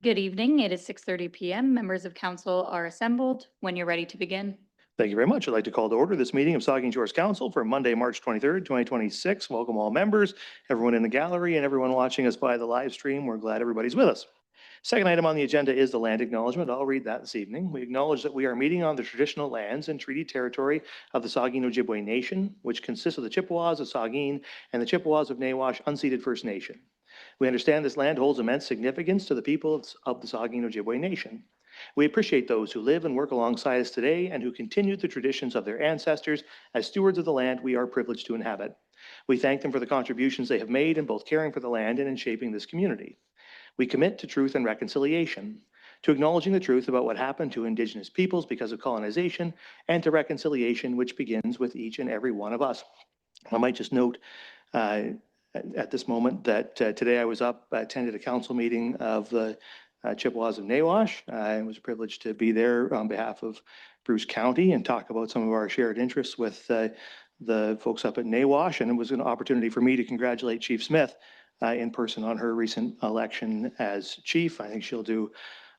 Good evening. It is 6:30 p.m. Members of council are assembled. When you're ready to begin. Thank you very much. I'd like to call to order this meeting of Saugeen Shores Council for Monday, March 23rd, 2026. Welcome all members, everyone in the gallery, and everyone watching us by the live stream. We're glad everybody's with us. Second item on the agenda is the land acknowledgement. I'll read that this evening. We acknowledge that we are meeting on the traditional lands and treaty territory of the Saugeen Ojibwe Nation, which consists of the Chippewas of Saugeen and the Chippewas of Nawash Unceded First Nation. We understand this land holds immense significance to the people of the Saugeen Ojibwe Nation. We appreciate those who live and work alongside us today and who continued the traditions of their ancestors as stewards of the land we are privileged to inhabit. We thank them for the contributions they have made in both caring for the land and in shaping this community. We commit to truth and reconciliation, to acknowledging the truth about what happened to Indigenous peoples because of colonization, and to reconciliation, which begins with each and every one of us. I might just note at this moment that today I was attended a council meeting of the Chippewas of Nawash. It was a privilege to be there on behalf of Bruce County and talk about some of our shared interests with the folks up at Nawash. And it was an opportunity for me to congratulate Chief Smith in person on her recent election as chief. I think she'll do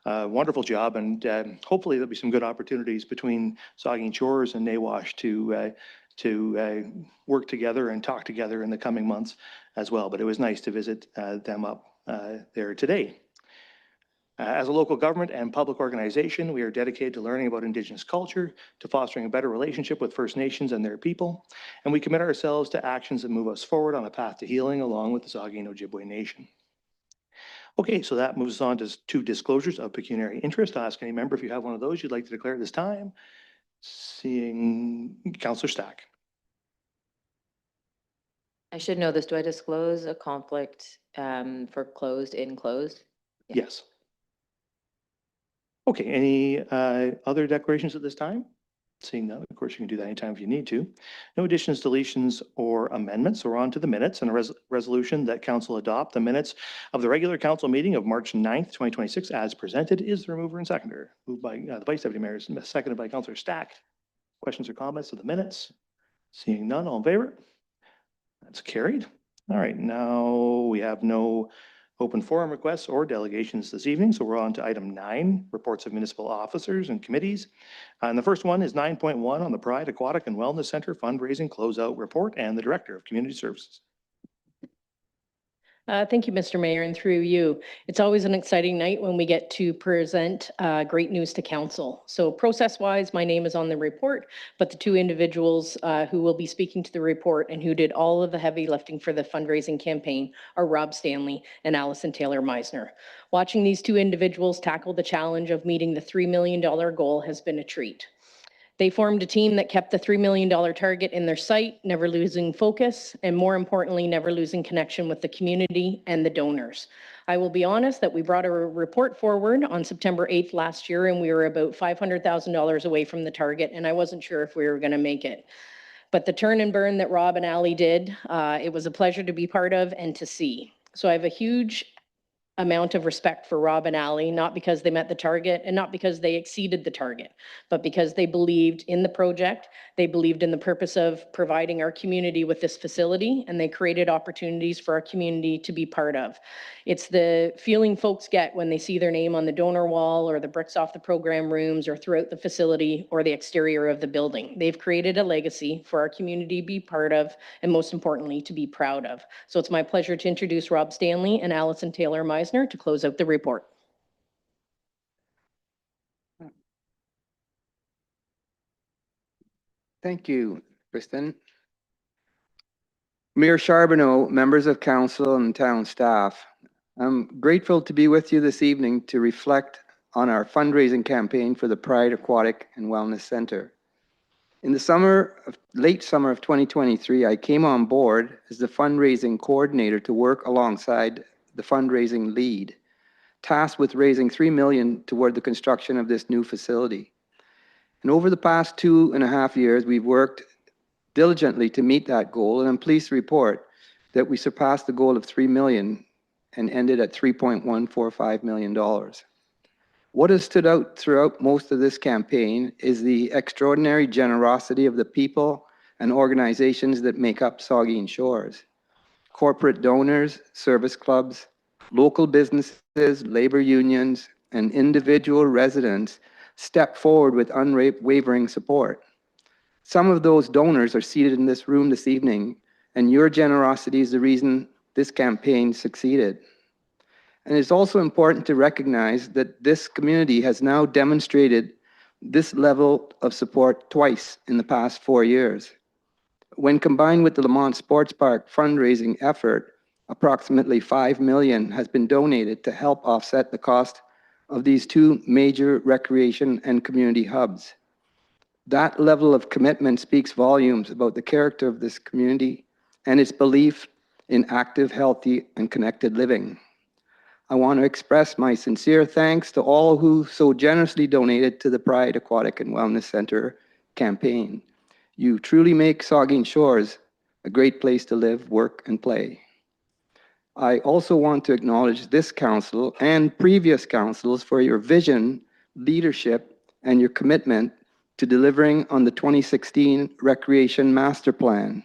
a wonderful job, and hopefully there'll be some good opportunities between Saugeen Shores and Nawash to work together and talk together in the coming months as well. But it was nice to visit them up there today. As a local government and public organization, we are dedicated to learning about Indigenous culture, to fostering a better relationship with First Nations and their people, and we commit ourselves to actions that move us forward on a path to healing along with the Saugeen Ojibwe Nation. Okay, so that moves us on to two disclosures of pecuniary interest. I'll ask any member if you have one of those you'd like to declare at this time. Seeing Councillor Stack. I should know this. Do I disclose a conflict for closed in closed? Yeah. Yes. Okay, any other declarations at this time? Seeing none, of course, you can do that anytime if you need to. No additions, deletions, or amendments. So we're on to the minutes and a resolution that council adopt the minutes of the regular council meeting of March 9th, 2026 as presented. Is the mover and seconder? Moved by the Vice Deputy Mayor, seconded by Councillor Stack. Questions or comments of the minutes? Seeing none, all in favor? That's carried. All right, now we have no open forum requests or delegations this evening. So we're on to item 9, reports of municipal officers and committees. And the first one is 9.1 on the Pride Aquatic and Wellness Center fundraising closeout report, and the Director of Community Services. Thank you, Mr. Mayor, and through you. It's always an exciting night when we get to present great news to council. So process-wise, my name is on the report, but the two individuals who will be speaking to the report and who did all of the heavy lifting for the fundraising campaign are Rob Stanley and Allison Taylor Meisner. Watching these two individuals tackle the challenge of meeting the $3 million goal has been a treat. They formed a team that kept the $3 million target in their sight, never losing focus, and more importantly, never losing connection with the community and the donors. I will be honest that we brought a report forward on September 8th last year, and we were about $500,000 away from the target, and I wasn't sure if we were going to make it. But the turn and burn that Rob and Allie did, it was a pleasure to be part of and to see. So I have a huge amount of respect for Rob and Allie, not because they met the target and not because they exceeded the target, but because they believed in the project, they believed in the purpose of providing our community with this facility, and they created opportunities for our community to be part of. It's the feeling folks get when they see their name on the donor wall or the bricks off the program rooms or throughout the facility or the exterior of the building. They've created a legacy for our community to be part of, and most importantly, to be proud of. So it's my pleasure to introduce Rob Stanley and Allison Taylor Meisner to close out the report. Thank you, Kristen. Mayor Charbonneau, members of council and town staff, I'm grateful to be with you this evening to reflect on our fundraising campaign for the Pride Aquatic and Wellness Center. In the late summer of 2023, I came on board as the fundraising coordinator to work alongside the fundraising lead, tasked with raising $3 million toward the construction of this new facility. And over the past 2.5 years, we've worked diligently to meet that goal, and I'm pleased to report that we surpassed the goal of $3 million and ended at $3.145 million. What has stood out throughout most of this campaign is the extraordinary generosity of the people and organizations that make up Saugeen Shores. Corporate donors, service clubs, Local businesses, labor unions, and individual residents stepped forward with unwavering support. Some of those donors are seated in this room this evening, and your generosity is the reason this campaign succeeded. And it's also important to recognize that this community has now demonstrated this level of support twice in the past 4 years. When combined with the Lamont Sports Park fundraising effort, approximately $5 million has been donated to help offset the cost of these two major recreation and community hubs. That level of commitment speaks volumes about the character of this community and its belief in active, healthy, and connected living. I want to express my sincere thanks to all who so generously donated to the Pride Aquatic and Wellness Center campaign. You truly make Saugeen Shores a great place to live, work, and play. I also want to acknowledge this council and previous councils for your vision, leadership, and your commitment to delivering on the 2016 Recreation Master Plan.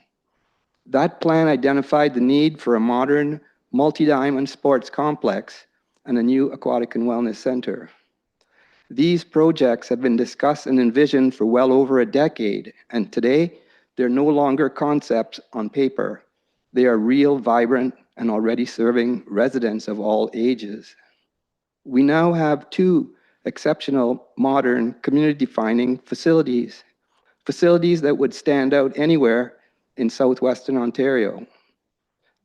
That plan identified the need for a modern, multi-diamond sports complex and a new aquatic and wellness center. These projects have been discussed and envisioned for well over a decade, and today they're no longer concepts on paper. They are real, vibrant, and already serving residents of all ages. We now have two exceptional, modern, community-defining facilities that would stand out anywhere in southwestern Ontario.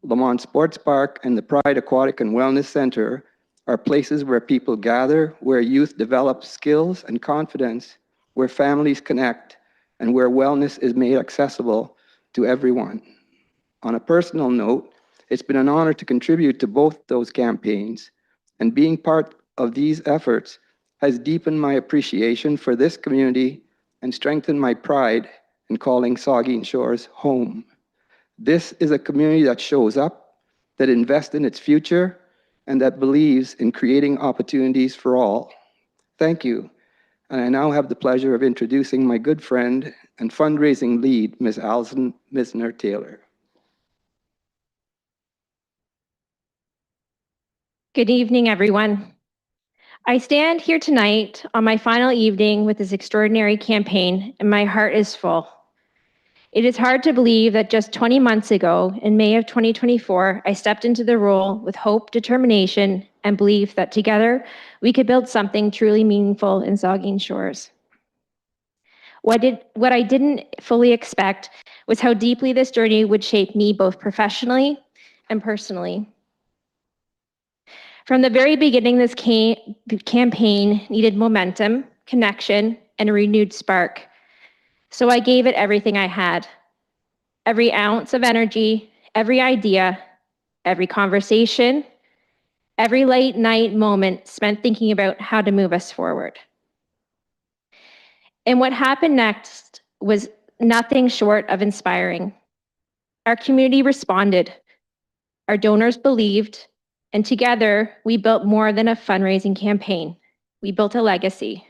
Lamont Sports Park and the Pride Aquatic and Wellness Center are places where people gather, where youth develop skills and confidence, where families connect, and where wellness is made accessible to everyone. On a personal note, it's been an honor to contribute to both those campaigns, and being part of these efforts has deepened my appreciation for this community and strengthened my pride in calling Saugeen Shores home. This is a community that shows up, that invests in its future, and that believes in creating opportunities for all. Thank you. And I now have the pleasure of introducing my good friend and fundraising lead, Ms. Alison Misner-Taylor. Good evening, everyone. I stand here tonight on my final evening with this extraordinary campaign, and my heart is full. It is hard to believe that just 20 months ago, in May of 2024, I stepped into the role with hope, determination, and belief that together we could build something truly meaningful in Saugeen Shores. What I didn't fully expect was how deeply this journey would shape me both professionally and personally. From the very beginning, this campaign needed momentum, connection, and a renewed spark. So I gave it everything I had. Every ounce of energy, every idea, every conversation, every late night moment spent thinking about how to move us forward. And what happened next was nothing short of inspiring. Our community responded, our donors believed, and together we built more than a fundraising campaign. We built a legacy.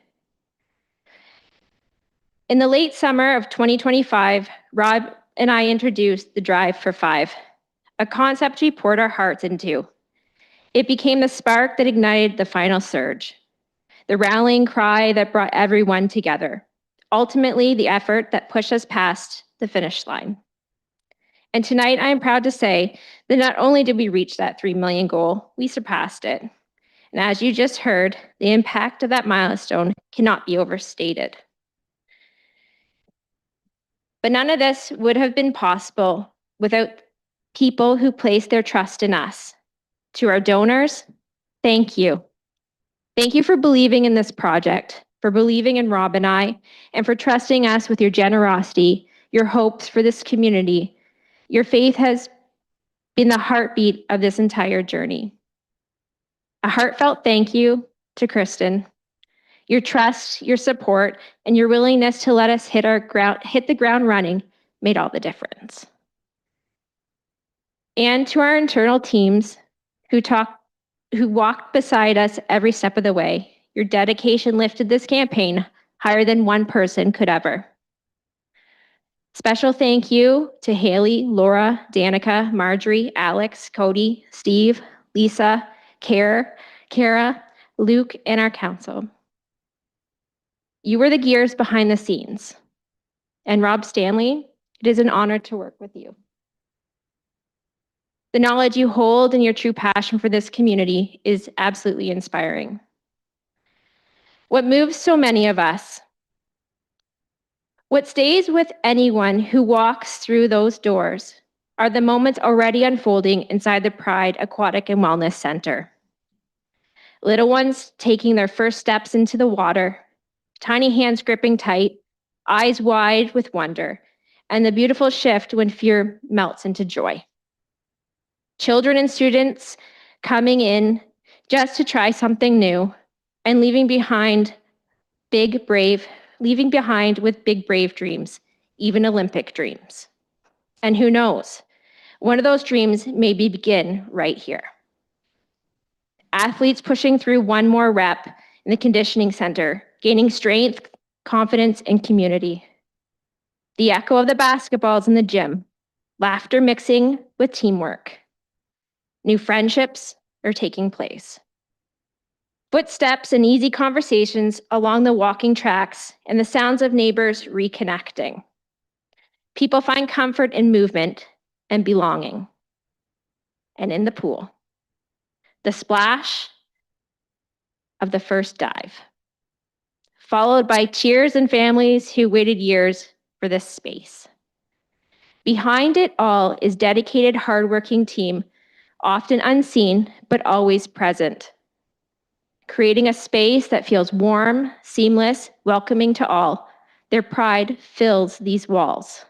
In the late summer of 2025, Rob and I introduced the Drive for 5, a concept we poured our hearts into. It became the spark that ignited the final surge, the rallying cry that brought everyone together, ultimately the effort that pushed us past the finish line. And tonight, I am proud to say that not only did we reach that 3 million goal, we surpassed it. And as you just heard, the impact of that milestone cannot be overstated. But none of this would have been possible without people who placed their trust in us. To our donors, thank you. Thank you for believing in this project, for believing in Rob and I, and for trusting us with your generosity, your hopes for this community. Your faith has been the heartbeat of this entire journey. A heartfelt thank you to Kristen. Your trust, your support, and your willingness to let us hit the ground running made all the difference. And to our internal teams who walked beside us every step of the way, your dedication lifted this campaign higher than one person could ever. Special thank you to Haley, Laura, Danica, Marjorie, Alex, Cody, Steve, Lisa, Kara, Luke, and our council. You were the gears behind the scenes. And Rob Stanley, it is an honor to work with you. The knowledge you hold and your true passion for this community is absolutely inspiring. What moves so many of us, what stays with anyone who walks through those doors, are the moments already unfolding inside the Pride Aquatic and Wellness Center. Little ones taking their first steps into the water, tiny hands gripping tight, eyes wide with wonder, and the beautiful shift when fear melts into joy. Children and students coming in just to try something new and leaving behind with big, brave dreams, even Olympic dreams. And who knows, one of those dreams may begin right here. Athletes pushing through one more rep in the conditioning center, gaining strength, confidence, and community. The echo of the basketballs in the gym, laughter mixing with teamwork. New friendships are taking place. Footsteps and easy conversations along the walking tracks and the sounds of neighbors reconnecting. People find comfort in movement and belonging. And in the pool, the splash of the first dive, followed by cheers and families who waited years for this space. Behind it all is dedicated, hardworking team, often unseen, but always present, creating a space that feels warm, seamless, welcoming to all. Their pride fills these walls.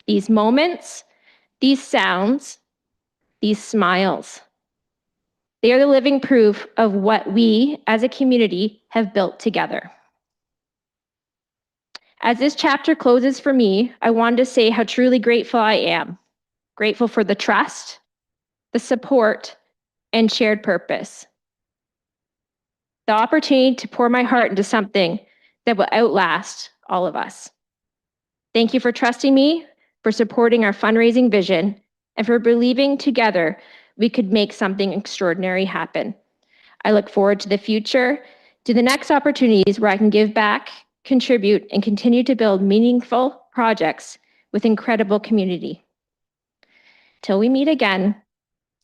These moments, these sounds, these smiles, they are the living proof of what we as a community have built together. As this chapter closes for me, I wanted to say how truly grateful I am. Grateful for the trust, the support, and shared purpose. The opportunity to pour my heart into something that will outlast all of us. Thank you for trusting me, for supporting our fundraising vision, and for believing together we could make something extraordinary happen. I look forward to the future, to the next opportunities where I can give back, contribute, and continue to build meaningful projects with incredible community. Till we meet again,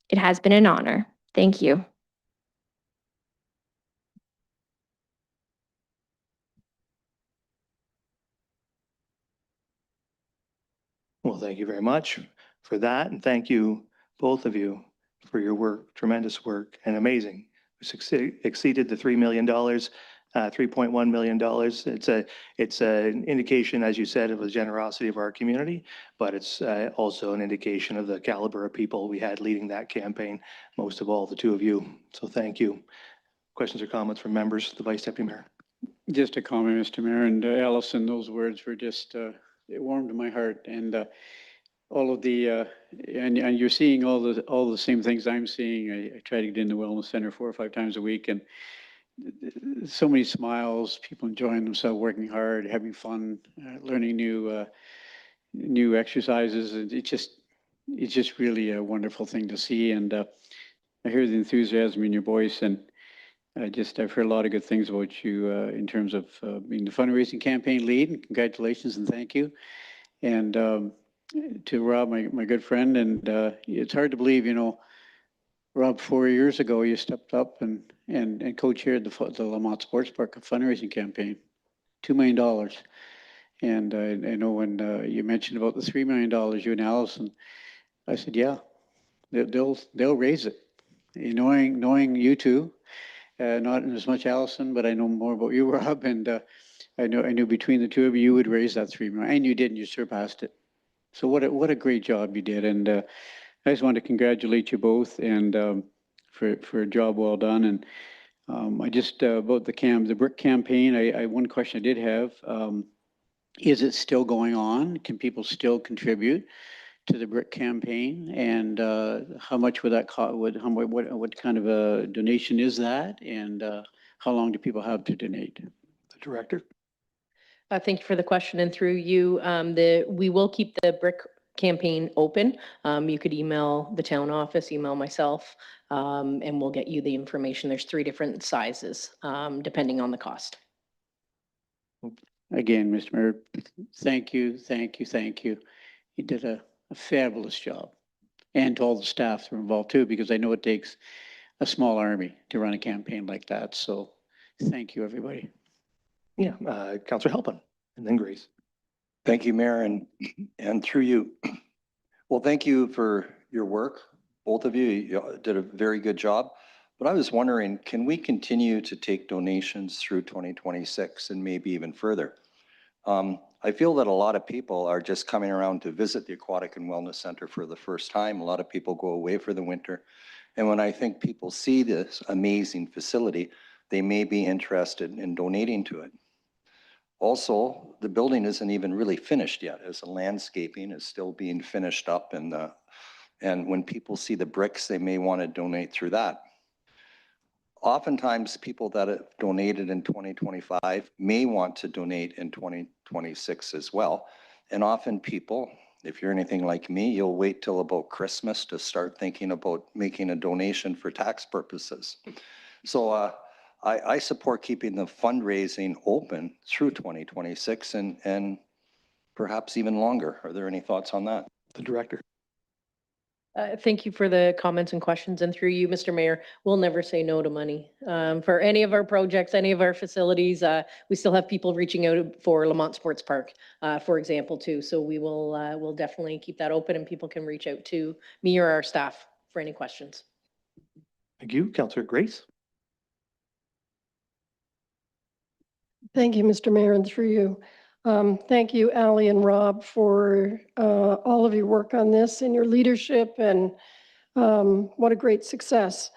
it has been an honor. Thank you. Well, thank you very much for that. And thank you, both of you, for your work, tremendous work and amazing. We exceeded the $3 million, $3.1 million. It's an indication, as you said, of the generosity of our community, but it's also an indication of the caliber of people we had leading that campaign, most of all, the two of you. So thank you. Questions or comments from members, the Vice Deputy Mayor? Just a comment, Mr. Mayor, and Allison, those words were just, it warmed my heart, and all of the, and you're seeing all the same things I'm seeing. I try to get in the wellness center 4 or 5 times a week, and so many smiles, people enjoying themselves, working hard, having fun, learning new exercises. And it's just really a wonderful thing to see. And I hear the enthusiasm in your voice, and I've heard a lot of good things about you in terms of being the fundraising campaign lead. And congratulations and thank you. And to Rob, my good friend, and it's hard to believe, Rob, 4 years ago, you stepped up and co-chaired the Lamont Sports Park fundraising campaign, $2 million. And I know when you mentioned about the $3 million, you and Allison, I said, yeah, they'll raise it. Knowing you two, not as much Allison, but I know more about you, Rob, and I knew between the two of you would raise that $3 million, and you did, and you surpassed it. So what a great job you did, and I just want to congratulate you both, and for a job well done. And I just about the brick campaign. One question I did have: is it still going on? Can people still contribute to the brick campaign? And how much would that cost? What kind of a donation is that? And how long do people have to donate? The Director? Thank you for the question. And through you, we will keep the brick campaign open. You could email the town office, email myself, and we'll get you the information. There's 3 different sizes, depending on the cost. Again, Mr. Mayor, thank you, thank you, thank you. You did a fabulous job. And to all the staff that are involved too, because I know it takes a small army to run a campaign like that. So thank you, everybody. Yeah, Councillor Halpin, and then Grace. Thank you, Mayor, and through you. Well, thank you for your work. Both of you, you did a very good job. But I was wondering, can we continue to take donations through 2026 and maybe even further? I feel that a lot of people are just coming around to visit the Aquatic and Wellness Center for the first time. A lot of people go away for the winter. And when I think people see this amazing facility, they may be interested in donating to it. Also, the building isn't even really finished yet, as the landscaping is still being finished up, and when people see the bricks, they may want to donate through that. Oftentimes, people that have donated in 2025 may want to donate in 2026 as well. And often people, if you're anything like me, you'll wait till about Christmas to start thinking about making a donation for tax purposes. So I support keeping the fundraising open through 2026 and perhaps even longer. Are there any thoughts on that? The director. Thank you for the comments and questions, and through you, Mr. Mayor, we'll never say no to money. For any of our projects, any of our facilities, we still have people reaching out for Lamont Sports Park, for example, too. So we will we'll definitely keep that open, and people can reach out to me or our staff for any questions. Thank you, Councillor Grace. Thank you, Mr. Mayor, and through you. Thank you, Ally and Rob, for all of your work on this and your leadership, and what a great success.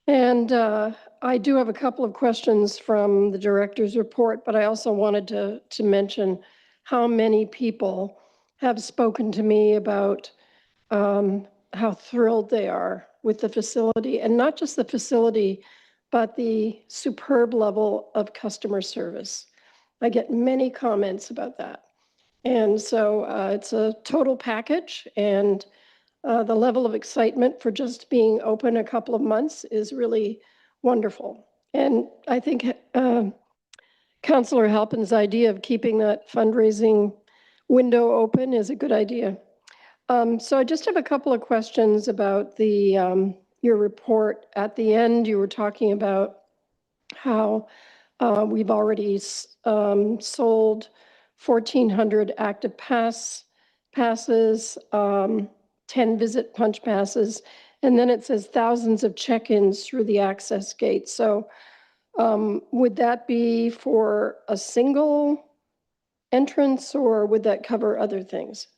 And I do have a couple of questions from the director's report, but I also wanted to mention how many people have spoken to me about how thrilled they are with the facility, and not just the facility, but the superb level of customer service. I get many comments about that. And so it's a total package, and the level of excitement for just being open a couple of months is really wonderful. And I think Councillor Halpin's idea of keeping that fundraising window open is a good idea. So I just have a couple of questions about the your report. At the end, you were talking about how we've already sold 1,400 active passes, 10 visit punch passes, and then it says thousands of check-ins through the access gate. So would that be for a single entrance, or would that cover other things?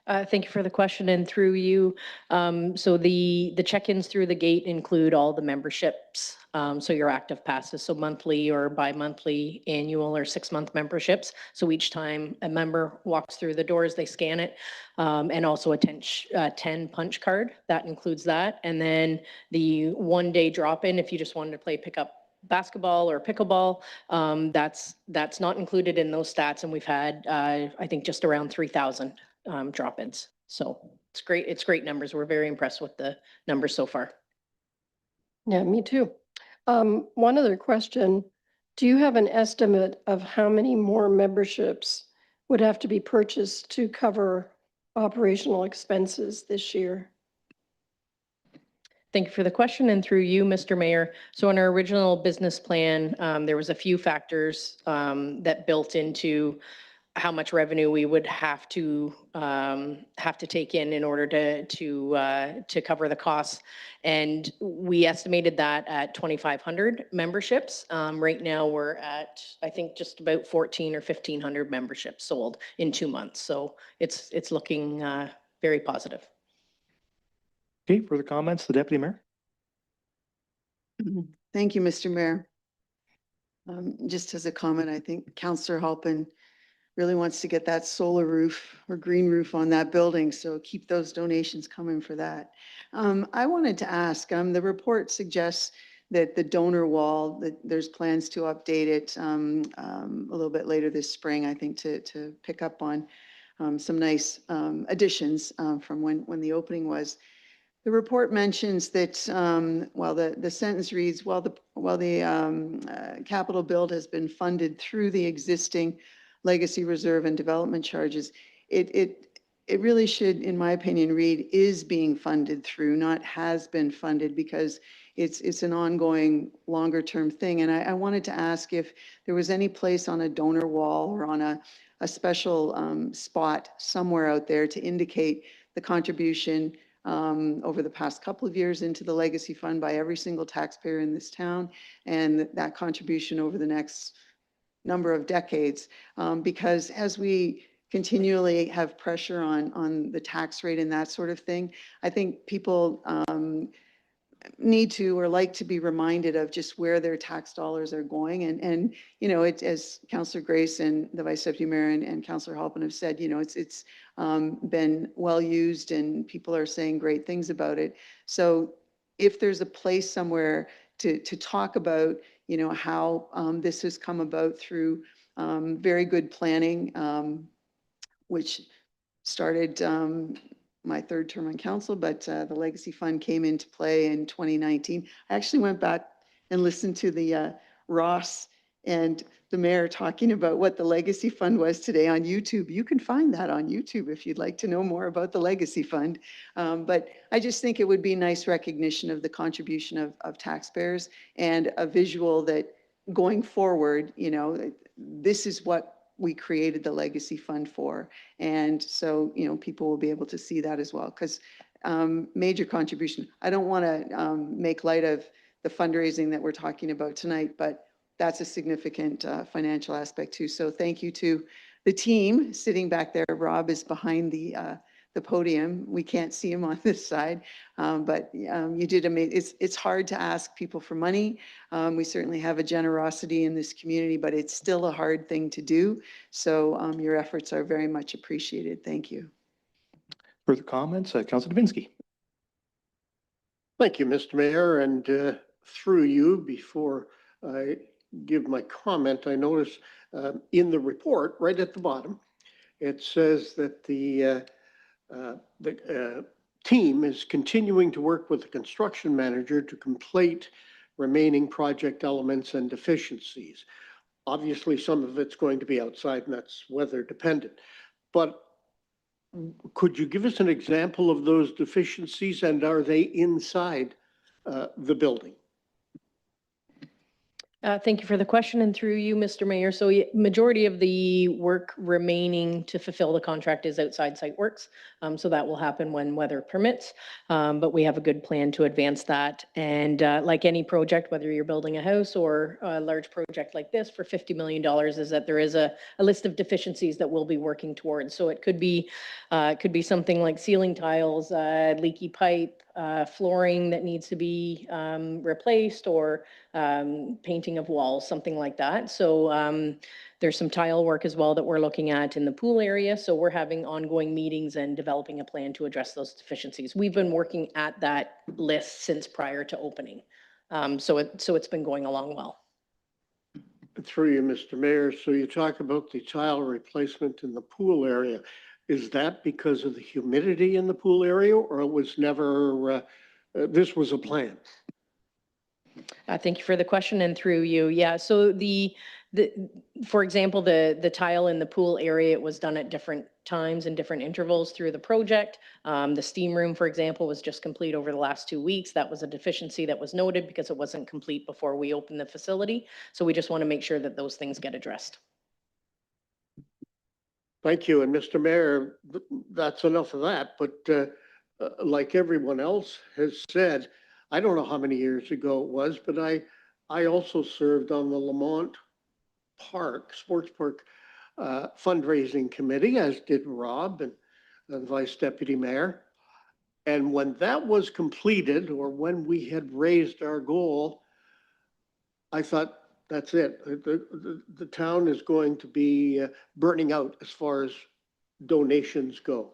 Thank you for the question, and through you. So the check-ins through the gate include all the memberships. So your active passes, so monthly or bi-monthly, annual or 6-month memberships. So each time a member walks through the doors, they scan it, and also a 10 punch card. That includes that. And then the 1-day drop-in, if you just wanted to play pickup basketball or pickleball, that's not included in those stats. And we've had, I think, just around 3,000 drop-ins. So it's great. It's great numbers. We're very impressed with the numbers so far. Yeah, me too. One other question. Do you have an estimate of how many more memberships would have to be purchased to cover operational expenses this year? Thank you for the question, and through you, Mr. Mayor. So in our original business plan, there was a few factors that built into how much revenue we would have to take in order to cover the costs, and we estimated that at 2,500 memberships. Right now, we're at, I think, just about 1,400 or 1,500 memberships sold in 2 months. So it's looking very positive. Okay, further comments, the Deputy Mayor? Thank you, Mr. Mayor. Just as a comment, I think Councillor Halpin really wants to get that solar roof or green roof on that building, so keep those donations coming for that. I wanted to ask, the report suggests that the donor wall, that there's plans to update it a little bit later this spring, I think, to pick up on some nice additions from when the opening was. The report mentions that while the sentence reads, while the capital build has been funded through the existing legacy reserve and development charges, it really should, in my opinion, read is being funded through, not has been funded, because it's an ongoing longer term thing. And I wanted to ask if there was any place on a donor wall or on a special spot somewhere out there to indicate the contribution over the past couple of years into the legacy fund by every single taxpayer in this town, and that contribution over the next number of decades. Because as we continually have pressure on the tax rate and that sort of thing, I think people need to or like to be reminded of just where their tax dollars are going. And you know, it, as Councillor Grace and the Vice Deputy Mayor and Councillor Halpin have said, you know, it's been well used and people are saying great things about it. So if there's a place somewhere to talk about, you know, how this has come about through very good planning, which started my third term on council, but the Legacy Fund came into play in 2019. I actually went back and listened to the Ross and the mayor talking about what the Legacy Fund was today on YouTube. You can find that on YouTube if you'd like to know more about the Legacy Fund. But I just think it would be nice recognition of the contribution of taxpayers and a visual that going forward, you know, this is what we created the Legacy Fund for. And so, you know, people will be able to see that as well, because major contribution. I don't want to make light of the fundraising that we're talking about tonight, but that's a significant financial aspect too. So thank you to the team sitting back there. Rob is behind the podium. We can't see him on this side, but you did amazing. It's hard to ask people for money. We certainly have a generosity in this community, but it's still a hard thing to do. So your efforts are very much appreciated. Thank you. Further comments? Councillor Dubinsky. Thank you, Mr. Mayor. And through you, before I give my comment, I noticed in the report, right at the bottom, it says that the team is continuing to work with the construction manager to complete remaining project elements and deficiencies. Obviously, some of it's going to be outside and that's weather dependent. But could you give us an example of those deficiencies, and are they inside the building? Thank you for the question, and through you, Mr. Mayor. So majority of the work remaining to fulfill the contract is outside site works. So that will happen when weather permits. But we have a good plan to advance that. And like any project, whether you're building a house or a large project like this for $50 million, is that there is a list of deficiencies that we'll be working towards. So it could be something like ceiling tiles, leaky pipe, flooring that needs to be replaced, or painting of walls, something like that. So there's some tile work as well that we're looking at in the pool area. So we're having ongoing meetings and developing a plan to address those deficiencies. We've been working at that list since prior to opening. So it's been going along well. Through you, Mr. Mayor. So you talk about the tile replacement in the pool area. Is that because of the humidity in the pool area, or it was never, this was a plan? Thank you for the question, and through you. Yeah, so for example, the tile in the pool area, it was done at different times and different intervals through the project. The steam room, for example, was just complete over the last 2 weeks. That was a deficiency that was noted because it wasn't complete before we opened the facility. So we just want to make sure that those things get addressed. Thank you. And Mr. Mayor, that's enough of that. But like everyone else has said, I don't know how many years ago it was, but I also served on the Lamont Park, Sports Park fundraising committee, as did Rob and Vice Deputy Mayor. And when that was completed, or when we had raised our goal, I thought, that's it. The town is going to be burning out as far as donations go.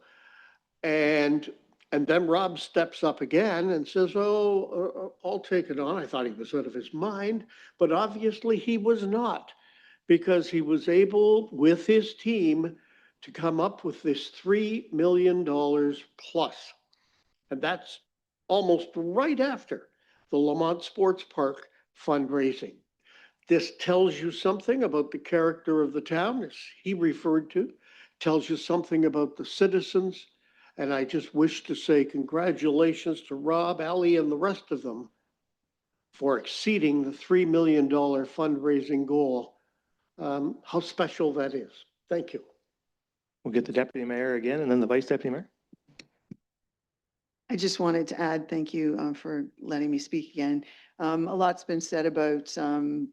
And then Rob steps up again and says, oh, I'll take it on. I thought he was out of his mind, but obviously he was not, because he was able, with his team, to come up with this $3 million plus. And that's almost right after the Lamont Sports Park fundraising. This tells you something about the character of the town, as he referred to, tells you something about the citizens. And I just wish to say congratulations to Rob, Ali, and the rest of them for exceeding the $3 million fundraising goal. How special that is. Thank you. We'll get the deputy mayor again and then the vice deputy mayor. I just wanted to add, thank you for letting me speak again. A lot's been said about, the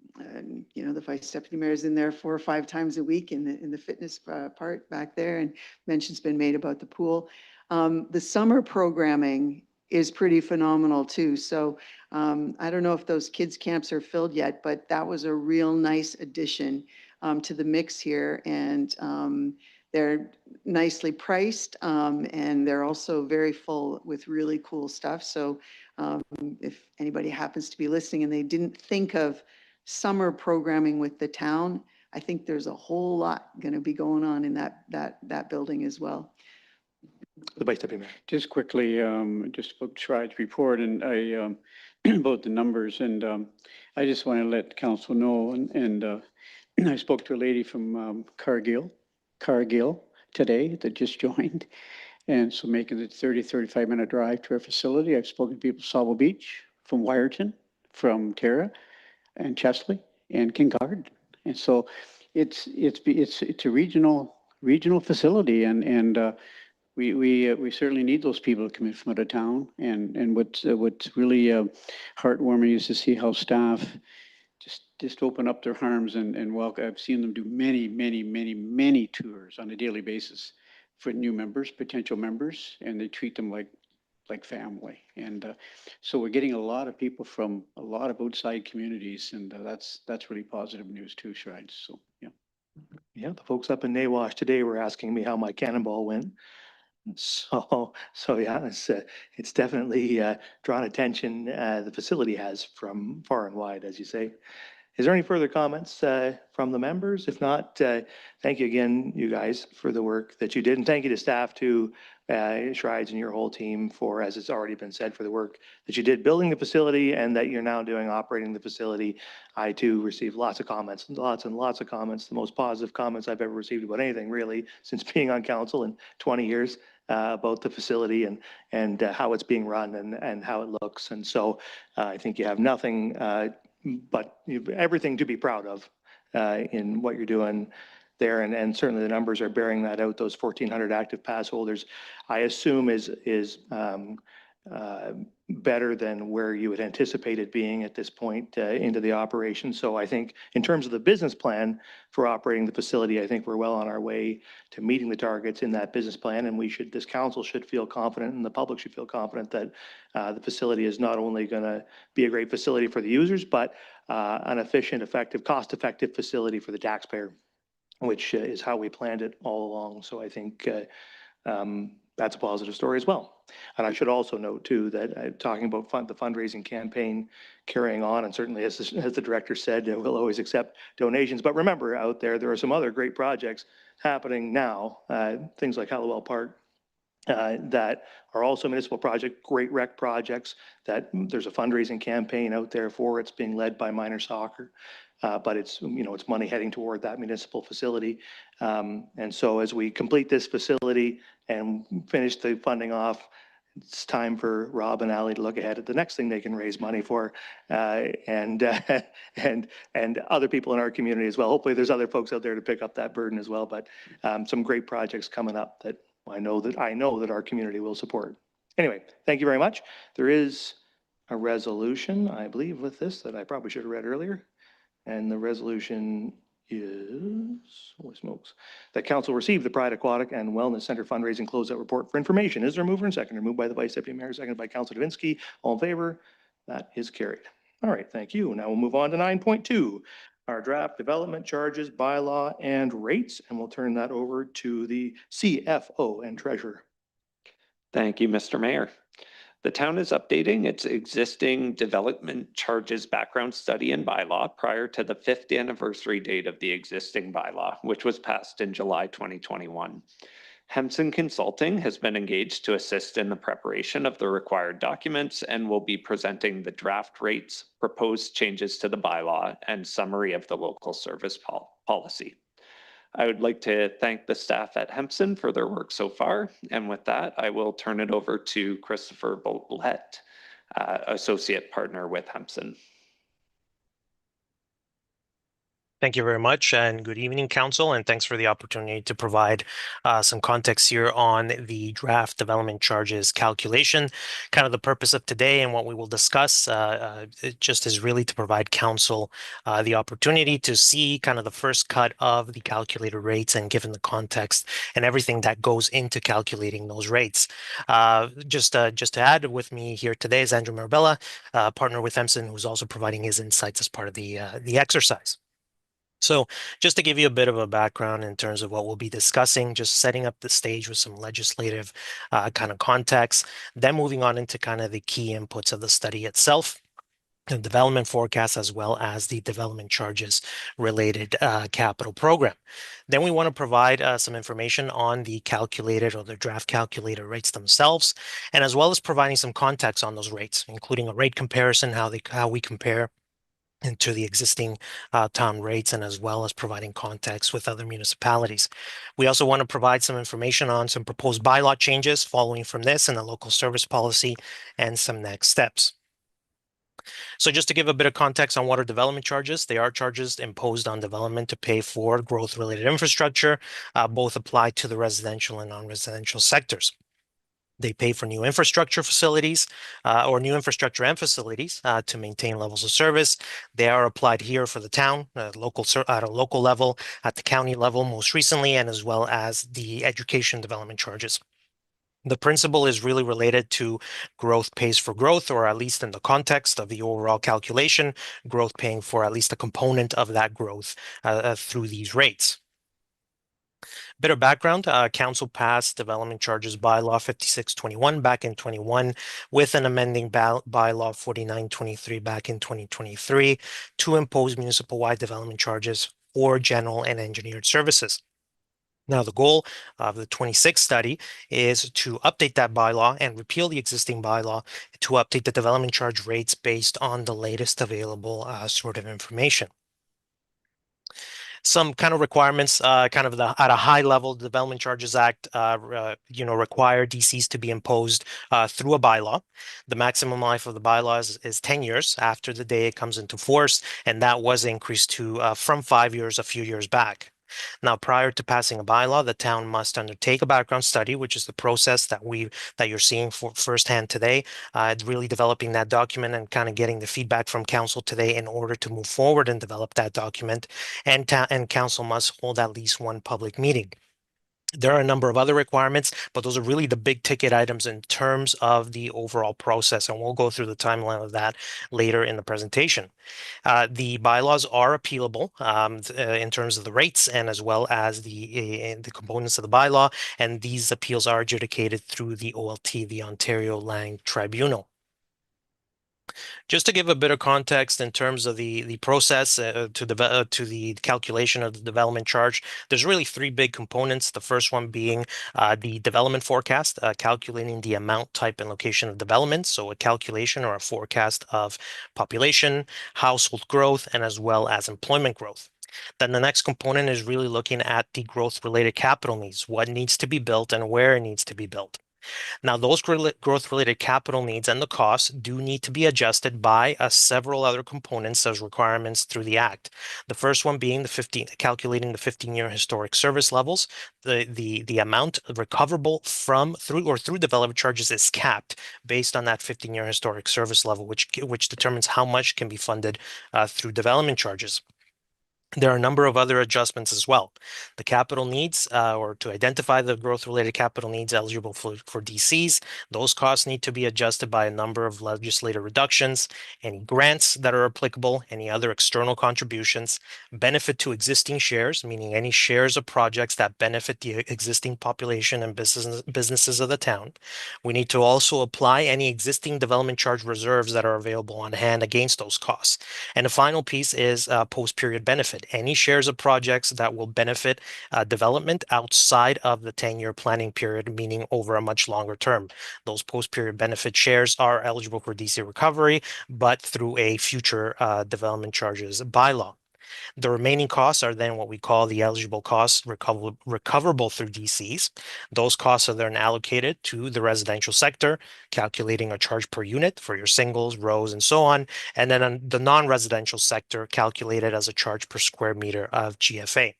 vice deputy mayor is in there 4 or 5 times a week in the fitness part back there, and mention's been made about the pool. The summer programming is pretty phenomenal too. So I don't know if those kids camps are filled yet, but that was a real nice addition to the mix here. And they're nicely priced, and they're also very full with really cool stuff. So if anybody happens to be listening and they didn't think of summer programming with the town, I think there's a whole lot going to be going on in that building as well. The vice deputy mayor. Just quickly, just about Shride's report and about the numbers, and I just want to let council know, and I spoke to a lady from Cargill today that just joined, and so making the 35-minute drive to our facility. I've spoken to people from Sauble Beach, from Wyerton, from Terra, and Chesley, and King Garden, and so it's a regional facility, and we certainly need those people to come in from out of town. And what's really heartwarming is to see how staff just open up their arms and welcome. I've seen them do many tours on a daily basis for new members, potential members, and they treat them like family. And so we're getting a lot of people from a lot of outside communities, and that's really positive news too, Shride. So yeah. Yeah, the folks up in Nawash today were asking me how my cannonball went. So yeah, it's definitely drawn attention, the facility has from far and wide, as you say. Is there any further comments from the members? If not, thank you again, you guys, for the work that you did. And thank you to staff too, Shrides and your whole team for, as it's already been said, for the work that you did building the facility and that you're now doing operating the facility. I too received lots of comments, lots and lots of comments, the most positive comments I've ever received about anything really since being on council in 20 years. About the facility and how it's being run and how it looks. And so I think you have nothing but everything to be proud of in what you're doing there. And certainly the numbers are bearing that out. Those 1,400 active pass holders, I assume is better than where you would anticipate it being at this point into the operation. So I think in terms of the business plan for operating the facility, I think we're well on our way to meeting the targets in that business plan. And this council should feel confident and the public should feel confident that the facility is not only going to be a great facility for the users, but an efficient, effective, cost-effective facility for the taxpayer, which is how we planned it all along. So I think that's a positive story as well. And I should also note too that talking about the fundraising campaign carrying on, and certainly as the director said, we'll always accept donations. But remember, out there are some other great projects happening now, things like Hallowell Park, that are also municipal project, great rec projects that there's a fundraising campaign out there for. It's being led by minor soccer. But it's money heading toward that municipal facility. And so as we complete this facility and finish the funding off, it's time for Rob and Ali to look ahead at the next thing they can raise money for, and other people in our community as well. Hopefully there's other folks out there to pick up that burden as well, but some great projects coming up that I know that our community will support. Anyway, thank you very much. There is a resolution, I believe, with this that I probably should have read earlier. And the resolution is, holy smokes, that council received the Pride Aquatic and Wellness Center fundraising closeout report for information. Is there a mover and seconder? Moved by the Vice Deputy Mayor, seconded by Councilor Davinsky. All in favor? That is carried. All right, thank you. Now we'll move on to 9.2, our draft development charges, bylaw, and rates. And we'll turn that over to the CFO and Treasurer. Thank you, Mr. Mayor. The town is updating its existing development charges background study and bylaw prior to the 5th anniversary date of the existing bylaw, which was passed in July 2021. Hemson Consulting has been engaged to assist in the preparation of the required documents and will be presenting the draft rates, proposed changes to the bylaw, and summary of the local service policy. I would like to thank the staff at Hempson for their work so far. And with that, I will turn it over to Christopher Bolett, Associate Partner with Hempson. Thank you very much, and good evening, Council, and thanks for the opportunity to provide some context here on the draft development charges calculation. Kind of the purpose of today and what we will discuss it just is really to provide Council the opportunity to see kind of the first cut of the calculated rates and given the context and everything that goes into calculating those rates. Just to add, with me here today is Andrew Marabella, partner with Hempson, who's also providing his insights as part of the exercise. So just to give you a bit of a background in terms of what we'll be discussing, just setting up the stage with some legislative kind of context, then moving on into kind of the key inputs of the study itself, the development forecast, as well as the development charges related capital program. Then we want to provide some information on the calculated or the draft calculated rates themselves, and as well as providing some context on those rates, including a rate comparison, how we compare into the existing town rates, and as well as providing context with other municipalities. We also want to provide some information on some proposed bylaw changes following from this and the local service policy and some next steps. So just to give a bit of context on what are development charges, they are charges imposed on development to pay for growth-related infrastructure, both apply to the residential and non-residential sectors. They pay for new infrastructure facilities or new infrastructure and facilities to maintain levels of service. They are applied here for the town, at a local level, at the county level most recently, and as well as the education development charges. The principle is really related to growth pays for growth, or at least in the context of the overall calculation, growth paying for at least a component of that growth through these rates. Bit of background, Council passed development charges bylaw 5621 back in 21 with an amending bylaw 4923 back in 2023 to impose municipal-wide development charges for general and engineered services. Now, the goal of the 26 study is to update that bylaw and repeal the existing bylaw to update the development charge rates based on the latest available sort of information. Some kind of requirements, kind of at a high level, the Development Charges Act, require DCs to be imposed through a bylaw. The maximum life of the bylaw is 10 years after the day it comes into force, and that was increased to from 5 years a few years back. Now, prior to passing a bylaw, the town must undertake a background study, which is the process that you're seeing for firsthand today, really developing that document and kind of getting the feedback from council today in order to move forward and develop that document. And council must hold at least one public meeting. There are a number of other requirements, but those are really the big ticket items in terms of the overall process, and we'll go through the timeline of that later in the presentation. The bylaws are appealable in terms of the rates and as well as the components of the bylaw, and these appeals are adjudicated through the OLT, the Ontario Land Tribunal. Just to give a bit of context in terms of the process to the calculation of the development charge, there's really three big components. The first one being the development forecast, calculating the amount, type, and location of development. So a calculation or a forecast of population, household growth, and as well as employment growth. Then the next component is really looking at the growth-related capital needs, what needs to be built and where it needs to be built. Now, those growth-related capital needs and the costs do need to be adjusted by several other components as requirements through the Act. The first one being calculating the 15-year historic service levels. The amount recoverable through development charges is capped based on that 15-year historic service level, which determines how much can be funded through development charges. There are a number of other adjustments as well. The capital needs, or to identify the growth-related capital needs eligible for DCs, those costs need to be adjusted by a number of legislative reductions, any grants that are applicable, any other external contributions, benefit to existing shares, meaning any shares of projects that benefit the existing population and businesses of the town. We need to also apply any existing development charge reserves that are available on hand against those costs. And the final piece is post-period benefit. Any shares of projects that will benefit development outside of the 10-year planning period, meaning over a much longer term. Those post-period benefit shares are eligible for DC recovery, but through a future development charges bylaw. The remaining costs are then what we call the eligible costs recoverable through DCs. Those costs are then allocated to the residential sector, calculating a charge per unit for your singles, rows, and so on. And then on the non-residential sector, calculated as a charge per square meter of GFA.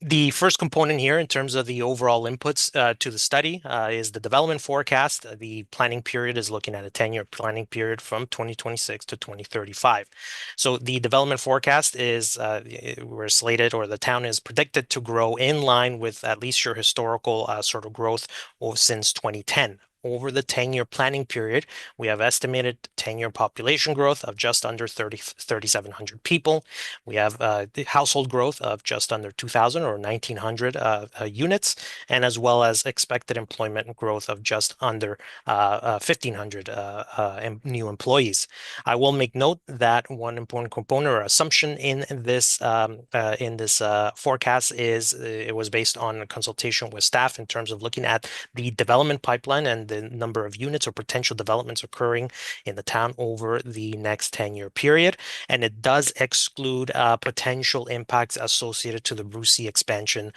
The first component here in terms of the overall inputs to the study is the development forecast. The planning period is looking at a 10-year planning period from 2026 to 2035. So the development forecast is we're slated, or the town is predicted to grow in line with at least your historical sort of growth since 2010. Over the 10-year planning period, we have estimated 10-year population growth of just under 3,700 people. We have the household growth of just under 2,000 or 1,900 units, and as well as expected employment growth of just under 1,500 new employees. I will make note that one important component or assumption in this forecast is it was based on a consultation with staff in terms of looking at the development pipeline and the number of units or potential developments occurring in the town over the next 10-year period. And it does exclude potential impacts associated to the Bruce expansion,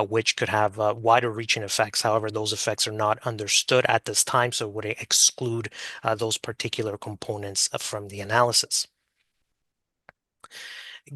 which could have wider reaching effects. However, those effects are not understood at this time, so it would exclude those particular components from the analysis.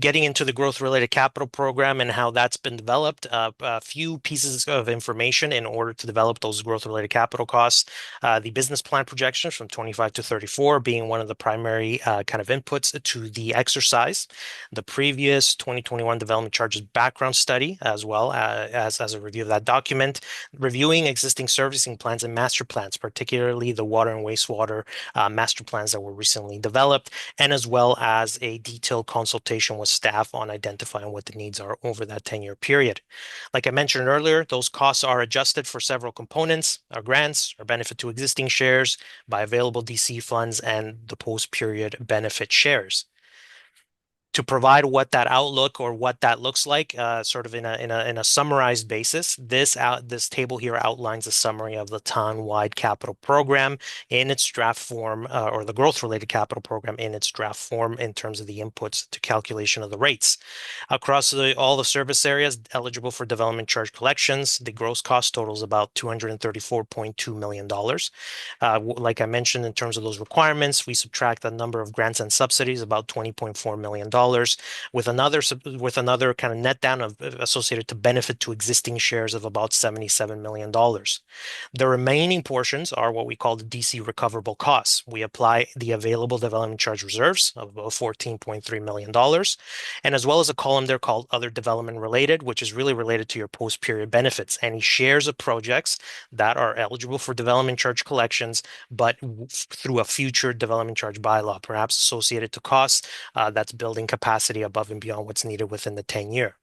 Getting into the growth-related capital program and how that's been developed, a few pieces of information in order to develop those growth-related capital costs. The business plan projections from 25 to 34 being one of the primary kind of inputs to the exercise. The previous 2021 development charges background study, as well as a review of that document, reviewing existing servicing plans and master plans, particularly the water and wastewater master plans that were recently developed, and as well as a detailed consultation with staff on identifying what the needs are over that 10-year period. Like I mentioned earlier, those costs are adjusted for several components: our grants, our benefit to existing shares, by available DC funds, and the post-period benefit shares. To provide what that outlook or what that looks like, sort of in a summarized basis, this table here outlines a summary of the town-wide capital program in its draft form, or the growth-related capital program in its draft form in terms of the inputs to calculation of the rates. Across all the service areas eligible for development charge collections, the gross cost totals about $234.2 million. Like I mentioned, in terms of those requirements, we subtract the number of grants and subsidies, about $20.4 million, with another kind of net down of associated to benefit to existing shares of about $77 million. The remaining portions are what we call the DC recoverable costs. We apply the available development charge reserves of about $14.3 million, and as well as a column there called other development related, which is really related to your post-period benefits, any shares of projects that are eligible for development charge collections, but through a future development charge bylaw, perhaps associated to costs that's building capacity above and beyond what's needed within the 10-year.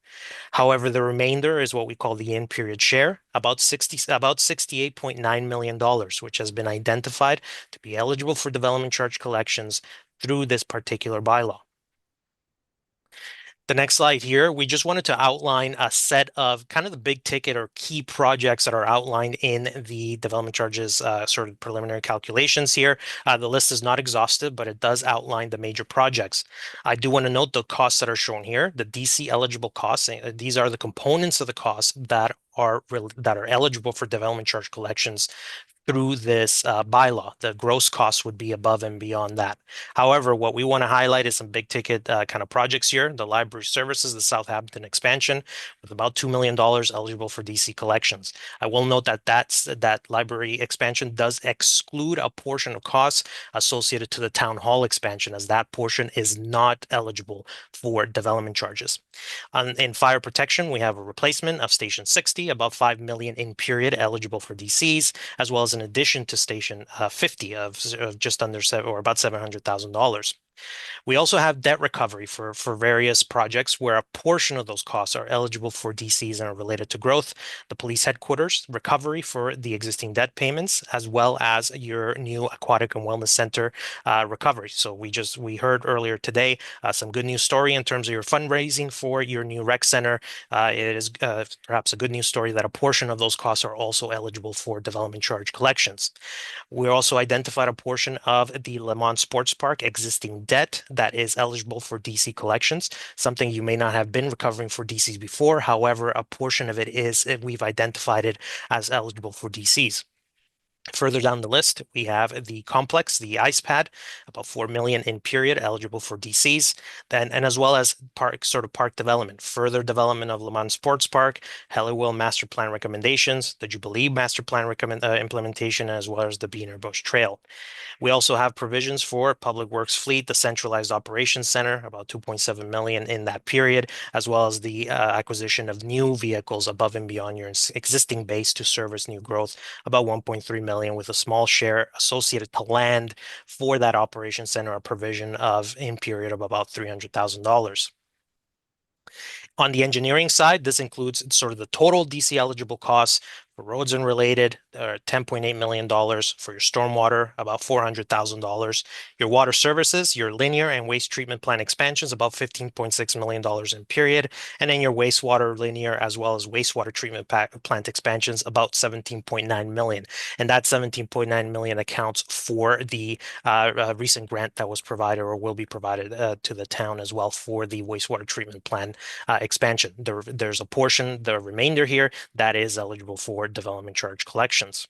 However, the remainder is what we call the in-period share, about $68.9 million, which has been identified to be eligible for development charge collections through this particular bylaw. The next slide here, we just wanted to outline a set of kind of the big ticket or key projects that are outlined in the development charges sort of preliminary calculations here. The list is not exhaustive, but it does outline the major projects. I do want to note the costs that are shown here, the DC eligible costs. These are the components of the costs that are eligible for development charge collections through this bylaw. The gross cost would be above and beyond that. However, what we want to highlight is some big ticket kind of projects here. The library services, the Southampton expansion with about $2 million eligible for DC collections. I will note that that library expansion does exclude a portion of costs associated to the town hall expansion, as that portion is not eligible for development charges. In fire protection, we have a replacement of Station 60, about 5 million in period eligible for DCs, as well as an addition to Station 50 of just under or about $700,000. We also have debt recovery for various projects where a portion of those costs are eligible for DCs and are related to growth. The police headquarters recovery for the existing debt payments, as well as your new aquatic and wellness center recovery. So we heard earlier today some good news story in terms of your fundraising for your new rec center. It is perhaps a good news story that a portion of those costs are also eligible for development charge collections. We also identified a portion of the Le Mans Sports Park existing debt that is eligible for DC collections, something you may not have been recovering for DCs before. However, a portion of it is, we've identified it as eligible for DCs. Further down the list, we have the complex, the ice pad, about 4 million in period eligible for DCs, and as well as park development, further development of Le Mans Sports Park, Helliwell master plan recommendations, the Jubilee master plan implementation, as well as the Beaner Bush Trail. We also have provisions for Public Works Fleet, the centralized operations center, about 2.7 million in that period, as well as the acquisition of new vehicles above and beyond your existing base to service new growth, about 1.3 million, with a small share associated to land for that operations center, a provision of in period of about $300,000. On the engineering side, this includes sort of the total DC eligible costs for roads and related, $10.8 million, for your stormwater, about $400,000. Your water services, your linear and waste treatment plant expansions, about $15.6 million in period. And then your wastewater linear as well as wastewater treatment plant expansions, about $17.9 million. And that $17.9 million accounts for the recent grant that was provided or will be provided to the town as well for the wastewater treatment plant expansion. There's a portion, the remainder here, that is eligible for development charge collections.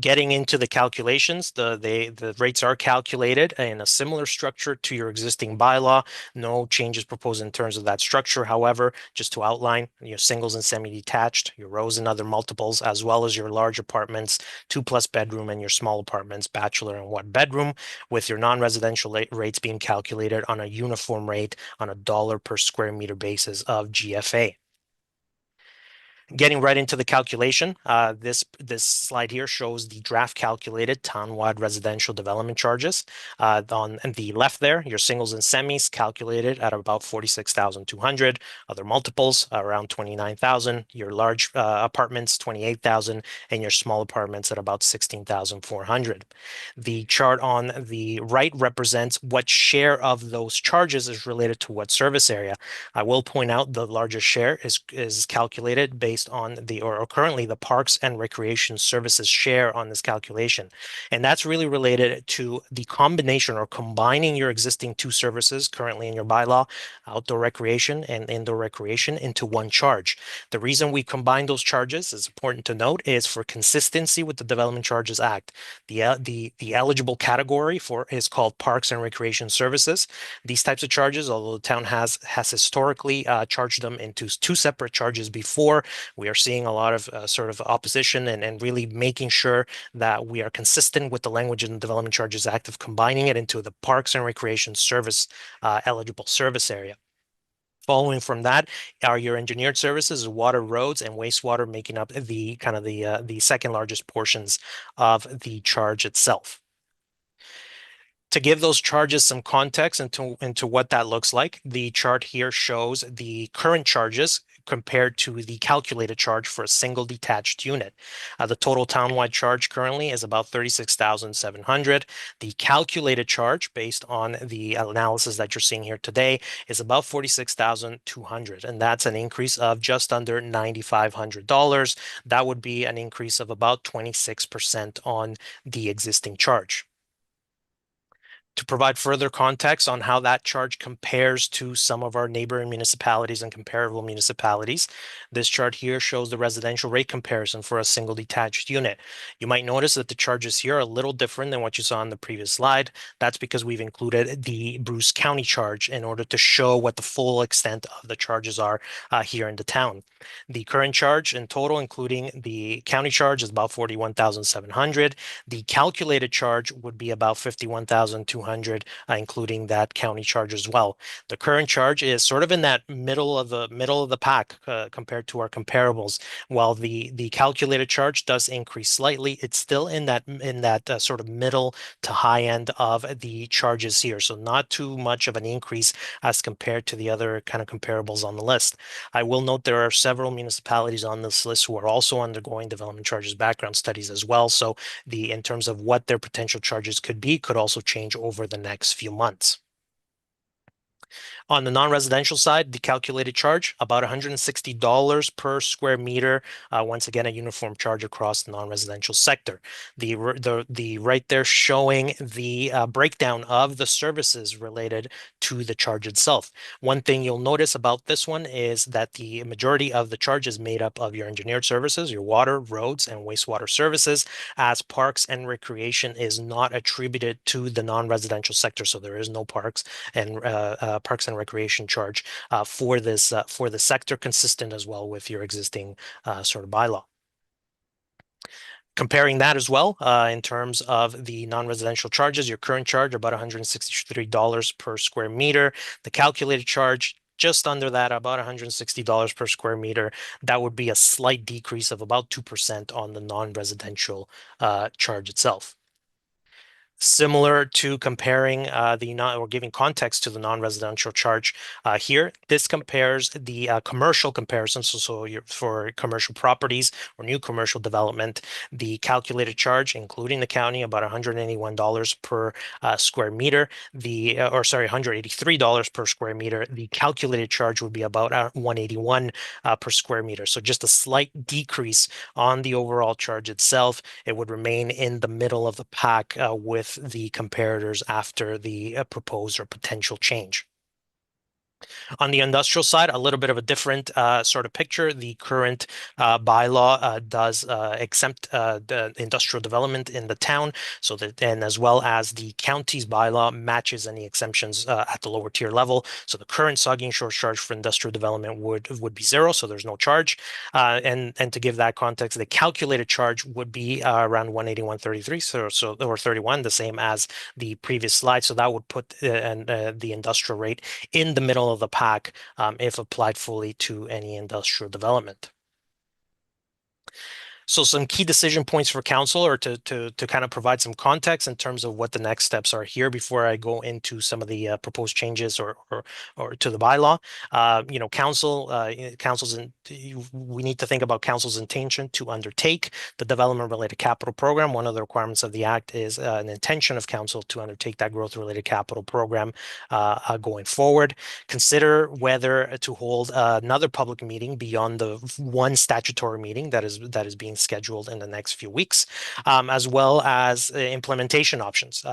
Getting into the calculations, the rates are calculated in a similar structure to your existing bylaw. No changes proposed in terms of that structure. However, just to outline, your singles and semi-detached, your rows and other multiples, as well as your large apartments, 2+ bedroom, and your small apartments, bachelor and 1 bedroom, with your non-residential rates being calculated on a uniform rate on a dollar per square meter basis of GFA. Getting right into the calculation, this slide here shows the draft calculated townwide residential development charges. On the left there, your singles and semis calculated at about 46,200, other multiples around 29,000, your large apartments 28,000, and your small apartments at about 16,400. The chart on the right represents what share of those charges is related to what service area. I will point out the largest share is calculated based on or currently the Parks and Recreation Services share on this calculation. And that's really related to the combination or combining your existing 2 services currently in your bylaw, outdoor recreation and indoor recreation, into one charge. The reason we combine those charges, is important to note, is for consistency with the Development Charges Act. The eligible category for is called Parks and Recreation Services. These types of charges, although the town has historically charged them into 2 separate charges before, we are seeing a lot of sort of opposition and really making sure that we are consistent with the language in the Development Charges Act of combining it into the Parks and Recreation Service eligible service area. Following from that are your engineered services, water, roads, and wastewater, making up the kind of the second largest portions of the charge itself. To give those charges some context into what that looks like, the chart here shows the current charges compared to the calculated charge for a single detached unit. The total townwide charge currently is about 36,700. The calculated charge, based on the analysis that you're seeing here today, is about 46,200, and that's an increase of just under $9,500. That would be an increase of about 26% on the existing charge. To provide further context on how that charge compares to some of our neighboring municipalities and comparable municipalities, this chart here shows the residential rate comparison for a single detached unit. You might notice that the charges here are a little different than what you saw on the previous slide. That's because we've included the Bruce County charge in order to show what the full extent of the charges are here in the town. The current charge in total, including the county charge, is about $41,700. The calculated charge would be about $51,200, including that county charge as well. The current charge is sort of in that middle of the pack compared to our comparables. While the calculated charge does increase slightly, it's still in that sort of middle to high end of the charges here. So not too much of an increase as compared to the other kind of comparables on the list. I will note there are several municipalities on this list who are also undergoing development charges background studies as well. So in terms of what their potential charges could be, could also change over the next few months. On the non-residential side, the calculated charge, about $160 per square meter. Once again, a uniform charge across the non-residential sector. The right there showing the breakdown of the services related to the charge itself. One thing you'll notice about this one is that the majority of the charge is made up of your engineered services, your water, roads, and wastewater services, as parks and recreation is not attributed to the non-residential sector. So there is no parks and recreation charge for the sector, consistent as well with your existing sort of bylaw. Comparing that as well, in terms of the non-residential charges, your current charge about $163 per square meter. The calculated charge just under that, about $160 per square meter. That would be a slight decrease of about 2% on the non-residential charge itself. Similar to comparing or giving context to the non-residential charge here, this compares the commercial comparison. So for commercial properties or new commercial development, the calculated charge, including the county, about $181 per square meter. $183 per square meter. The calculated charge would be about $181 per square meter. So just a slight decrease on the overall charge itself. It would remain in the middle of the pack with the comparators after the proposed or potential change. On the industrial side, a little bit of a different sort of picture. The current bylaw does exempt the industrial development in the town, so that, and as well as the county's bylaw matches any exemptions at the lower tier level. So the current Saugeen Shores charge for industrial development would be zero, so there's no charge. And to give that context, the calculated charge would be around 181.33, or 31, the same as the previous slide. So that would put the industrial rate in the middle of the pack if applied fully to any industrial development. So some key decision points for council, or to kind of provide some context in terms of what the next steps are here before I go into some of the proposed changes or to the bylaw. We need to think about council's intention to undertake the development related capital program. One of the requirements of the act is an intention of council to undertake that growth related capital program going forward. Consider whether to hold another public meeting beyond the one statutory meeting that is being scheduled in the next few weeks, as well as implementation options.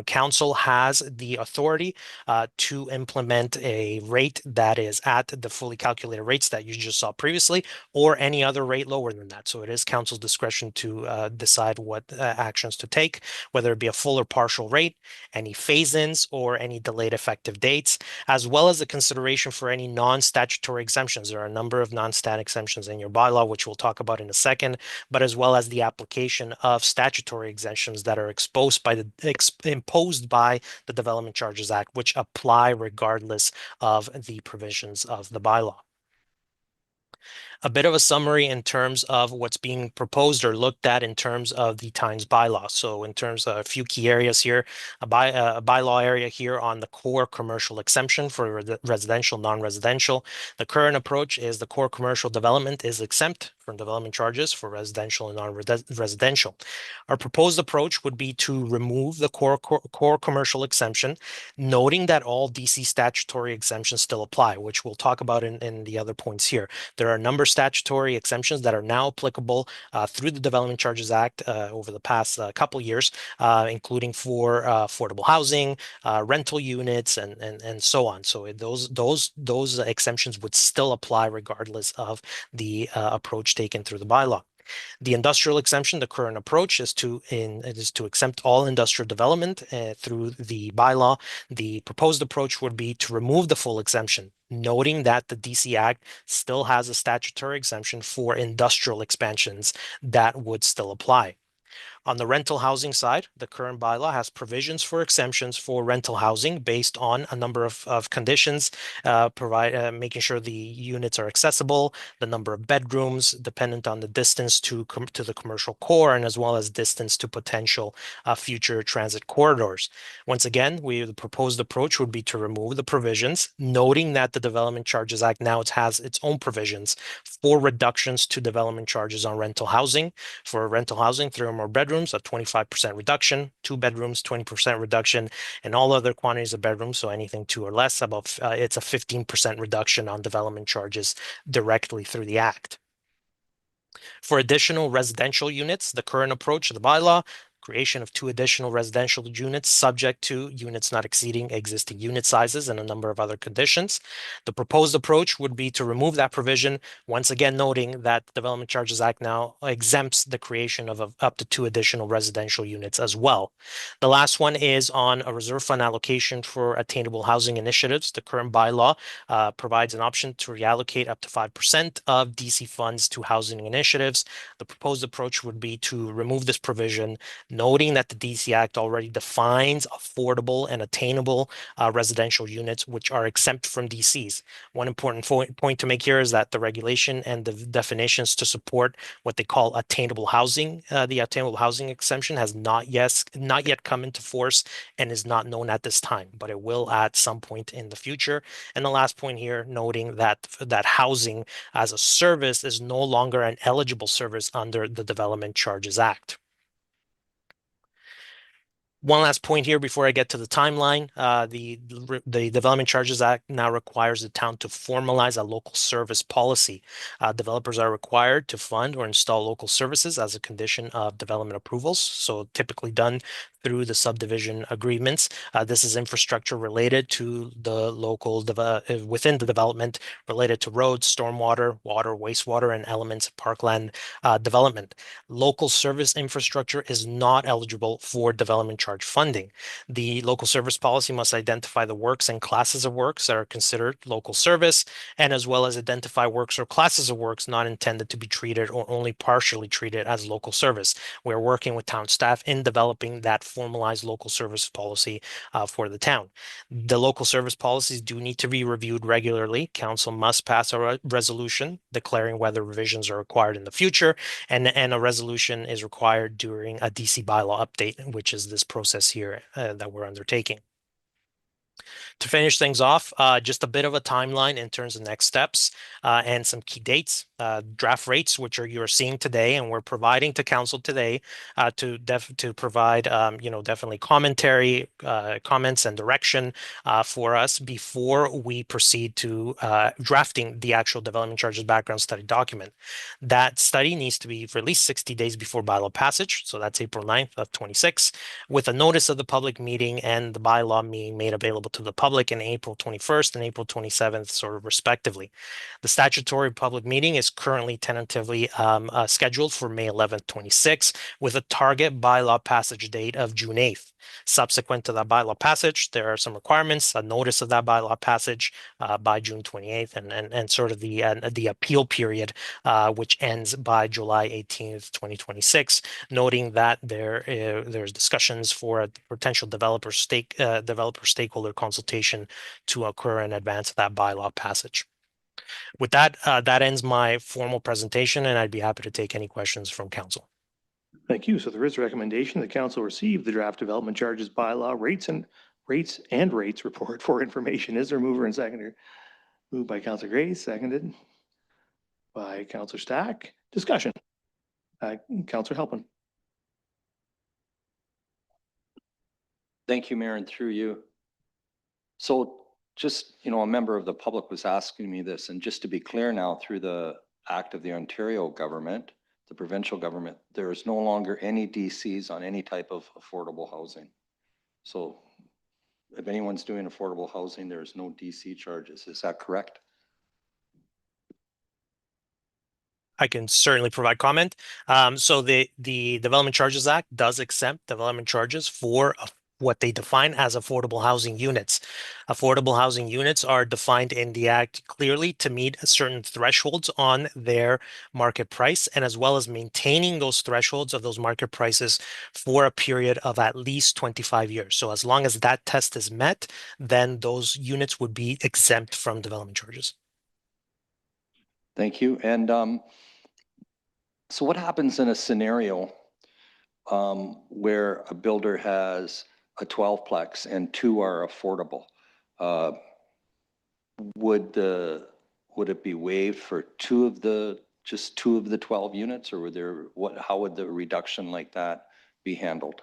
Council has the authority to implement a rate that is at the fully calculated rates that you just saw previously, or any other rate lower than that. So it is council's discretion to decide what actions to take, whether it be a full or partial rate, any phase-ins, or any delayed effective dates, as well as the consideration for any non-statutory exemptions. There are a number of non-stat exemptions in your bylaw, which we'll talk about in a second, but as well as the application of statutory exemptions that are imposed by the Development Charges Act, which apply regardless of the provisions of the bylaw. A bit of a summary in terms of what's being proposed or looked at in terms of the Times bylaw. So in terms of a few key areas here, a bylaw area here on the core commercial exemption for residential, non-residential. The current approach is the core commercial development is exempt from development charges for residential and non-residential. Our proposed approach would be to remove the core commercial exemption, noting that all DC statutory exemptions still apply, which we'll talk about in the other points here. There are a number statutory exemptions that are now applicable through the Development Charges Act over the past couple years, including for affordable housing, rental units, and so on. So those exemptions would still apply regardless of the approach taken through the bylaw. The industrial exemption, the current approach is to exempt all industrial development through the bylaw. The proposed approach would be to remove the full exemption, noting that the DC Act still has a statutory exemption for industrial expansions that would still apply. On the rental housing side, the current bylaw has provisions for exemptions for rental housing based on a number of conditions, making sure the units are accessible, the number of bedrooms, dependent on the distance to the commercial core, and as well as distance to potential future transit corridors. Once again, the proposed approach would be to remove the provisions, noting that the Development Charges Act now has its own provisions for reductions to development charges on rental housing. For rental housing, 3 or more bedrooms, a 25% reduction, 2 bedrooms, 20% reduction, and all other quantities of bedrooms, so anything 2 or less, it's a 15% reduction on development charges directly through the Act. For additional residential units, the current approach of the bylaw, creation of 2 additional residential units subject to units not exceeding existing unit sizes and a number of other conditions. The proposed approach would be to remove that provision, once again noting that the Development Charges Act now exempts the creation of up to 2 additional residential units as well. The last one is on a reserve fund allocation for attainable housing initiatives. The current bylaw provides an option to reallocate up to 5% of DC funds to housing initiatives. The proposed approach would be to remove this provision, noting that the DC Act already defines affordable and attainable residential units, which are exempt from DCs. One important point to make here is that the regulation and the definitions to support what they call attainable housing, the attainable housing exemption has not yet come into force and is not known at this time, but it will at some point in the future. And the last point here, noting that housing as a service is no longer an eligible service under the Development Charges Act. One last point here before I get to the timeline. The Development Charges Act now requires the town to formalize a local service policy. Developers are required to fund or install local services as a condition of development approvals, so typically done through the subdivision agreements. This is infrastructure related to the local within the development, related to roads, stormwater, water, wastewater, and elements of parkland development. Local service infrastructure is not eligible for development charge funding. The local service policy must identify the works and classes of works that are considered local service, and as well as identify works or classes of works not intended to be treated or only partially treated as local service. We're working with town staff in developing that formalized local service policy for the town. The local service policies do need to be reviewed regularly. Council must pass a resolution declaring whether revisions are required in the future, and a resolution is required during a DC bylaw update, which is this process here that we're undertaking. To finish things off, just a bit of a timeline in terms of next steps and some key dates. Draft rates, which you're seeing today, and we're providing to council today to provide, definitely commentary, comments and direction for us before we proceed to drafting the actual development charges background study document. That study needs to be for at least 60 days before bylaw passage, so that's April 9th of 26, with a notice of the public meeting and the bylaw being made available to the public in April 21st and April 27th, sort of respectively. The statutory public meeting is currently tentatively scheduled for May 11th, 26, with a target bylaw passage date of June 8th. Subsequent to that bylaw passage, there are some requirements, a notice of that bylaw passage by June 28th, and sort of the appeal period, which ends by July 18th, 2026, noting that there's discussions for a potential developer stakeholder consultation to occur in advance of that bylaw passage. With that, that ends my formal presentation, and I'd be happy to take any questions from council. Thank you. So there is a recommendation that council receive the draft development charges bylaw rates report for information. Is there a mover and seconder? Moved by Councilor Grace, seconded by Councilor Stack. Discussion. Councilor Halpin. Thank you, Mayor, and through you. So just, a member of the public was asking me this, and just to be clear now through the act of the Ontario government, the provincial government, there is no longer any DCs on any type of affordable housing. So if anyone's doing affordable housing, there is no DC charges. Is that correct? I can certainly provide comment. So the Development Charges Act does exempt development charges for what they define as affordable housing units. Affordable housing units are defined in the Act clearly to meet certain thresholds on their market price, and as well as maintaining those thresholds of those market prices for a period of at least 25 years. So as long as that test is met, then those units would be exempt from development charges. Thank you. And so what happens in a scenario where a builder has a 12-plex and 2 are affordable? Would it be waived for just two of the 12 units, or how would the reduction like that be handled?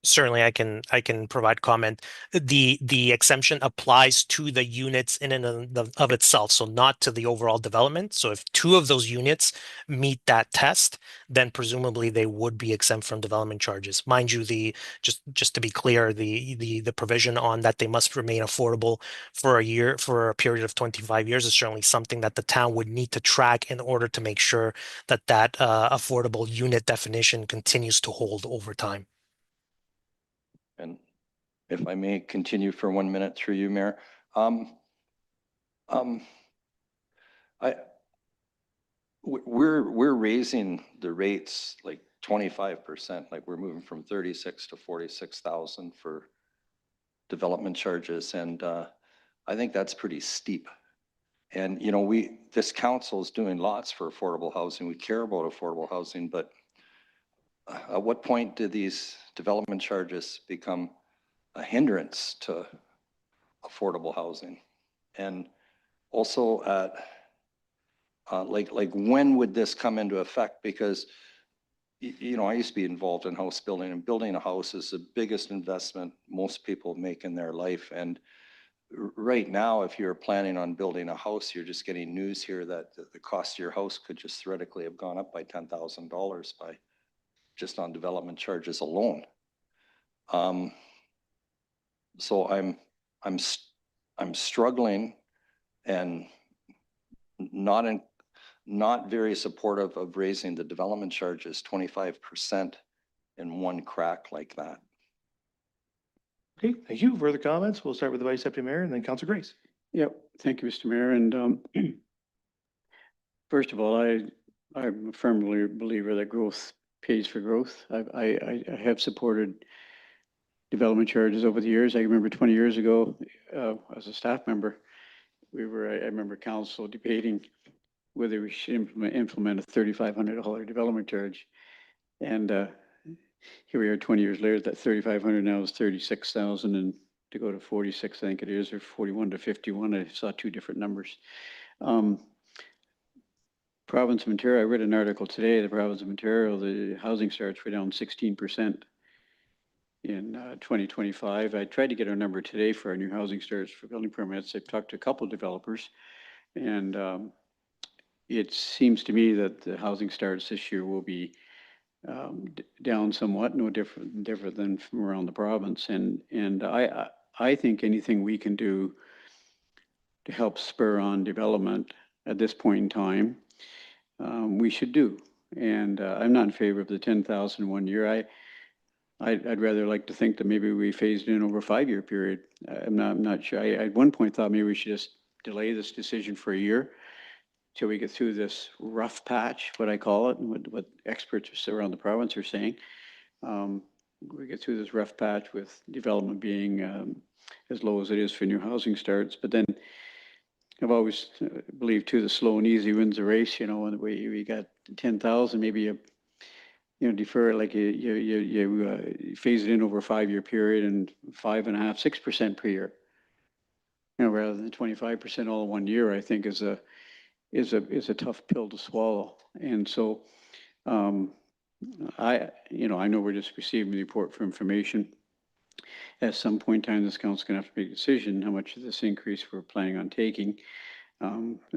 Certainly, I can provide comment. The exemption applies to the units in and of itself, so not to the overall development. So if 2 of those units meet that test, then presumably they would be exempt from development charges. Mind you, just to be clear, the provision on that they must remain affordable for a period of 25 years is certainly something that the town would need to track in order to make sure that affordable unit definition continues to hold over time. And if I may continue for 1 minute through you, Mayor. We're raising the rates like 25%, like we're moving from 36 to 46,000 for development charges, and I think that's pretty steep. And you know, this council is doing lots for affordable housing. We care about affordable housing, but at what point do these development charges become a hindrance to affordable housing? And also like when would this come into effect? Because you know, I used to be involved in house building, and building a house is the biggest investment most people make in their life. And right now, if you're planning on building a house, you're just getting news here that the cost of your house could just theoretically have gone up by $10,000 by just on development charges alone. So I'm struggling and not very supportive of raising the development charges 25% in one crack like that. Okay, thank you. Further comments? We'll start with the Vice Deputy Mayor and then Councilor Grace. Yep, thank you, Mr. Mayor. And first of all, I'm a firm believer that growth pays for growth. I have supported development charges over the years. I remember 20 years ago, as a staff member, I remember council debating whether we should implement a $3,500 development charge. And here we are 20 years later, that $3,500 now is $36,000, and to go to 46, I think it is, or 41 to 51, I saw 2 different numbers. Province of Ontario, I read an article today, the province of Ontario, the housing starts were down 16% in 2025. I tried to get our number today for our new housing starts for building permits. I've talked to a couple of developers, and it seems to me that the housing starts this year will be down somewhat, no different than from around the province. And I think anything we can do to help spur on development at this point in time, we should do. And I'm not in favor of the 10,000 1 year. I'd rather like to think that maybe we phased in over a 5-year period. I'm not sure. I at one point thought maybe we should just delay this decision for a year till we get through this rough patch, what I call it, and what experts around the province are saying. We get through this rough patch with development being as low as it is for new housing starts. But then I've always believed too, the slow and easy wins the race. You know, and we got 10,000, maybe you defer it, like you phase it in over a 5-year period and 5.5%, 6% per year. You know, rather than 25% all in 1 year, I think is a tough pill to swallow. And so I know we're just receiving the report for information. At some point in time, this council is going to have to make a decision how much of this increase we're planning on taking.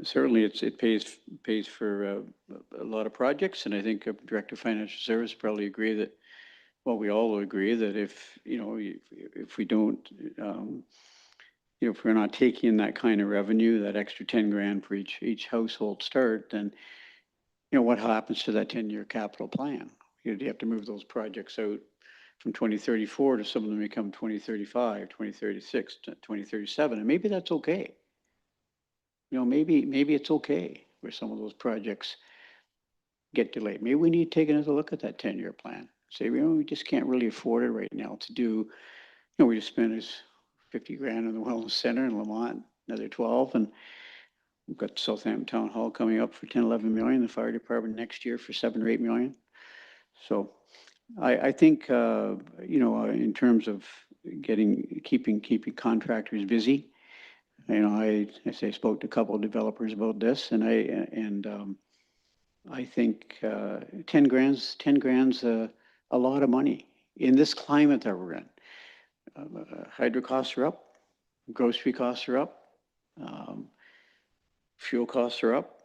Certainly, it pays for a lot of projects, and I think Director of Financial Services probably agree that, well, we all agree that if we don't, if we're not taking in that kind of revenue, that extra 10 grand for each household start, then what happens to that 10-year capital plan? You have to move those projects out from 2034 to some of them become 2035, 2036, 2037, and maybe that's okay. Maybe it's okay where some of those projects get delayed. Maybe we need to take another look at that 10-year plan. Say, we just can't really afford it right now to do, we just spent is 50 grand in the Wellness Center in Lamont, another 12, and we've got Southampton Town Hall coming up for 10, 11 million, the fire department next year for 7 or 8 million. So I think, in terms of keeping contractors busy, I spoke to a couple of developers about this, and I think 10 grand's a lot of money in this climate that we're in. Hydro costs are up, grocery costs are up, fuel costs are up,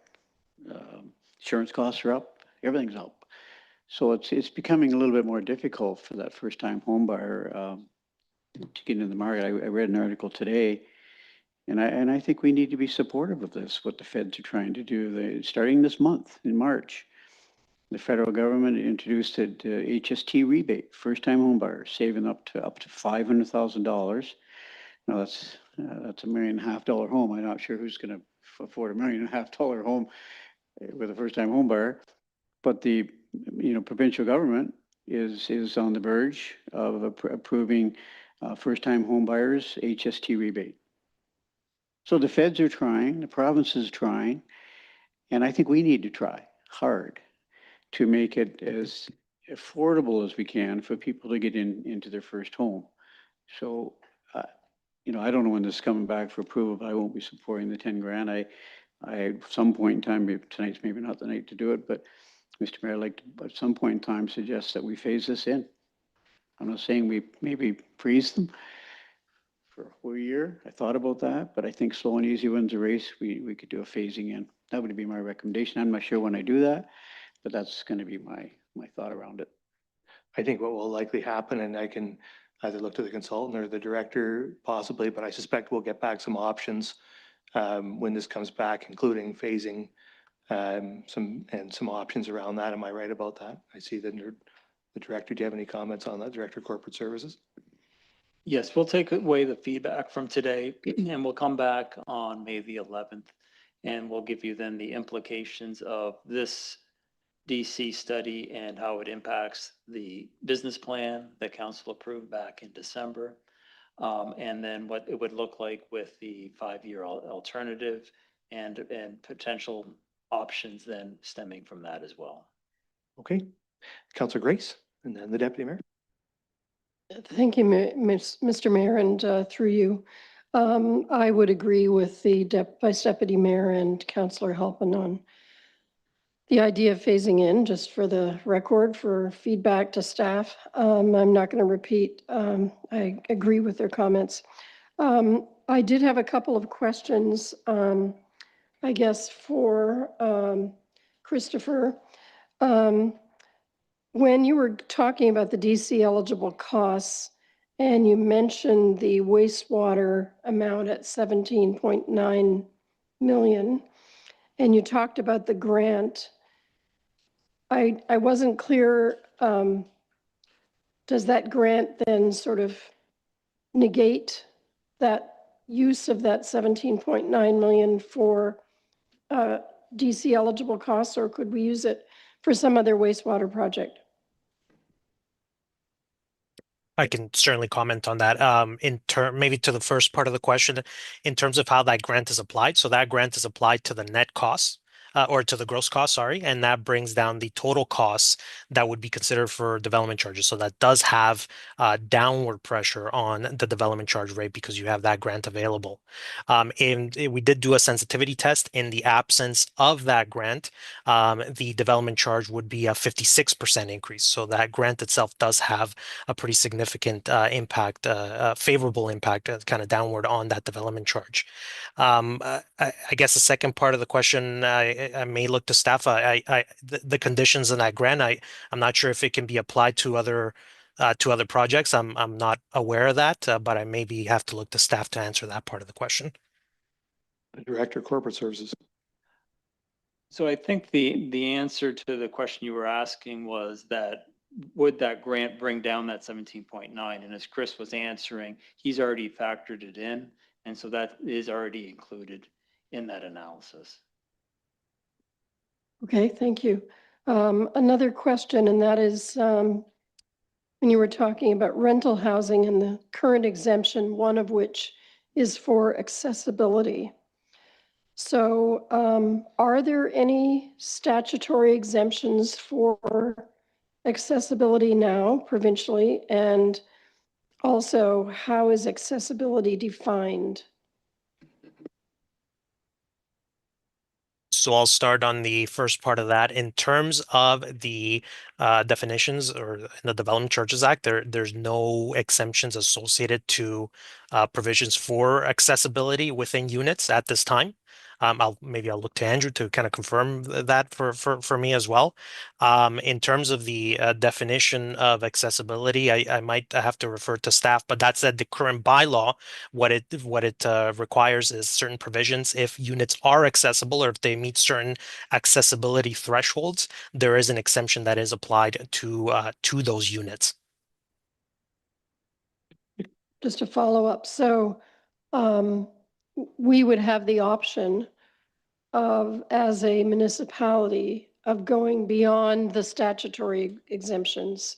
insurance costs are up, everything's up. So it's becoming a little bit more difficult for that first-time home buyer to get into the market. I read an article today, and I think we need to be supportive of this, what the feds are trying to do. Starting this month, in March, the federal government introduced a HST rebate, first-time home buyers saving up to $500,000. Now that's $1.5 million home. I'm not sure who's going to afford $1.5 million home with a first-time home buyer, but the provincial government is on the verge of approving first-time home buyers HST rebate. So the feds are trying, the province is trying, and I think we need to try hard to make it as affordable as we can for people to get into their first home. So, I don't know when this is coming back for approval, but I won't be supporting the 10 grand. I at some point in time, maybe tonight's maybe not the night to do it, but Mr. Mayor, I'd like to, at some point in time, suggest that we phase this in. I'm not saying we maybe freeze them for a whole year. I thought about that, but I think slow and easy wins the race. We could do a phasing in. That would be my recommendation. I'm not sure when I do that, but that's going to be my thought around it. I think what will likely happen, and I can either look to the consultant or the director possibly, but I suspect we'll get back some options when this comes back, including phasing some options around that. Am I right about that? I see the director. Do you have any comments on that, Director of Corporate Services? Yes, we'll take away the feedback from today and we'll come back on May the 11th and we'll give you then the implications of this DC study and how it impacts the business plan that council approved back in December. And then what it would look like with the 5-year alternative and potential options then stemming from that as well. Okay. Councilor Grace, and then the Deputy Mayor. Thank you, Mr. Mayor, and through you. I would agree with the Vice Deputy Mayor and Councillor Halpin on the idea of phasing in, just for the record, for feedback to staff. I'm not going to repeat. I agree with their comments. I did have a couple of questions, I guess, for Christopher. When you were talking about the DC eligible costs and you mentioned the wastewater amount at 17.9 million, and you talked about the grant, I wasn't clear. Does that grant then sort of negate that use of that 17.9 million for DC eligible costs, or could we use it for some other wastewater project? I can certainly comment on that. Maybe to the first part of the question, in terms of how that grant is applied. So that grant is applied to the net costs or to the gross cost, sorry, and that brings down the total costs that would be considered for development charges. So that does have downward pressure on the development charge rate because you have that grant available. And we did do a sensitivity test. In the absence of that grant, the development charge would be a 56% increase. So that grant itself does have a pretty significant impact, favorable impact, kind of downward on that development charge. I guess the second part of the question, I may look to staff. The conditions in that grant, I'm not sure if it can be applied to other projects. I'm not aware of that, but I maybe have to look to staff to answer that part of the question. The Director of Corporate Services. So I think the answer to the question you were asking was that would that grant bring down that 17.9? And as Chris was answering, he's already factored it in. And so that is already included in that analysis. Okay, thank you. Another question, and that is when you were talking about rental housing and the current exemption, one of which is for accessibility. So are there any statutory exemptions for accessibility now provincially? And also, how is accessibility defined? So I'll start on the first part of that. In terms of the definitions or the Development Charges Act, there's no exemptions associated to provisions for accessibility within units at this time. Maybe I'll look to Andrew to kind of confirm that for me as well. In terms of the definition of accessibility, I might have to refer to staff, but that said, the current bylaw, what it requires is certain provisions. If units are accessible or if they meet certain accessibility thresholds, there is an exemption that is applied to those units. Just to follow up, so we would have the option of, as a municipality, of going beyond the statutory exemptions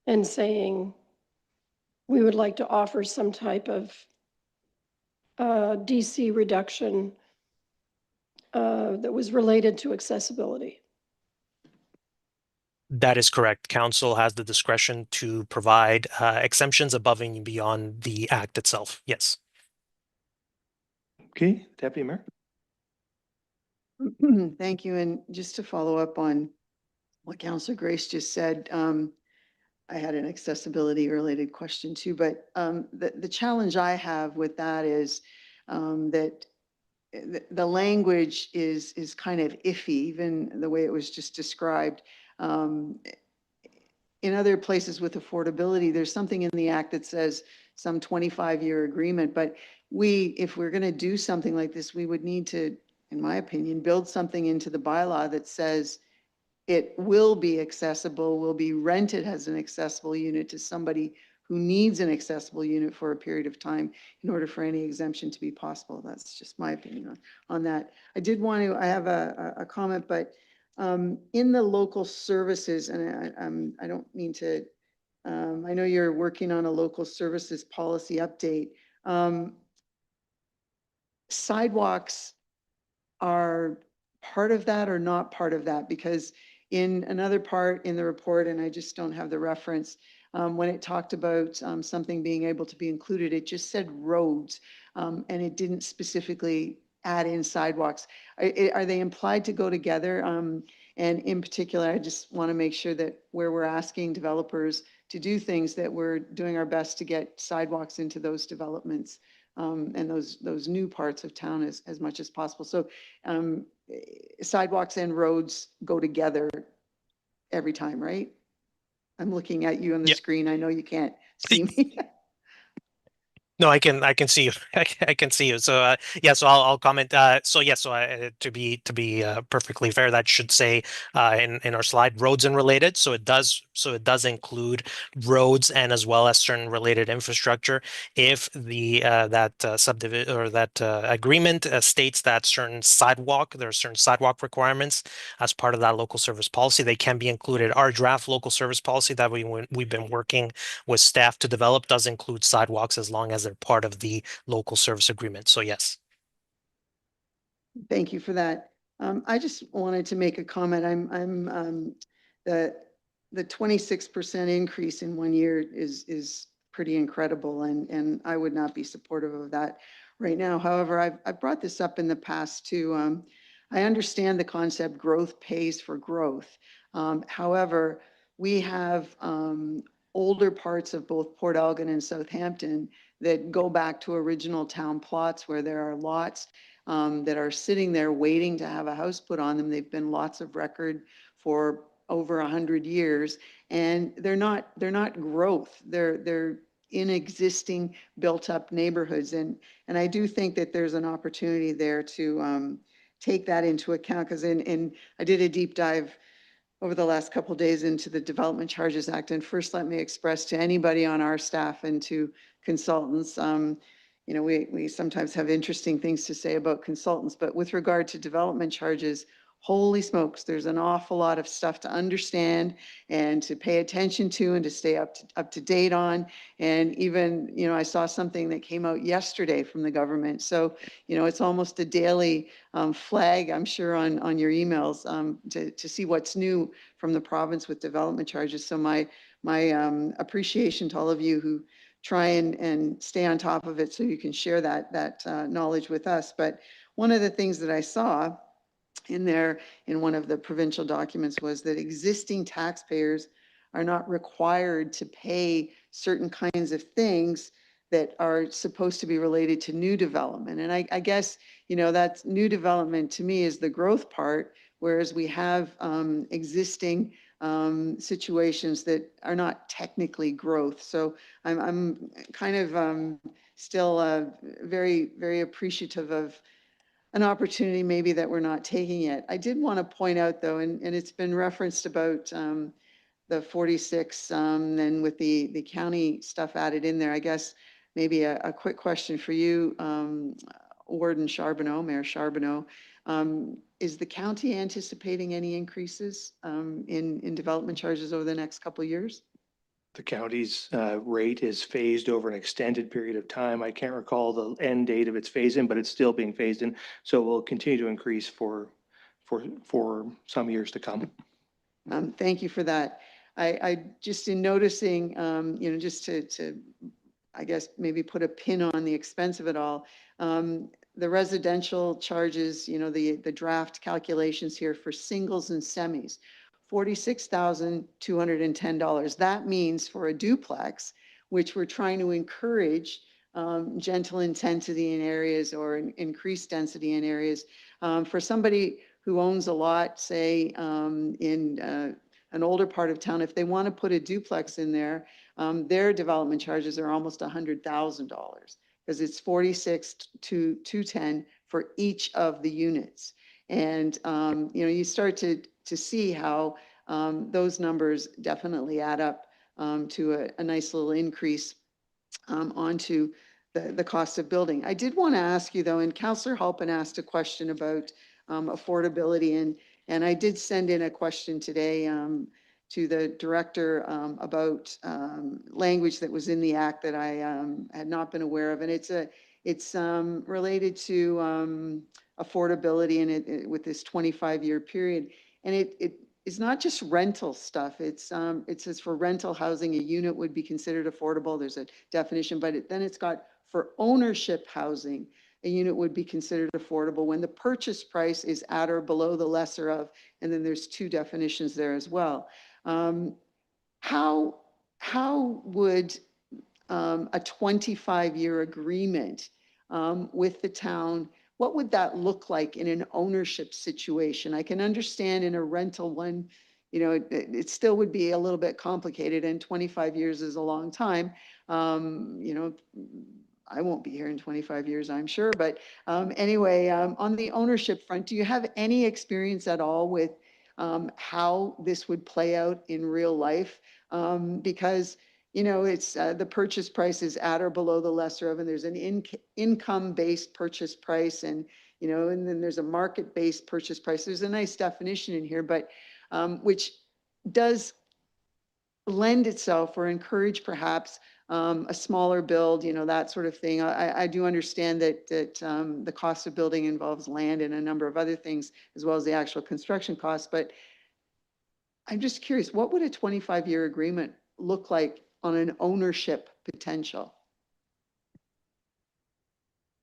and saying we would like to offer some type of DC reduction that was related to accessibility. That is correct. Council has the discretion to provide exemptions above and beyond the act itself. Yes. Okay, Deputy Mayor. Thank you. And just to follow up on what Councillor Grace just said, I had an accessibility related question too, but the challenge I have with that is that the language is kind of iffy, even the way it was just described. In other places with affordability, there's something in the act that says some 25-year agreement, but if we're going to do something like this, we would need to, in my opinion, build something into the bylaw that says it will be accessible, will be rented as an accessible unit to somebody who needs an accessible unit for a period of time in order for any exemption to be possible. That's just my opinion on that. I have a comment, but in the local services, and I don't mean to, I know you're working on a local services policy update. Sidewalks are part of that or not part of that? Because in another part in the report, and I just don't have the reference, when it talked about something being able to be included, it just said roads, and it didn't specifically add in sidewalks. Are they implied to go together? And in particular, I just want to make sure that where we're asking developers to do things, that we're doing our best to get sidewalks into those developments and those new parts of town as much as possible. So sidewalks and roads go together every time, right? I'm looking at you on the screen. I know you can't see me. No, I can see you. I can see you. So yeah, so I'll comment. So yeah, so to be perfectly fair, that should say in our slide roads and related. So it does include roads and as well as certain related infrastructure. If that subdivision or that agreement states that there are certain sidewalk requirements as part of that local service policy, they can be included. Our draft local service policy that we've been working with staff to develop does include sidewalks as long as they're part of the local service agreement. So yes. Thank you for that. I just wanted to make a comment. The 26% increase in 1 year is pretty incredible, and I would not be supportive of that right now. However, I've brought this up in the past too. I understand the concept growth pays for growth. However, we have older parts of both Port Elgin and Southampton that go back to original town plots where there are lots that are sitting there waiting to have a house put on them. They've been lots of record for over 100 years, and they're not growth. They're in existing built up neighborhoods, and I do think that there's an opportunity there to take that into account, because I did a deep dive over the last couple of days into the Development Charges Act. And first, let me express to anybody on our staff and to consultants, you know, we sometimes have interesting things to say about consultants, but with regard to development charges, holy smokes, there's an awful lot of stuff to understand and to pay attention to and to stay up to date on. And even, you know, I saw something that came out yesterday from the government. So, you know, it's almost a daily flag, I'm sure, on your emails to see what's new from the province with development charges. So my appreciation to all of you who try and stay on top of it so you can share that knowledge with us. But one of the things that I saw in there in one of the provincial documents was that existing taxpayers are not required to pay certain kinds of things that are supposed to be related to new development. And I guess, you know, that's new development to me is the growth part, whereas we have existing situations that are not technically growth. So I'm kind of still very, very appreciative of an opportunity maybe that we're not taking yet. I did want to point out though, and it's been referenced about the 46 and with the county stuff added in there, I guess maybe a quick question for you, Warden Charbonneau, Mayor Charbonneau. Is the county anticipating any increases in development charges over the next couple of years? The county's rate is phased over an extended period of time. I can't recall the end date of its phase-in, but it's still being phased in. So it will continue to increase for some years to come. Thank you for that. I just in noticing, you know, just to, I guess, maybe put a pin on the expense of it all. The residential charges, you know, the draft calculations here for singles and semis, $46,210. That means for a duplex, which we're trying to encourage gentle intensity in areas or increased density in areas. For somebody who owns a lot, say in an older part of town, if they want to put a duplex in there, their development charges are almost $100,000 because it's 46 to 210 for each of the units. And you know, you start to see how those numbers definitely add up to a nice little increase onto the cost of building. I did want to ask you though, and Councillor Halpin asked a question about affordability, and I did send in a question today to the director about language that was in the act that I had not been aware of, and it's related to affordability and it with this 25-year period, and it is not just rental stuff. It says for rental housing, a unit would be considered affordable. There's a definition, but then it's got for ownership housing, a unit would be considered affordable when the purchase price is at or below the lesser of, and then there's two definitions there as well. How would a 25-year agreement with the town, what would that look like in an ownership situation? I can understand in a rental one, you know, it still would be a little bit complicated, and 25 years is a long time. You know, I won't be here in 25 years, I'm sure. But anyway, on the ownership front, do you have any experience at all with how this would play out in real life? Because, you know, it's the purchase price is at or below the lesser of, and there's an income-based purchase price, and, you know, and then there's a market-based purchase price. There's a nice definition in here, but which does lend itself or encourage perhaps a smaller build, that sort of thing. I do understand that, the cost of building involves land and a number of other things, as well as the actual construction costs. But I'm just curious, what would a 25-year agreement look like on an ownership potential?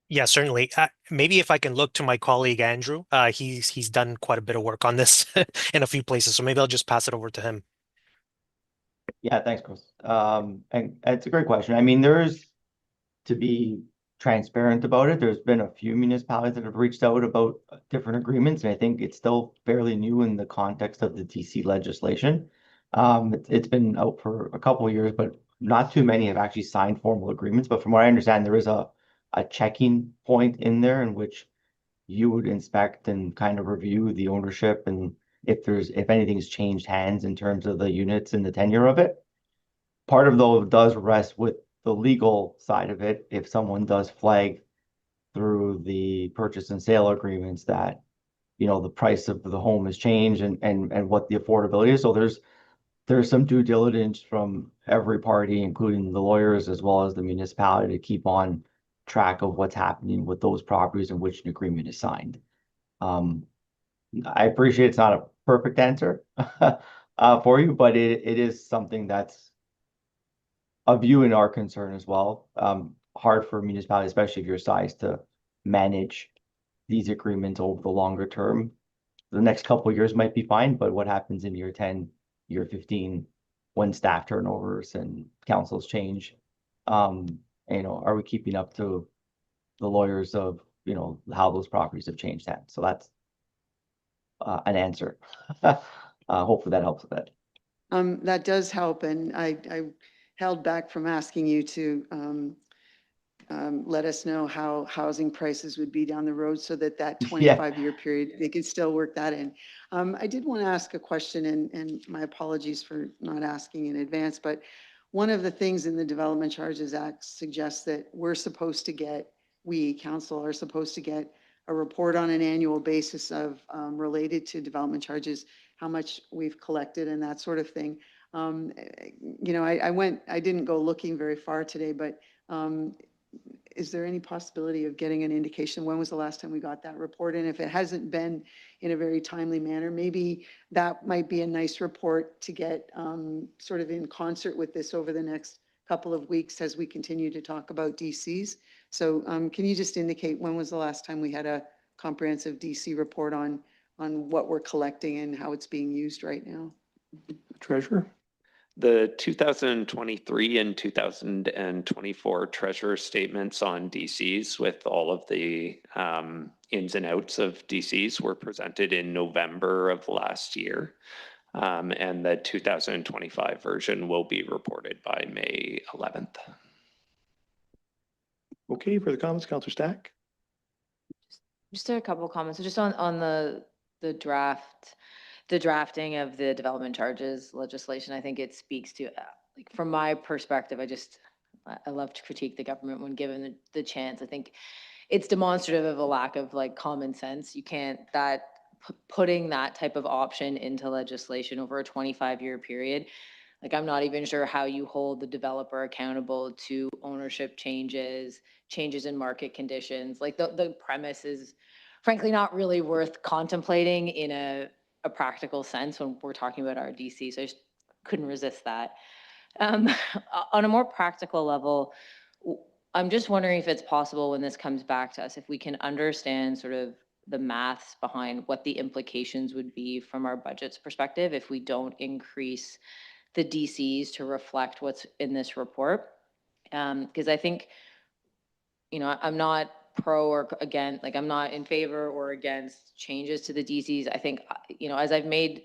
Yeah, certainly. Maybe if I can look to my colleague Andrew, he's done quite a bit of work on this in a few places, so maybe I'll just pass it over to him. Yeah, thanks, Chris. And it's a great question. I mean, to be transparent about it, there's been a few municipalities that have reached out about different agreements, and I think it's still fairly new in the context of the TC legislation. It's been out for a couple of years, but not too many have actually signed formal agreements. But from what I understand, there is a checking point in there in which you would inspect and kind of review the ownership and if anything's changed hands in terms of the units and the tenure of it. Part of though does rest with the legal side of it. If someone does flag through the purchase and sale agreements that, the price of the home has changed and what the affordability is. So there's some due diligence from every party, including the lawyers as well as the municipality, to keep on track of what's happening with those properties and which an agreement is signed. I appreciate it's not a perfect answer for you, but it is something that's of you and our concern as well. Hard for municipalities, especially of your size, to manage these agreements over the longer term. The next couple of years might be fine, but what happens in year 10, year 15, when staff turnovers and councils change? Are we keeping up to the lawyers of, how those properties have changed hands? So that's an answer. Hopefully that helps with that. That does help, and I held back from asking you to let us know how housing prices would be down the road so that 25-year period, they can still work that in. I did want to ask a question, and my apologies for not asking in advance, but one of the things in the Development Charges Act suggests that we, council, are supposed to get a report on an annual basis of related to development charges, how much we've collected and that sort of thing. I didn't go looking very far today, but is there any possibility of getting an indication? When was the last time we got that report? And if it hasn't been in a very timely manner, maybe that might be a nice report to get sort of in concert with this over the next couple of weeks as we continue to talk about DCs. So can you just indicate when was the last time we had a comprehensive DC report on what we're collecting and how it's being used right now? Treasurer? The 2023 and 2024 treasurer statements on DCs with all of the ins and outs of DCs were presented in November of last year. And the 2025 version will be reported by May 11th. Okay, for the comments, Councillor Stack? Just a couple of comments. So just on the drafting of the development charges legislation, I think it speaks to, from my perspective, I love to critique the government when given the chance. I think it's demonstrative of a lack of common sense. You can't, putting that type of option into legislation over a 25-year period, I'm not even sure how you hold the developer accountable to ownership changes in market conditions. The premise is frankly not really worth contemplating in a practical sense when we're talking about our DC. So I just couldn't resist that. On a more practical level, I'm just wondering if it's possible when this comes back to us, if we can understand sort of the maths behind what the implications would be from our budget's perspective if we don't increase the DCs to reflect what's in this report. Because I think, I'm not pro or against, I'm not in favor or against changes to the DCs. I think, as I've made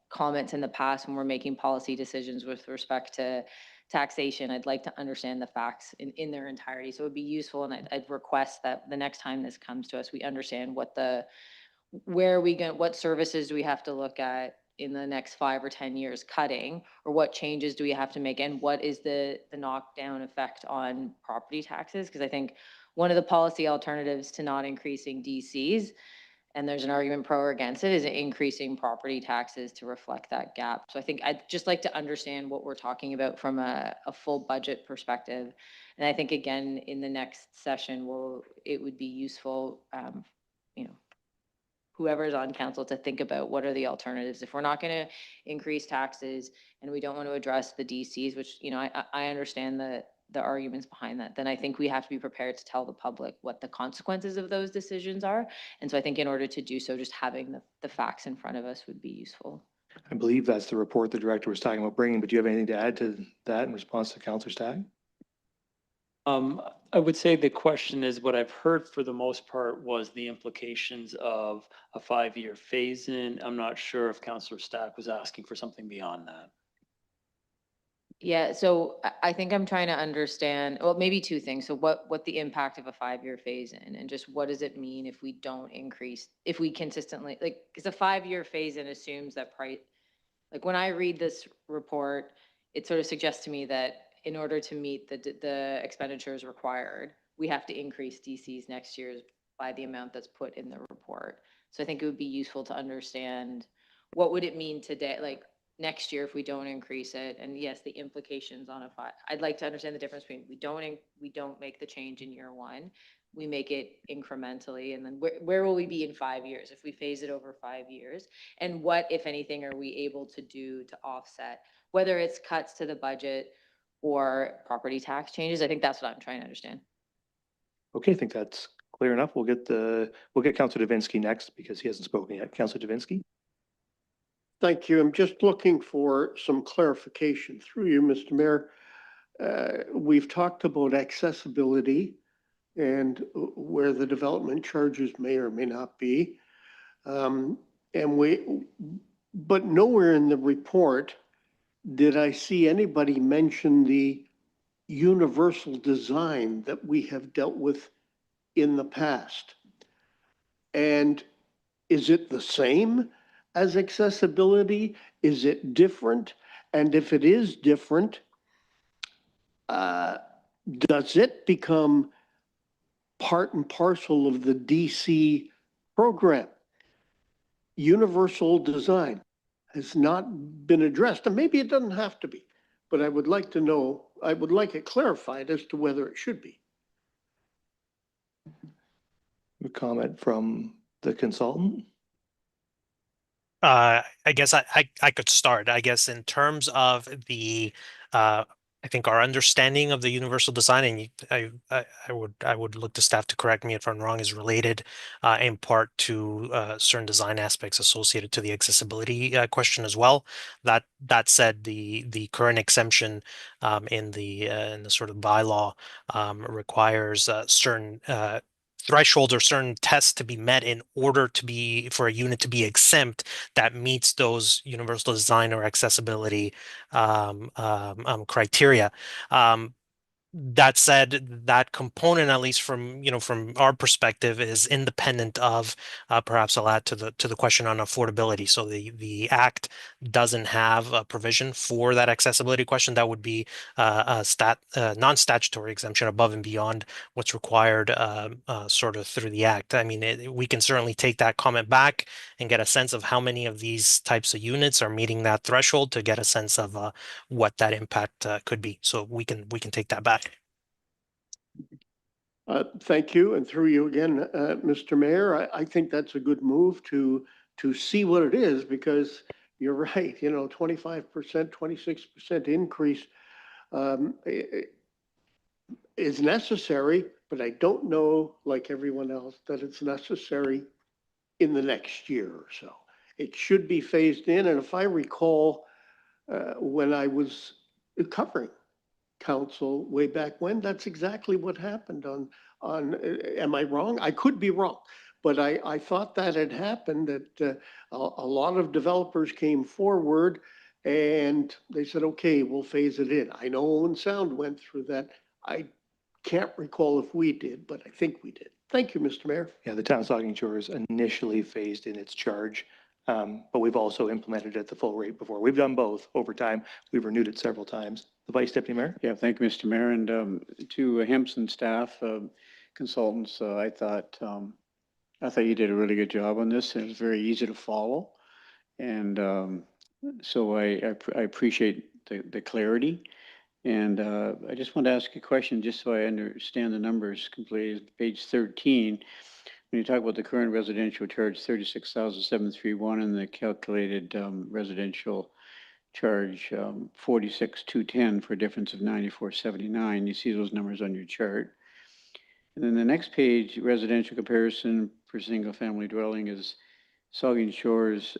comments in the past when we're making policy decisions with respect to taxation, I'd like to understand the facts in their entirety. So it'd be useful, and I'd request that the next time this comes to us, we understand what services do we have to look at in the next 5 or 10 years cutting, or what changes do we have to make, and what is the knockdown effect on property taxes? Because I think one of the policy alternatives to not increasing DCs and there's an argument pro or against it, is increasing property taxes to reflect that gap. So I think I'd just like to understand what we're talking about from a full budget perspective. And I think, again, in the next session, it would be useful, you know, whoever's on council to think about what are the alternatives. If we're not going to increase taxes and we don't want to address the DCs, which, you know, I understand the arguments behind that, then I think we have to be prepared to tell the public what the consequences of those decisions are. And so I think in order to do so, just having the facts in front of us would be useful. I believe that's the report the director was talking about bringing, but do you have anything to add to that in response to Councillor Stagg? I would say the question is, what I've heard for the most part was the implications of a 5-year phase-in. I'm not sure if Councillor Stack was asking for something beyond that. Yeah, so I think I'm trying to understand, well, maybe two things. So what the impact of a 5-year phase in, and just what does it mean if we don't increase, if we consistently, like, because a 5-year phase in assumes that price, like when I read this report, it sort of suggests to me that in order to meet the expenditures required, we have to increase DCs next year by the amount that's put in the report. So I think it would be useful to understand what would it mean today, like next year if we don't increase it, and yes, the implications on a 5. I'd like to understand the difference between we don't make the change in year 1, we make it incrementally, and then where will we be in 5 years if we phase it over 5 years? And what, if anything, are we able to do to offset, whether it's cuts to the budget or property tax changes? I think that's what I'm trying to understand. Okay, I think that's clear enough. We'll get Councillor Davinsky next because he hasn't spoken yet. Councillor Davinsky? Thank you. I'm just looking for some clarification through you, Mr. Mayor. We've talked about accessibility and where the development charges may or may not be. But nowhere in the report did I see anybody mention the universal design that we have dealt with in the past. And is it the same as accessibility? Is it different? And if it is different, does it become part and parcel of the DC program? Universal design has not been addressed, and maybe it doesn't have to be, but I would like to know, I would like it clarified as to whether it should be. A comment from the consultant? I guess I could start. I guess in terms of the I think our understanding of the universal design, and I would look to staff to correct me if I'm wrong, is related in part to certain design aspects associated to the accessibility question as well. That said, the current exemption in the sort of bylaw requires certain thresholds or certain tests to be met in order for a unit to be exempt that meets those universal design or accessibility criteria. That said, that component, at least from our perspective, is independent of perhaps I'll add to the question on affordability. So the Act doesn't have a provision for that accessibility question. That would be a non-statutory exemption above and beyond what's required sort of through the Act. I mean, we can certainly take that comment back and get a sense of how many of these types of units are meeting that threshold to get a sense of what that impact could be. So we can take that back. Thank you, and through you again, Mr. Mayor. I think that's a good move to see what it is, because you're right. 25%, 26% increase is necessary, but I don't know, like everyone else, that it's necessary in the next year or so. It should be phased in, and if I recall, when I was covering council way back when, that's exactly what happened on, am I wrong? I could be wrong, but I thought that had happened, that a lot of developers came forward and they said, okay, we'll phase it in. I know Owen Sound went through that. I can't recall if we did, but I think we did. Thank you, Mr. Mayor. Yeah, the town of Saugeen Shores initially phased in its charge, but we've also implemented it at the full rate before. We've done both over time. We've renewed it several times. The Vice Deputy Mayor? Yeah, thank you, Mr. Mayor. And to Hempson staff, consultants, I thought I thought you did a really good job on this, and it was very easy to follow. And so I appreciate the clarity. And I just want to ask you a question, just so I understand the numbers completely. Page 13, when you talk about the current residential charge, 36,731, and the calculated residential charge, 46,210 for a difference of 94.79. You see those numbers on your chart. And then the next page, residential comparison for single-family dwelling is Saugeen Shores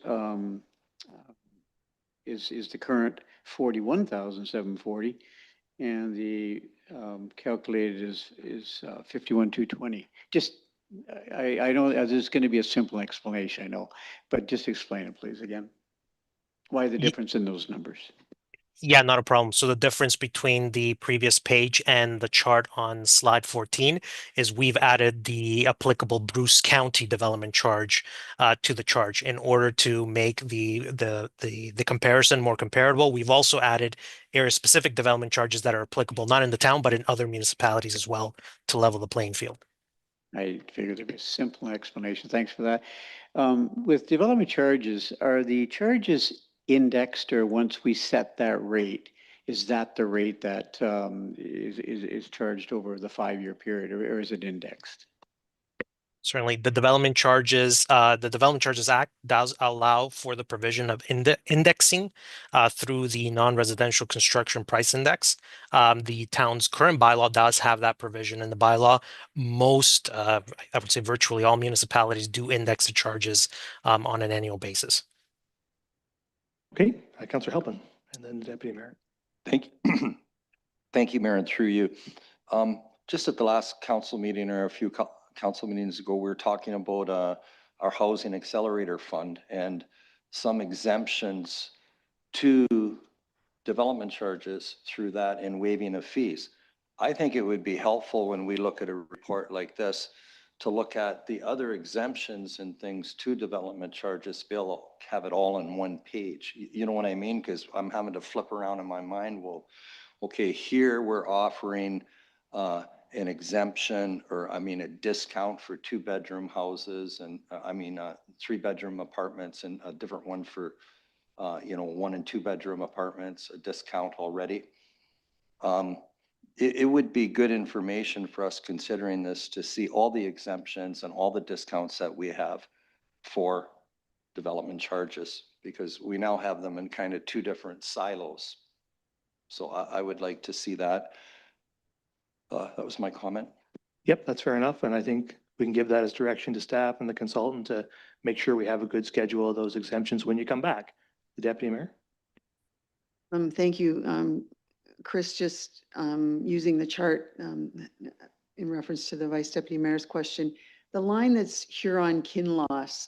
is the current 41,740, and the calculated is 51,220. Just, I know this is going to be a simple explanation, I know, but just explain it, please, again. Why the difference in those numbers? Yeah, not a problem. So the difference between the previous page and the chart on slide 14 is we've added the applicable Bruce County development charge to the charge in order to make the comparison more comparable. We've also added area-specific development charges that are applicable not in the town but in other municipalities as well to level the playing field. I figured it'd be a simple explanation. Thanks for that. With development charges, are the charges indexed, or once we set that rate, is that the rate that is charged over the 5-year period, or is it indexed? Certainly, the Development Charges Act does allow for the provision of indexing through the non-residential construction price index. The town's current bylaw does have that provision in the bylaw. Most, I would say virtually all municipalities do index the charges on an annual basis. Okay, Councillor Halpin, and then Deputy Mayor. Thank you. Thank you, Mayor, and through you. Just at the last council meeting or a few council meetings ago, we were talking about our Housing Accelerator Fund and some exemptions to development charges through that and waiving of fees. I think it would be helpful when we look at a report like this to look at the other exemptions and things to development charges, be able to have it all in one page. You know what I mean? Because I'm having to flip around in my mind. Well, okay, here we're offering an exemption, or I mean a discount for 2-bedroom houses, and 3-bedroom apartments, and a different one for 1 and 2-bedroom apartments, a discount already. It would be good information for us considering this to see all the exemptions and all the discounts that we have for development charges, because we now have them in kind of 2 different silos. So I would like to see that. That was my comment. Yep, that's fair enough. And I think we can give that as direction to staff and the consultant to make sure we have a good schedule of those exemptions when you come back. The Deputy Mayor. Thank you. Chris, just using the chart in reference to the Vice Deputy Mayor's question, the line that's Huron-Kinloss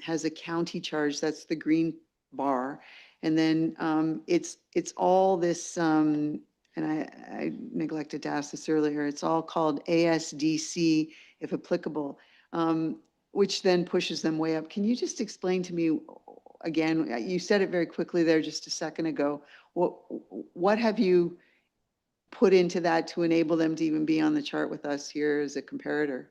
has a county charge, that's the green bar. And then it's all this, and I neglected to ask this earlier, it's all called ASDC, if applicable, which then pushes them way up. Can you just explain to me, again, you said it very quickly there just a second ago, what have you put into that to enable them to even be on the chart with us here as a comparator?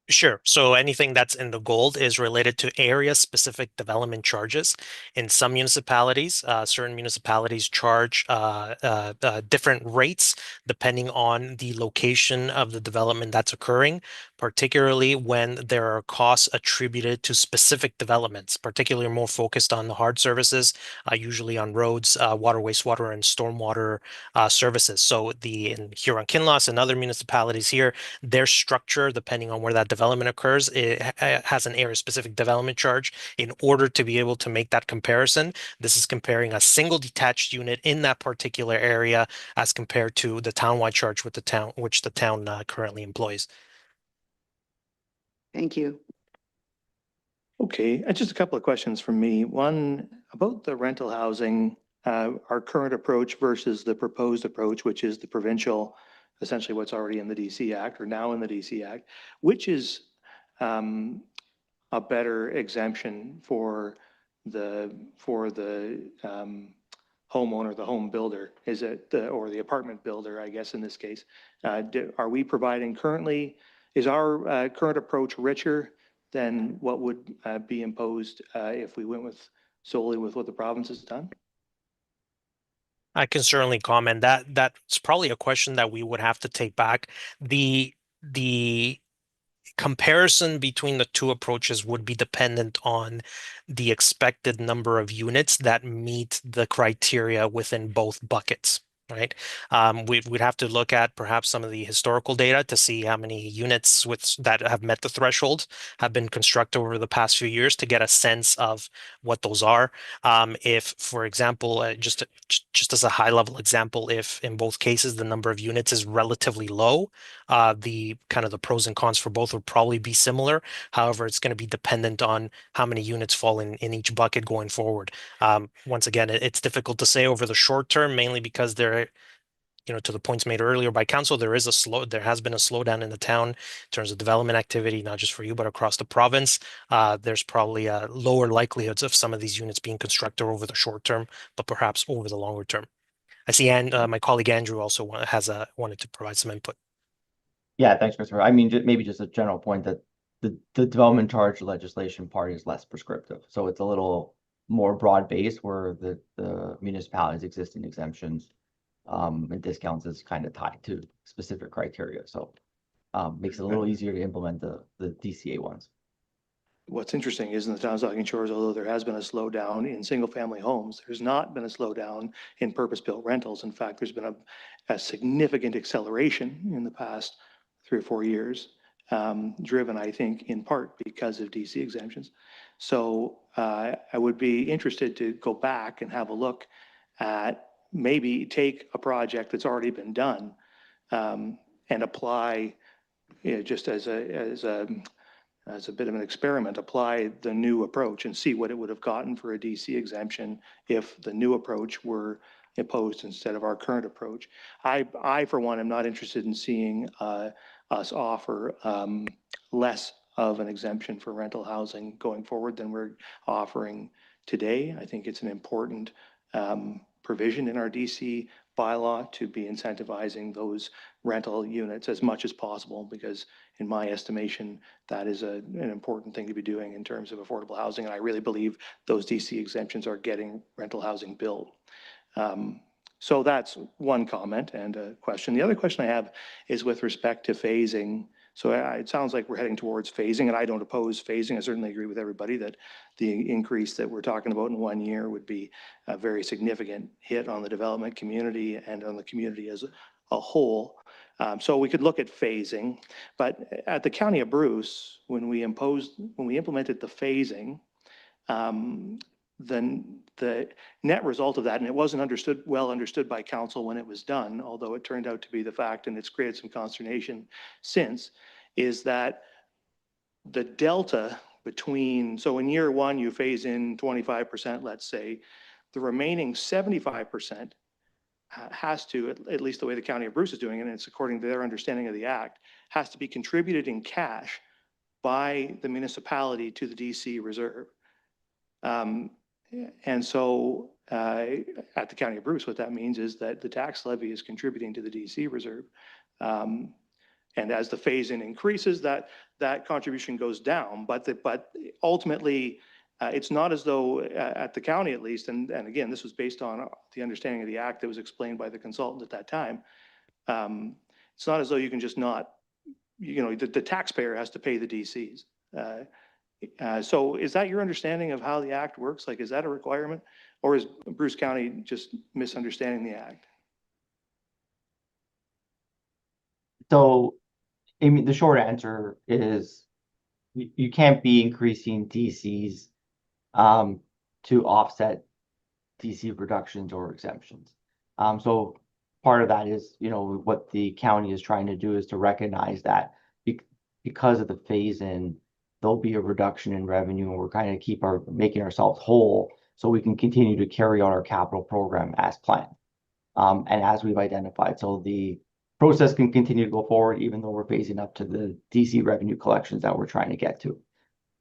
Sure. So anything that's in the gold is related to area-specific development charges. In some municipalities, certain municipalities charge different rates depending on the location of the development that's occurring, particularly when there are costs attributed to specific developments, particularly more focused on the hard services, usually on roads, water, wastewater, and stormwater services. So in Huron-Kinloss and other municipalities here, their structure, depending on where that development occurs, it has an area-specific development charge. In order to be able to make that comparison, this is comparing a single detached unit in that particular area as compared to the townwide charge with which the town currently employs. Thank you. Okay, and just a couple of questions from me. One, about the rental housing, our current approach versus the proposed approach, which is the provincial, essentially what's already in the DC Act or now in the DC Act, which is a better exemption for the homeowner, the home builder? Is it or the apartment builder, I guess, in this case? Are we providing currently Is our current approach richer than what would be imposed if we went with solely with what the province has done? I can certainly comment that that's probably a question that we would have to take back. The comparison between the two approaches would be dependent on the expected number of units that meet the criteria within both buckets. Right. We'd have to look at perhaps some of the historical data to see how many units that have met the threshold have been constructed over the past few years to get a sense of what those are. If, for example, just as a high level example, if in both cases the number of units is relatively low, the kind of the pros and cons for both would probably be similar. However, it's going to be dependent on how many units fall in each bucket going forward. Once again, it's difficult to say over the short term, mainly because to the points made earlier by council, there has been a slowdown in the town in terms of development activity, not just for you, but across the province. There's probably lower likelihoods of some of these units being constructed over the short term, but perhaps over the longer term. I see, and my colleague Andrew also wanted to provide some input. Yeah, thanks, Christopher. I mean, maybe just a general point that the development charge legislation part is less prescriptive. So it's a little more broad-based where the municipalities' existing exemptions and discounts is kind of tied to specific criteria. So makes it a little easier to implement the DCA ones. What's interesting is in the town of Saugeen Shores, although there has been a slowdown in single-family homes, there's not been a slowdown in purpose-built rentals. In fact, there's been a significant acceleration in the past 3 or 4 years, driven, I think, in part because of DC exemptions. So I would be interested to go back and have a look at maybe take a project that's already been done and apply, just as a bit of an experiment, apply the new approach and see what it would have gotten for a DC exemption if the new approach were imposed instead of our current approach. I for one, am not interested in seeing us offer less of an exemption for rental housing going forward than we're offering today. I think it's an important provision in our DC bylaw to be incentivizing those rental units as much as possible, because in my estimation, that is an important thing to be doing in terms of affordable housing. And I really believe those DC exemptions are getting rental housing built. So that's one comment and a question. The other question I have is with respect to phasing. So it sounds like we're heading towards phasing, and I don't oppose phasing. I certainly agree with everybody that the increase that we're talking about in 1 year would be a very significant hit on the development community and on the community as a whole. So we could look at phasing, but at the County of Bruce, when we implemented the phasing, then the net result of that, and it wasn't well understood by council when it was done, although it turned out to be the fact, and it's created some consternation since, is that the delta between, so in year 1, you phase in 25%, let's say, the remaining 75% has to, at least the way the County of Bruce is doing it, and it's according to their understanding of the Act, has to be contributed in cash by the municipality to the DC reserve. And so at the County of Bruce, what that means is that the tax levy is contributing to the DC reserve. And as the phase-in increases, that contribution goes down. But ultimately, it's not as though at the county, at least, and again, this was based on the understanding of the Act that was explained by the consultant at that time. It's not as though you can just not, the taxpayer has to pay the DCs. So is that your understanding of how the Act works? Like, is that a requirement? Or is Bruce County just misunderstanding the Act? So, I mean, the short answer is you can't be increasing DCs to offset DC reductions or exemptions. So part of that is, what the county is trying to do is to recognize that because of the phase-in, there'll be a reduction in revenue, and we're kind of making ourselves whole so we can continue to carry out our capital program as planned. And as we've identified, so the process can continue to go forward even though we're phasing up to the DC revenue collections that we're trying to get to.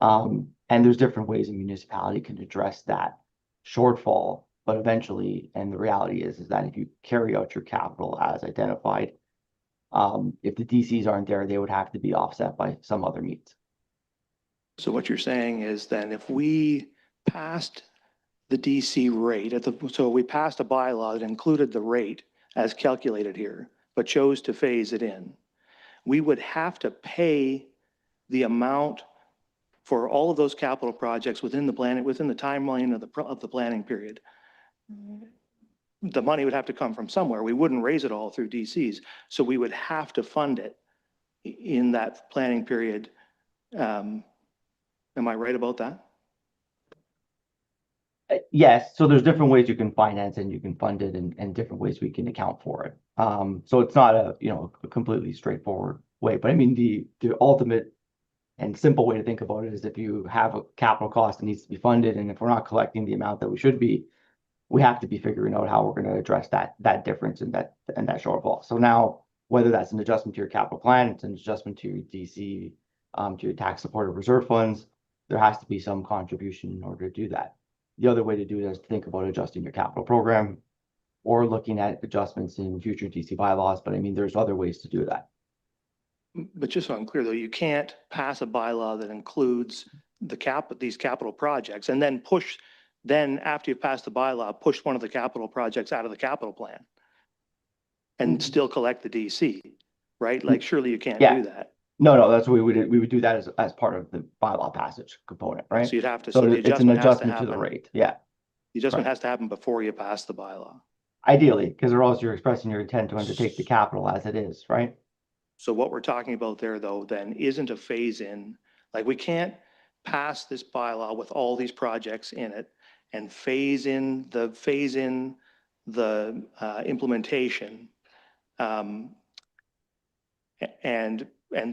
And there's different ways a municipality can address that shortfall, but eventually, and the reality is that if you carry out your capital as identified, If the DCs aren't there, they would have to be offset by some other means. So what you're saying is then if we passed the DC rate so we passed a bylaw that included the rate as calculated here, but chose to phase it in, we would have to pay the amount for all of those capital projects within the timeline of the planning period. The money would have to come from somewhere. We wouldn't raise it all through DCs. So we would have to fund it in that planning period. Am I right about that? Yes, so there's different ways you can finance and you can fund it and different ways we can account for it. So it's not a completely straightforward way, but I mean the ultimate and simple way to think about it is if you have a capital cost that needs to be funded, and if we're not collecting the amount that we should be, we have to be figuring out how we're going to address that difference and that shortfall. So now, whether that's an adjustment to your capital plan, it's an adjustment to your DC, to your tax supported reserve funds, there has to be some contribution in order to do that. The other way to do it is to think about adjusting your capital program or looking at adjustments in future DC bylaws. But I mean, there's other ways to do that. But just so I'm clear though, you can't pass a bylaw that includes these capital projects and then after you pass the bylaw, push one of the capital projects out of the capital plan and still collect the DC, right? Like surely you can't do that. No, that's what we would do that as part of the bylaw passage component, right? So you'd have to, So the it's an adjustment has to adjustment to the happen. rate, yeah. The adjustment Right. has to happen before you pass the bylaw. Ideally, because or else you're expressing your intent to undertake the capital as it is, right? So what we're talking about there though, then isn't a phase in, like we can't pass this bylaw with all these projects in it and phase in the implementation. And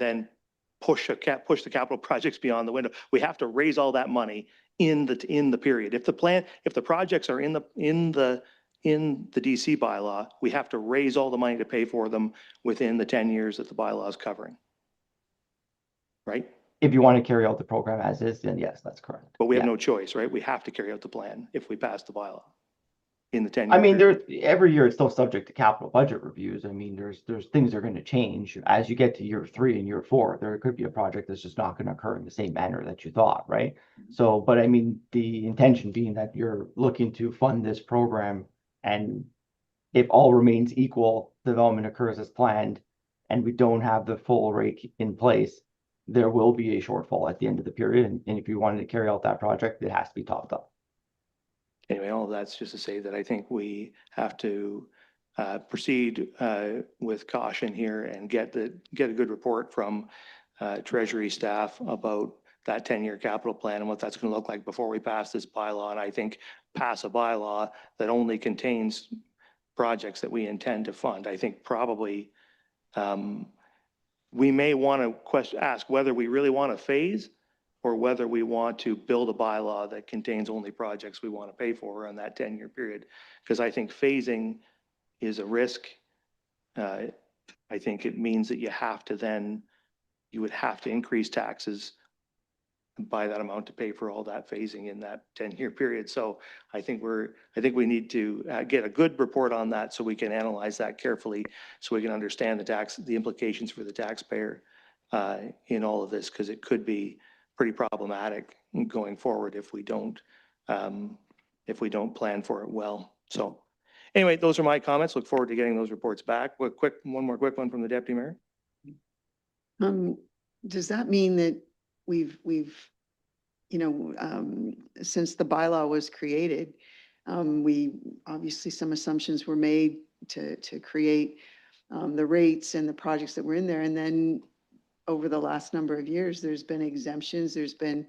then push the capital projects beyond the window. We have to raise all that money in the period. If the projects are in the DC bylaw, we have to raise all the money to pay for them within the 10 years that the bylaw is covering. Right? If you want to carry out the program as is, then yes, that's correct. But we have Yeah. no choice, right? We have to carry out the plan if we pass the bylaw in the 10-year I mean, period. every year it's still subject to capital budget reviews. I mean, there's things that are going to change as you get to year 3 and year 4. There could be a project that's just not going to occur in the same manner that you thought, right? So, but I mean, the intention being that you're looking to fund this program, and if all remains equal, development occurs as planned, and we don't have the full rate in place, there will be a shortfall at the end of the period. And if you wanted to carry out that project, it has to be topped up. Anyway, all of that's just to say that I think we have to proceed with caution here and get a good report from Treasury staff about that 10-year capital plan and what that's going to look like before we pass this bylaw. And I think pass a bylaw that only contains projects that we intend to fund. I think probably we may want to ask whether we really want to phase or whether we want to build a bylaw that contains only projects we want to pay for in that 10-year period. Because I think phasing is a risk. I think it means that you would have to increase taxes by that amount to pay for all that phasing in that 10-year period. So I think we need to get a good report on that so we can analyze that carefully, so we can understand the implications for the taxpayer in all of this, because it could be pretty problematic going forward if we don't plan for it well. So anyway, those are my comments. Look forward to getting those reports back. One more quick one from the Deputy Mayor. Does that mean that we've since the bylaw was created, we obviously some assumptions were made to create the rates and the projects that were in there, and then over the last number of years, there's been exemptions, there's been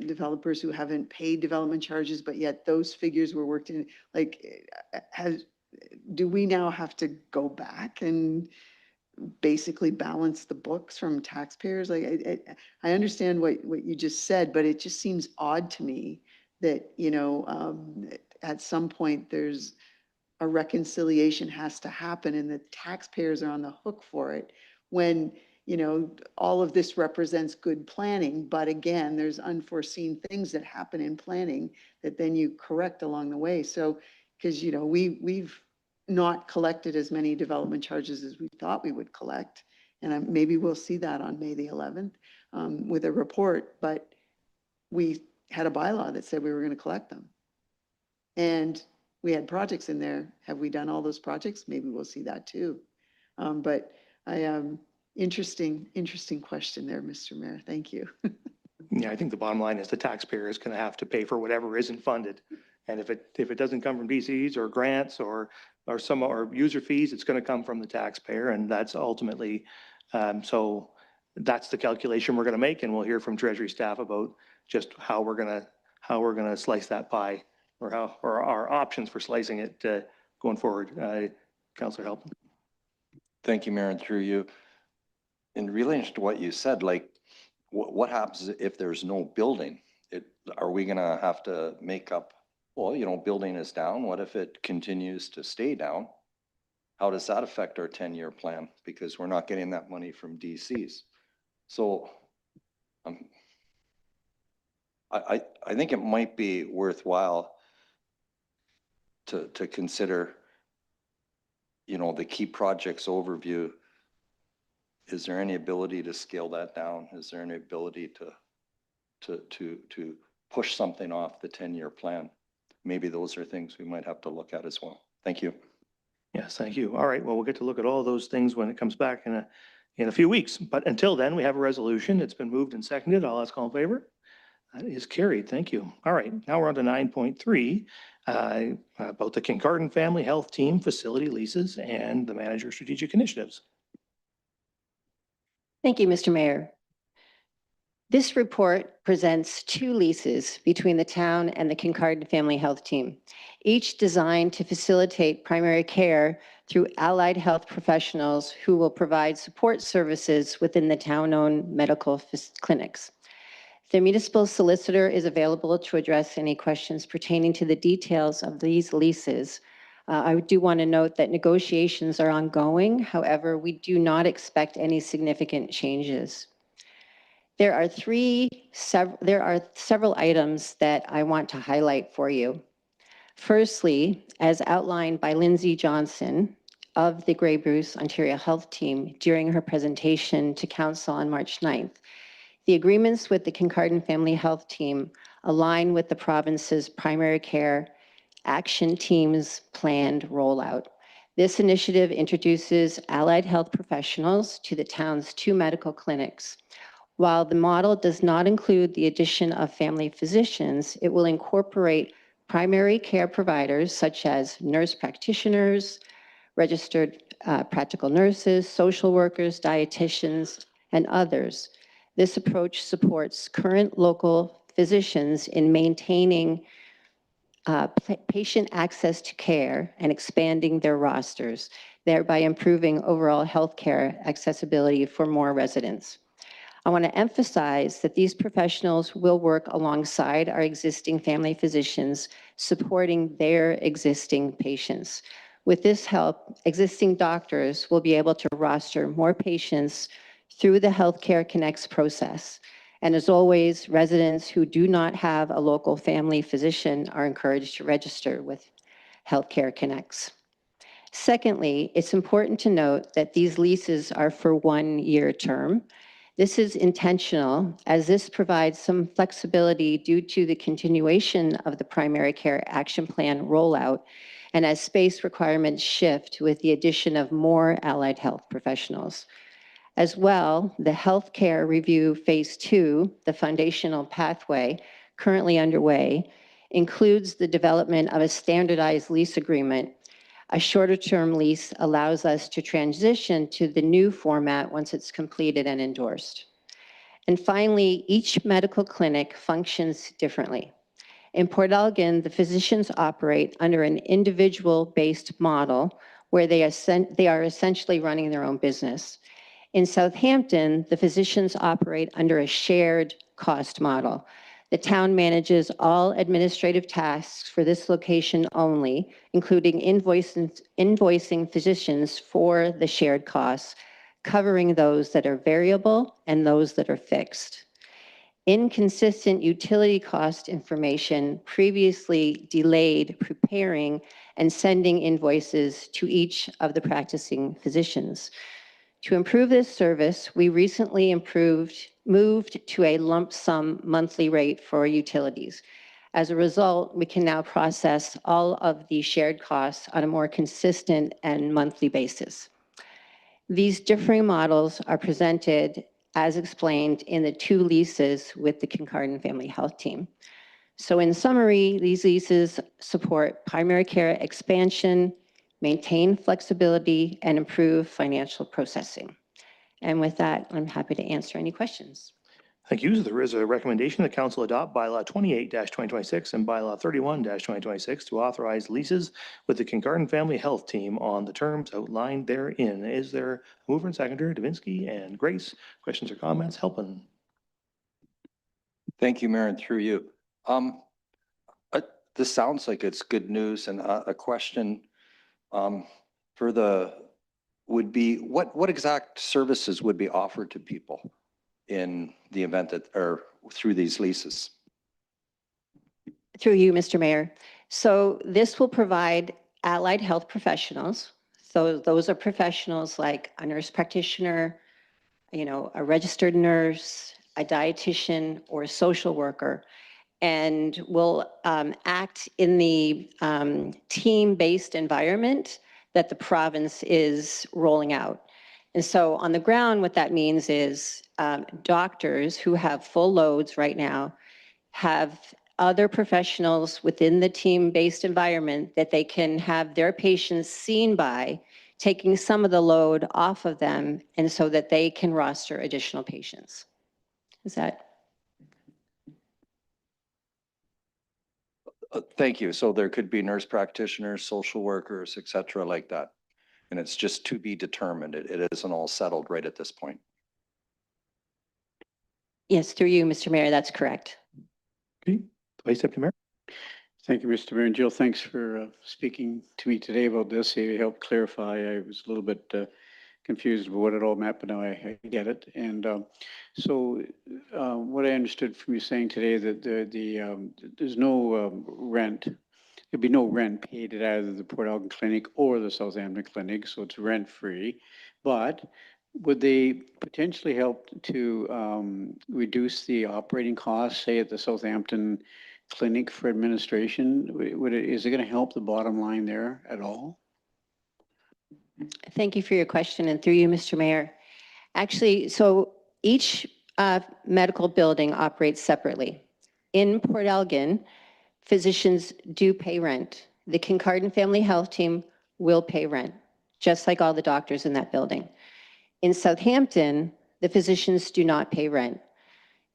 developers who haven't paid development charges, but yet those figures were worked in. Like, do we now have to go back and basically balance the books from taxpayers? Like, I understand what you just said, but it just seems odd to me that, at some point there's a reconciliation has to happen and the taxpayers are on the hook for it when, all of this represents good planning. But again, there's unforeseen things that happen in planning that then you correct along the way. So, because, we've not collected as many development charges as we thought we would collect. And maybe we'll see that on May the 11th with a report, but we had a bylaw that said we were going to collect them. And we had projects in there. Have we done all those projects? Maybe we'll see that too. But interesting question there, Mr. Mayor. Thank you. Yeah, I think the bottom line is the taxpayer is going to have to pay for whatever isn't funded. And if it doesn't come from DCs or grants or user fees, it's going to come from the taxpayer. And that's ultimately, so that's the calculation we're going to make. And we'll hear from Treasury staff about just how we're going to slice that pie, or our options for slicing it going forward. Councillor Halpin. Thank you, Mayor, and through you. In relation to what you said, like, what happens if there's no building? Are we gonna have to make up, well, you know, building is down. What if it continues to stay down? How does that affect our 10-year plan? Because we're not getting that money from DCs. So I think it might be worthwhile to consider, you know, the key projects overview. Is there any ability to scale that down? Is there any ability to push something off the 10-year plan? Maybe those are things we might have to look at as well. Thank you. Yes, thank you. All right, well, we'll get to look at all those things when it comes back in a few weeks. But until then, we have a resolution. It's been moved and seconded. I'll ask all in favor. That is carried. Thank you. All right, now we're on to 9.3 about the Kincardine Family Health Team facility leases and the manager strategic initiatives. Thank you, Mr. Mayor. This report presents 2 leases between the town and the Kincardine Family Health Team, each designed to facilitate primary care through allied health professionals who will provide support services within the town-owned medical clinics. The municipal solicitor is available to address any questions pertaining to the details of these leases. I do want to note that negotiations are ongoing. However, we do not expect any significant changes. There are several items that I want to highlight for you. Firstly, as outlined by Lindsay Johnson of the Grey Bruce Ontario Health Team during her presentation to Council on March 9th, the agreements with the Kincardine Family Health Team align with the province's primary care action team's planned rollout. This initiative introduces allied health professionals to the town's 2 medical clinics. While the model does not include the addition of family physicians, it will incorporate primary care providers such as nurse practitioners, registered practical nurses, social workers, dietitians, and others. This approach supports current local physicians in maintaining patient access to care and expanding their rosters, thereby improving overall healthcare accessibility for more residents. I want to emphasize that these professionals will work alongside our existing family physicians, supporting their existing patients. With this help, existing doctors will be able to roster more patients through the Healthcare Connects process. And as always, residents who do not have a local family physician are encouraged to register with Healthcare Connects. Secondly, it's important to note that these leases are for 1-year term. This is intentional, as this provides some flexibility due to the continuation of the primary care action plan rollout, and as space requirements shift with the addition of more allied health professionals. As well, the Healthcare Review Phase 2, the foundational pathway currently underway, includes the development of a standardized lease agreement. A shorter-term lease allows us to transition to the new format once it's completed and endorsed. And finally, each medical clinic functions differently. In Port Elgin, the physicians operate under an individual-based model where they are essentially running their own business. In Southampton, the physicians operate under a shared cost model. The town manages all administrative tasks for this location only, including invoicing physicians for the shared costs, covering those that are variable and those that are fixed. inconsistent utility cost information previously delayed preparing and sending invoices to each of the practicing physicians. To improve this service, we recently moved to a lump sum monthly rate for utilities. As a result, we can now process all of the shared costs on a more consistent and monthly basis. These differing models are presented as explained in the 2 leases with the Kincardine Family Health Team. So in summary, these leases support primary care expansion, maintain flexibility, and improve financial processing. And with that, I'm happy to answer any questions. Thank you. There is a recommendation that council adopt bylaw 28-2026 and bylaw 31-2026 to authorize leases with the Kincardine Family Health Team on the terms outlined therein. Is there a mover and seconder? Davinsky and Grace. Questions or comments? Helpin. Thank you, Mayor, and through you. This sounds like it's good news, and a question for the would be what exact services would be offered to people in the event that, or through these leases? Through you, Mr. Mayor. So this will provide allied health professionals. So those are professionals like a nurse practitioner, a registered nurse, a dietitian, or a social worker, and will act in the team-based environment that the province is rolling out. And so on the ground, what that means is doctors who have full loads right now have other professionals within the team-based environment that they can have their patients seen by, taking some of the load off of them, and so that they can roster additional patients. Is that? Thank you. So there could be nurse practitioners, social workers, et cetera, like that. And it's just to be determined. It isn't all settled right at this point. Yes, through you, Mr. Mayor, that's correct. Okay. Vice Deputy Mayor. Thank you, Mr. Mayor. And Jill, thanks for speaking to me today about this. You helped clarify. I was a little bit confused about what it all meant, but now I get it. And so what I understood from you saying today that there's no rent. There'd be no rent paid at either the Port Elgin Clinic or the Southampton Clinic, so it's rent-free. But would they potentially help to reduce the operating costs, say at the Southampton Clinic for administration? Is it going to help the bottom line there at all? Thank you for your question, and through you, Mr. Mayor. Actually, so each medical building operates separately. In Port Elgin, physicians do pay rent. The Kincardine Family Health Team will pay rent, just like all the doctors in that building. In Southampton, the physicians do not pay rent.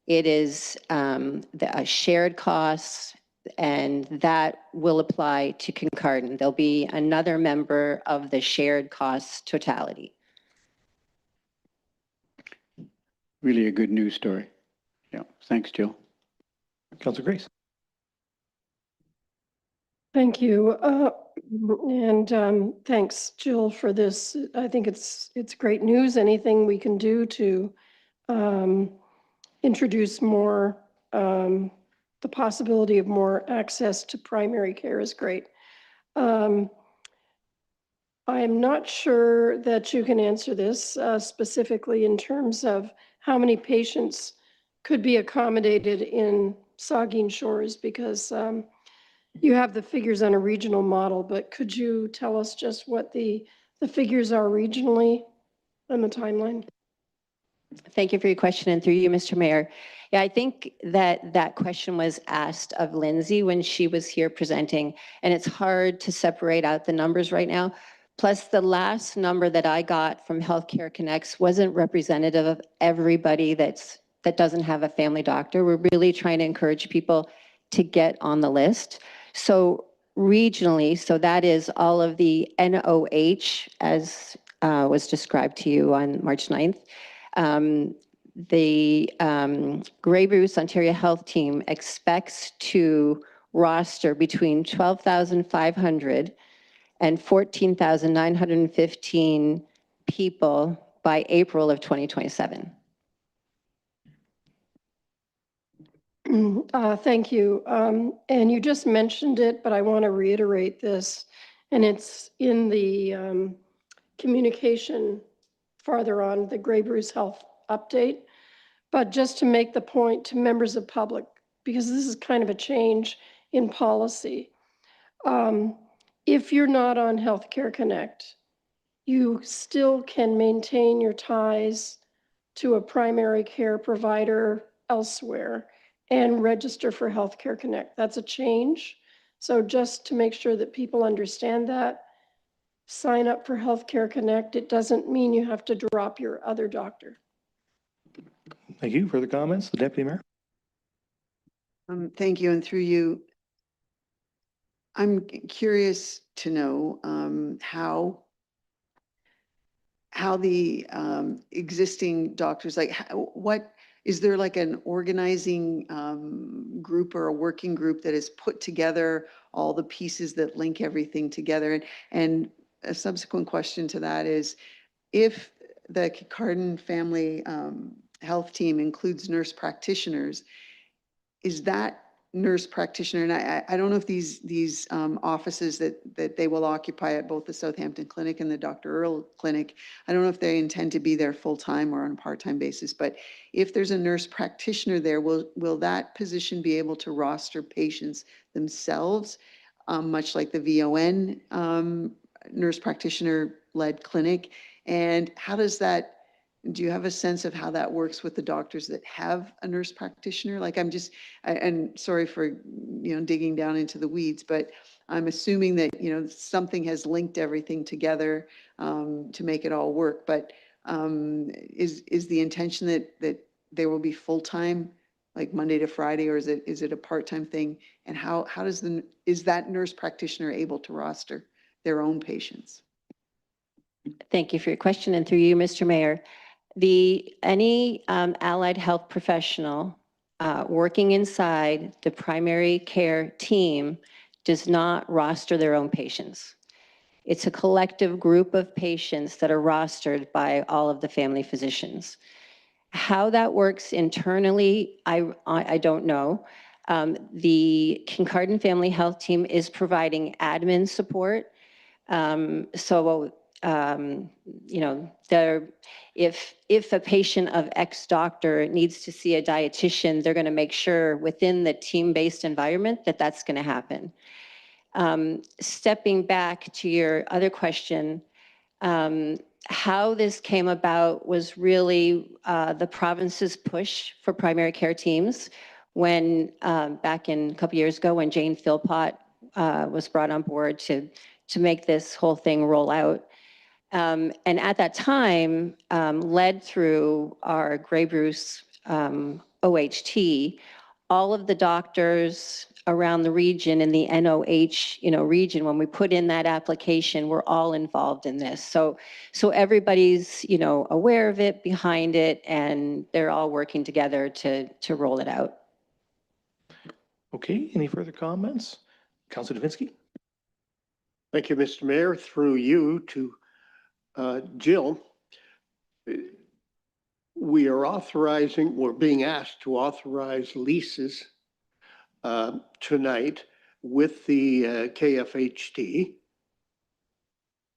It is the shared costs, and that will apply to Kincardine. There'll be another member of the shared costs totality. Really a good news story. Yeah, thanks, Jill. Councilor Grace. Thank you. And thanks, Jill, for this. I think it's great news. Anything we can do to introduce more, the possibility of more access to primary care is great. I'm not sure that you can answer this specifically in terms of how many patients could be accommodated in Saugeen Shores, because you have the figures on a regional model, but could you tell us just what the figures are regionally and the timeline? Thank you for your question, and through you, Mr. Mayor. Yeah, I think that question was asked of Lindsay when she was here presenting, and it's hard to separate out the numbers right now. Plus, the last number that I got from Healthcare Connects wasn't representative of everybody that doesn't have a family doctor. We're really trying to encourage people to get on the list. So regionally, so that is all of the NOH as was described to you on March 9th. The Grey Bruce Ontario Health Team expects to roster between 12,500 and 14,915 people by April of 2027. Thank you. And you just mentioned it, but I want to reiterate this. And it's in the communication farther on, the Grey Bruce Health update. But just to make the point to members of public, because this is kind of a change in policy. If you're not on Healthcare Connect, you still can maintain your ties to a primary care provider elsewhere and register for Healthcare Connect. That's a change. So just to make sure that people understand that, sign up for Healthcare Connect. It doesn't mean you have to drop your other doctor. Thank you. Further comments? The Deputy Mayor? Thank you. And through you, I'm curious to know how the existing doctors, like what, is there like an organizing group or a working group that has put together all the pieces that link everything together? And a subsequent question to that is, if the Kincardine Family Health Team includes nurse practitioners, is that nurse practitioner, and I don't know if these offices that they will occupy at both the Southampton Clinic and the Dr. Earl Clinic, I don't know if they intend to be there full-time or on a part-time basis, but if there's a nurse practitioner there, will that position be able to roster patients themselves, much like the VON nurse practitioner-led clinic? And how does that, do you have a sense of how that works with the doctors that have a nurse practitioner? Like and sorry for, digging down into the weeds, but I'm assuming that, something has linked everything together to make it all work. But is the intention that there will be full-time, like Monday to Friday, or is it a part-time thing? And how is that nurse practitioner able to roster their own patients? Thank you for your question. And through you, Mr. Mayor, any allied health professional working inside the primary care team does not roster their own patients. It's a collective group of patients that are rostered by all of the family physicians. How that works internally, I don't know. The Kincardine Family Health Team is providing admin support. If a patient of X doctor needs to see a dietitian, they're going to make sure within the team-based environment that that's going to happen. Stepping back to your other question, how this came about was really the province's push for primary care teams when back in a couple years ago when Jane Philpott was brought on board to make this whole thing roll out. And at that time, led through our Grey Bruce OHT, all of the doctors around the region in the NOH, region, when we put in that application, we're all involved in this. So everybody's, aware of it, behind it, and they're all working together to roll it out. Okay, any further comments? Councilor Davinsky? Thank you, Mr. Mayor. Through you to Jill, we're being asked to authorize leases tonight with the KFHT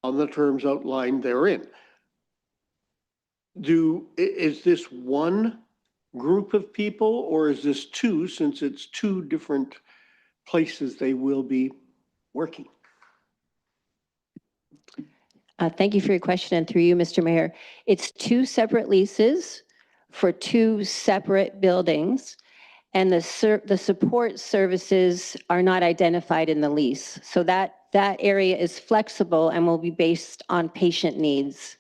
on the terms outlined therein. Is this one group of people, or is this two, since it's two different places they will be working? Thank you for your question, and through you, Mr. Mayor. It's two separate leases for two separate buildings, and the support services are not identified in the lease. So that area is flexible and will be based on patient needs.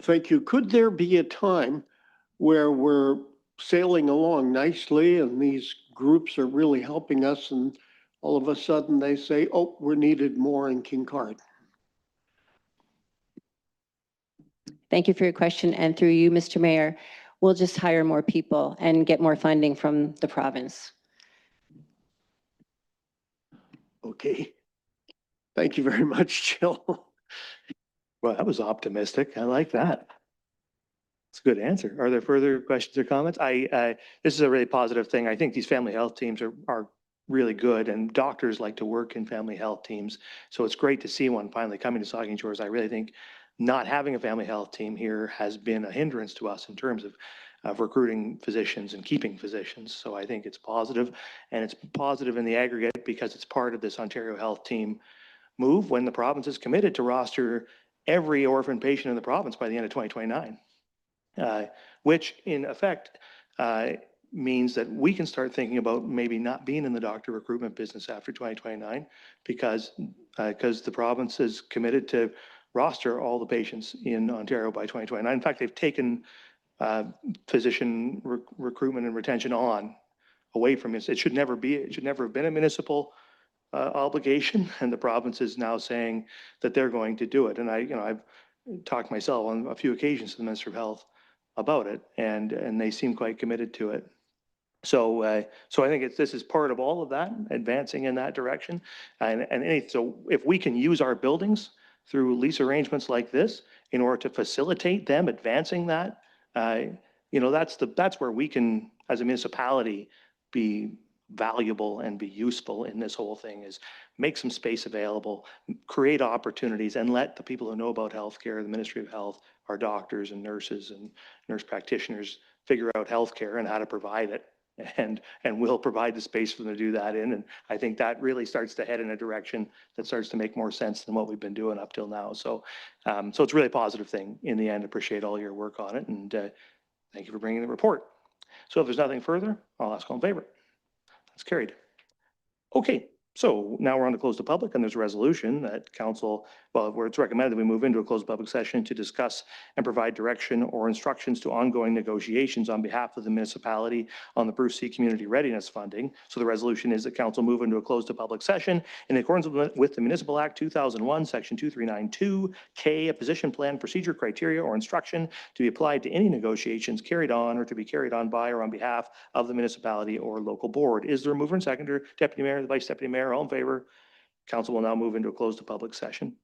Thank you. Could there be a time where we're sailing along nicely and these groups are really helping us, and all of a sudden they say, oh, we're needed more in Kincardine? Thank you for your question, and through you, Mr. Mayor, we'll just hire more people and get more funding from the province. Okay. Thank you very much, Jill. Well, that was optimistic. I like that. It's a good answer. Are there further questions or comments? This is a really positive thing. I think these family health teams are really good, and doctors like to work in family health teams. So it's great to see one finally coming to Saugeen Shores. I really think not having a family health team here has been a hindrance to us in terms of recruiting physicians and keeping physicians. So I think it's positive, and it's positive in the aggregate because it's part of this Ontario Health Team move when the province is committed to roster every orphan patient in the province by the end of 2029. Which in effect means that we can start thinking about maybe not being in the doctor recruitment business after 2029 because the province is committed to roster all the patients in Ontario by 2029. In fact, they've taken physician recruitment and retention on away from it. It should never have been a municipal obligation, and the province is now saying that they're going to do it. And I've talked myself on a few occasions to the Minister of Health about it, and they seem quite committed to it. So I think this is part of all of that, advancing in that direction. So if we can use our buildings through lease arrangements like this in order to facilitate them advancing that, that's where we can, as a municipality, be valuable and be useful in this whole thing, is make some space available, create opportunities, and let the people who know about healthcare, the Ministry of Health, our doctors and nurses and nurse practitioners figure out healthcare and how to provide it. And we'll provide the space for them to do that in. And I think that really starts to head in a direction that starts to make more sense than what we've been doing up till now. So it's a really positive thing in the end. Appreciate all your work on it. And thank you for bringing the report. So if there's nothing further, I'll ask all in favor. That's carried. Okay, so now we're on to close the public, and there's a resolution that council, where it's recommended that we move into a closed public session to discuss and provide direction or instructions to ongoing negotiations on behalf of the municipality on the Bruce C Community Readiness Funding. So the resolution is that council move into a closed public session in accordance with the Municipal Act 2001, Section 2392K, a position plan, procedure, criteria, or instruction to be applied to any negotiations carried on or to be carried on by or on behalf of the municipality or local board. Is there a mover and seconder? Deputy Mayor, the Vice Deputy Mayor, all in favor? Council will now move into a closed public session.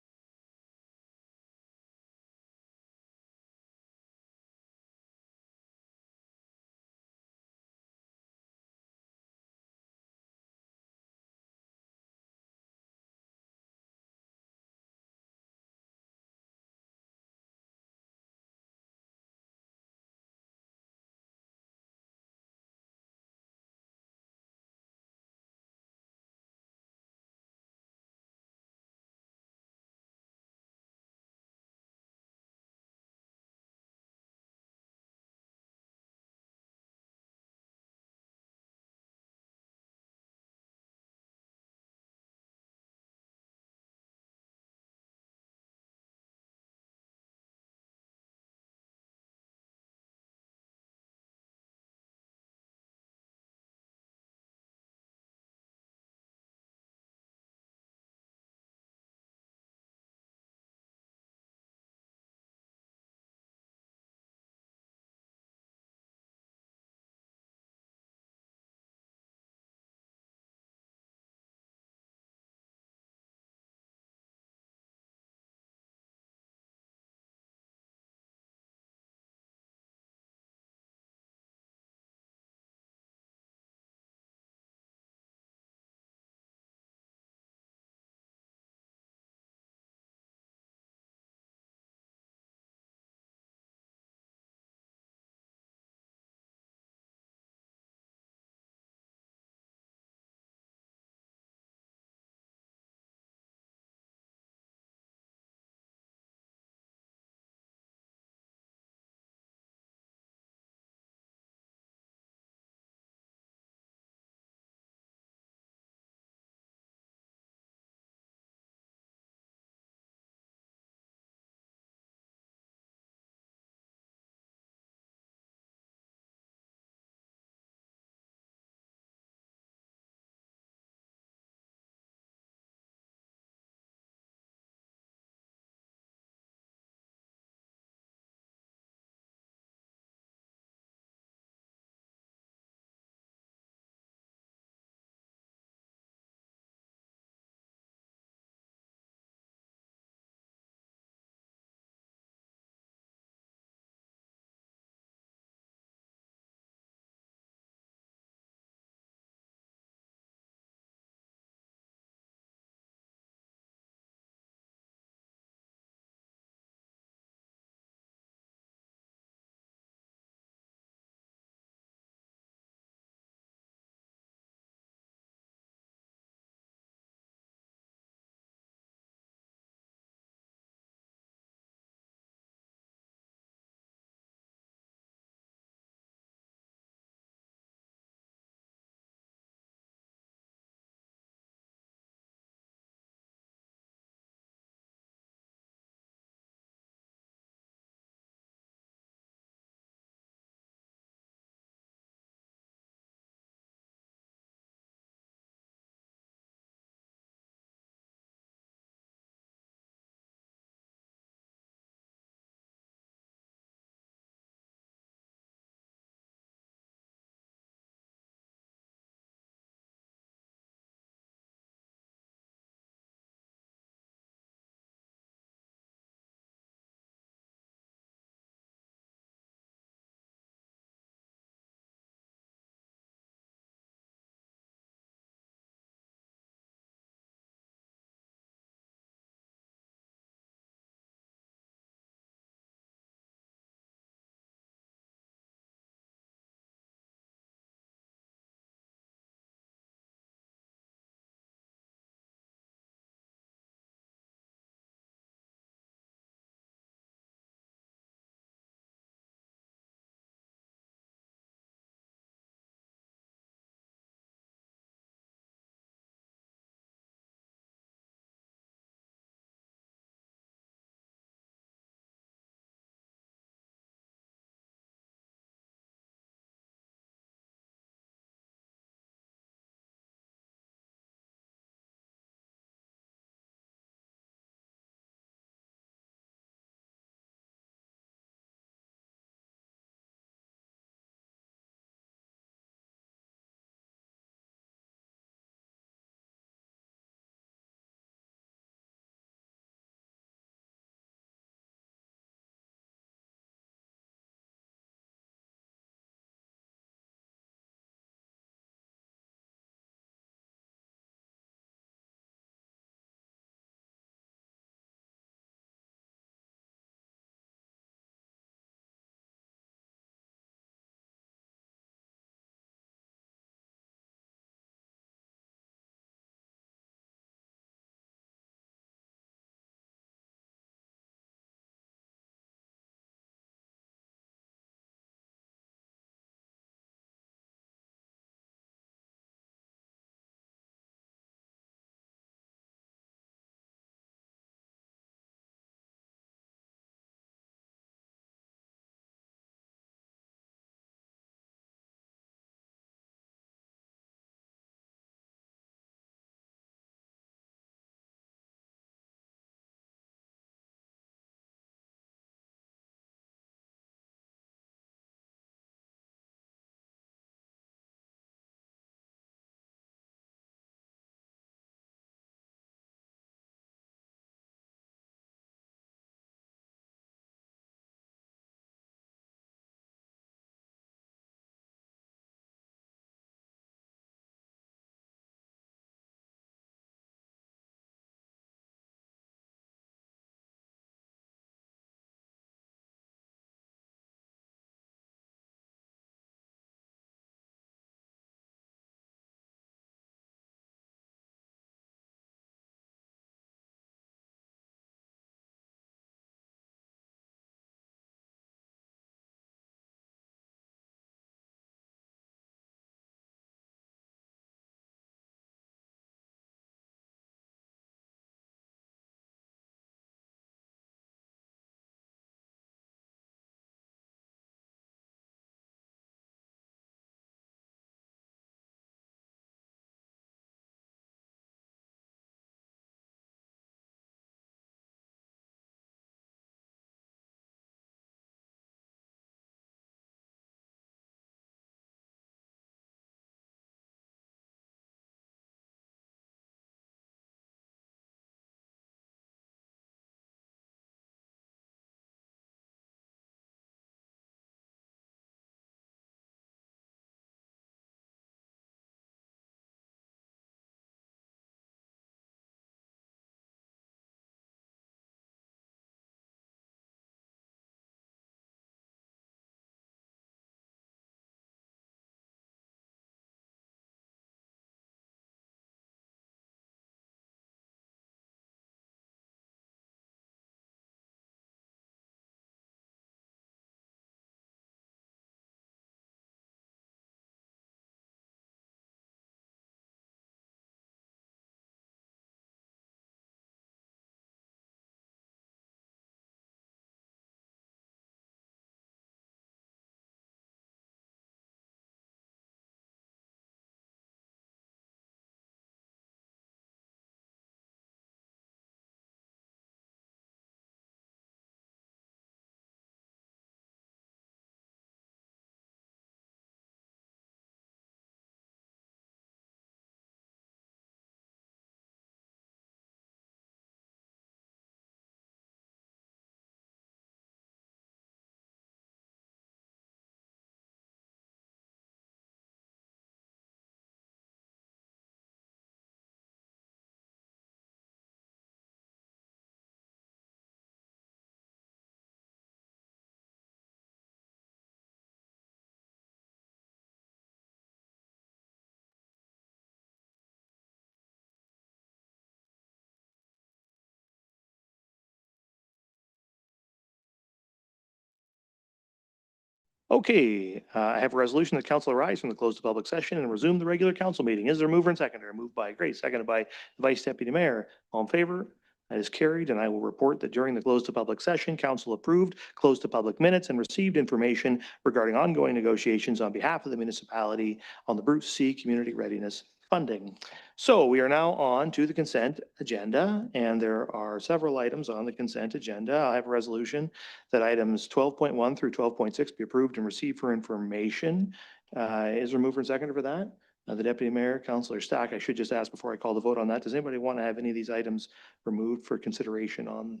Okay, I have a resolution that council arise from the close of public session and resume the regular council meeting. Is there a mover and seconder? Moved by Grace, seconded by Vice Deputy Mayor. All in favor? That is carried, and I will report that during the close to public session, council approved close to public minutes and received information regarding ongoing negotiations on behalf of the municipality on the Bruce C Community Readiness funding. So we are now on to the consent agenda, and there are several items on the consent agenda. I have a resolution that items 12.1 through 12.6 be approved and received for information. Is there a mover and seconder for that? The Deputy Mayor, Councillor Stack, I should just ask before I call the vote on that, does anybody want to have any of these items removed for consideration on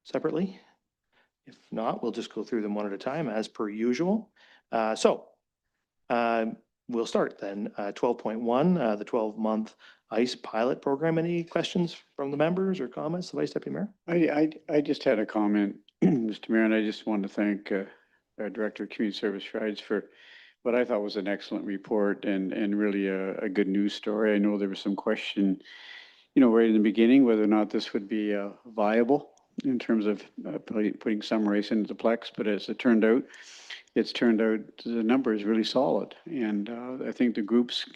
separately? If not, we'll just go through them one at a time as per usual. We'll start then. 12.1, the 12-month ICE pilot program. Any questions from the members or comments? The Vice Deputy Mayor? I just had a comment, Mr. Mayor, and I just want to thank our Director of Community Service Rides for what I thought was an excellent report and really a good news story. I know there was some question, right in the beginning, whether or not this would be viable in terms of putting Summer Race into the Plex, but as it turned out, the number is really solid. And I think the groups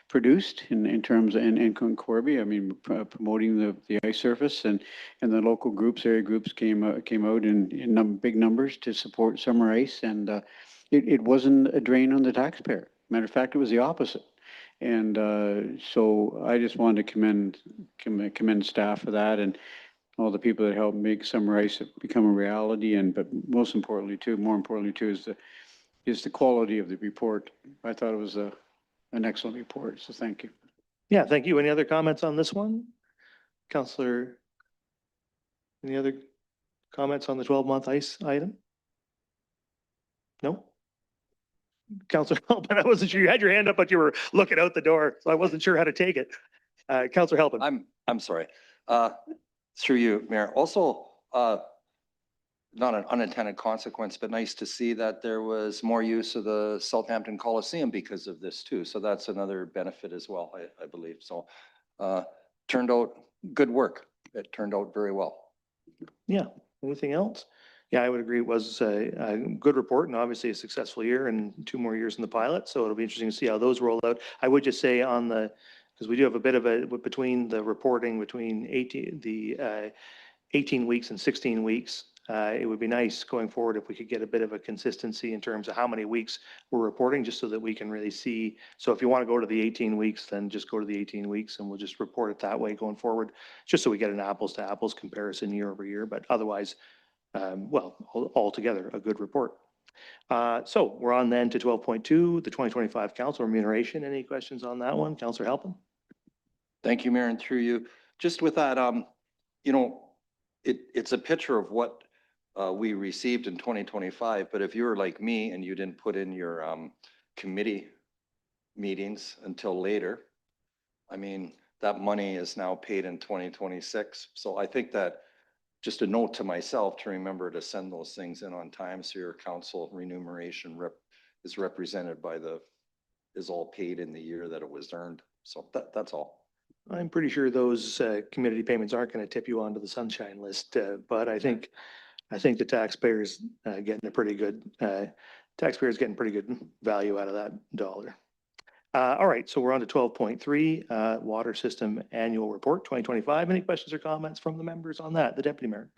produced in terms of, and Corby, I mean, promoting the ice surface and the local groups, area groups came out in big numbers to support Summer Ice. And it wasn't a drain on the taxpayer. Matter of fact, it was the opposite. And so I just wanted to commend staff for that and all the people that helped make Summer Ice become a reality. And but more importantly too, is the quality of the report. I thought it was an excellent report. So thank you. Yeah, thank you. Any other comments on this one? Councillor, any other comments on the 12-month ICE item? No? Councillor Halpin, I wasn't sure you had your hand up, but you were looking out the door, so I wasn't sure how to take it. Councillor Halpin. I'm sorry. Through you, Mayor. Also, not an unintended consequence, but nice to see that there was more use of the Southampton Coliseum because of this too. So that's another benefit as well, I believe. So turned out good work. It turned out very well. Yeah. Anything else? Yeah, I would agree. It was a good report and obviously a successful year and 2 more years in the pilot. So it'll be interesting to see how those roll out. I would just say on the, because we do have a bit of a, between the reporting between 18 weeks and 16 weeks, it would be nice going forward if we could get a bit of a consistency in terms of how many weeks we're reporting, just so that we can really see. So if you want to go to the 18 weeks, then just go to the 18 weeks and we'll just report it that way going forward, just so we get an apples to apples comparison year over year. But otherwise, well, altogether a good report. So we're on then to 12.2, the 2025 council remuneration. Any questions on that one? Councillor Halpin? Thank you, Mayor, and through you. Just with that, it's a picture of what we received in 2025, but if you were like me and you didn't put in your committee meetings until later, I mean, that money is now paid in 2026. So I think that just a note to myself to remember to send those things in on time so your council remuneration is represented is all paid in the year that it was earned. So that's all. I'm pretty sure those community payments aren't going to tip you onto the sunshine list, but I think the taxpayers getting a pretty good value out of that dollar. All right, so we're on to 12.3, Water System Annual Report 2025. Any questions or comments from the members on that? The Deputy Mayor.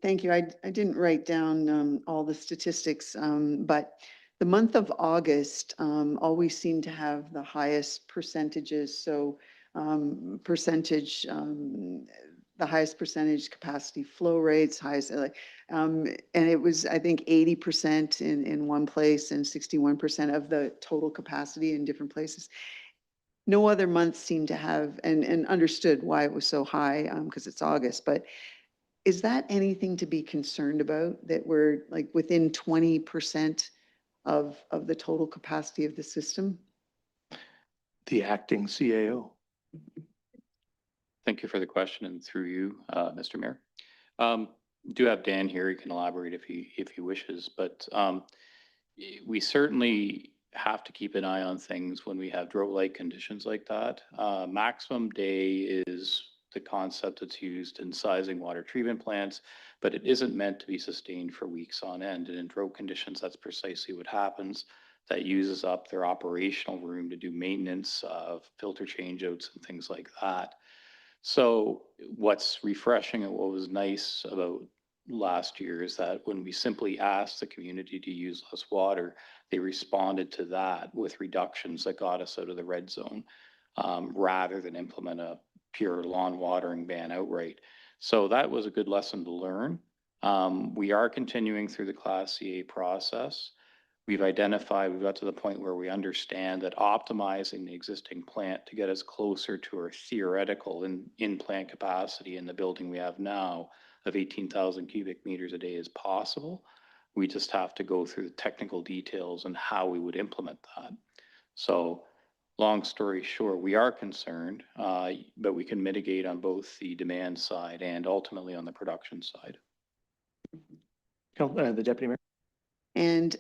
Thank you. I didn't write down all the statistics, but the month of August always seemed to have the highest percentages. So the highest percentage capacity flow rates, highest, and it was, I think, 80% in one place and 61% of the total capacity in different places. No other month seemed to have, and understood why it was so high, because it's August, but is that anything to be concerned about, that we're like within 20% of the total capacity of the system? The acting CAO. Thank you for the question, and through you, Mr. Mayor. Do have Dan here. He can elaborate if he wishes, but we certainly have to keep an eye on things when we have drought-like conditions like that. Maximum day is the concept that's used in sizing water treatment plants. but it isn't meant to be sustained for weeks on end. And in drought conditions, that's precisely what happens. That uses up their operational room to do maintenance of filter changeouts and things like that. So what's refreshing and what was nice about last year is that when we simply asked the community to use less water, they responded to that with reductions that got us out of the red zone, rather than implement a pure lawn watering ban outright. So that was a good lesson to learn. We are continuing through the Class CA process. We've got to the point where we understand that optimizing the existing plant to get us closer to our theoretical in-plant capacity in the building we have now of 18,000 cubic meters a day is possible. We just have to go through the technical details and how we would implement that. So long story short, we are concerned, but we can mitigate on both the demand side and ultimately on the production side. The Deputy Mayor. And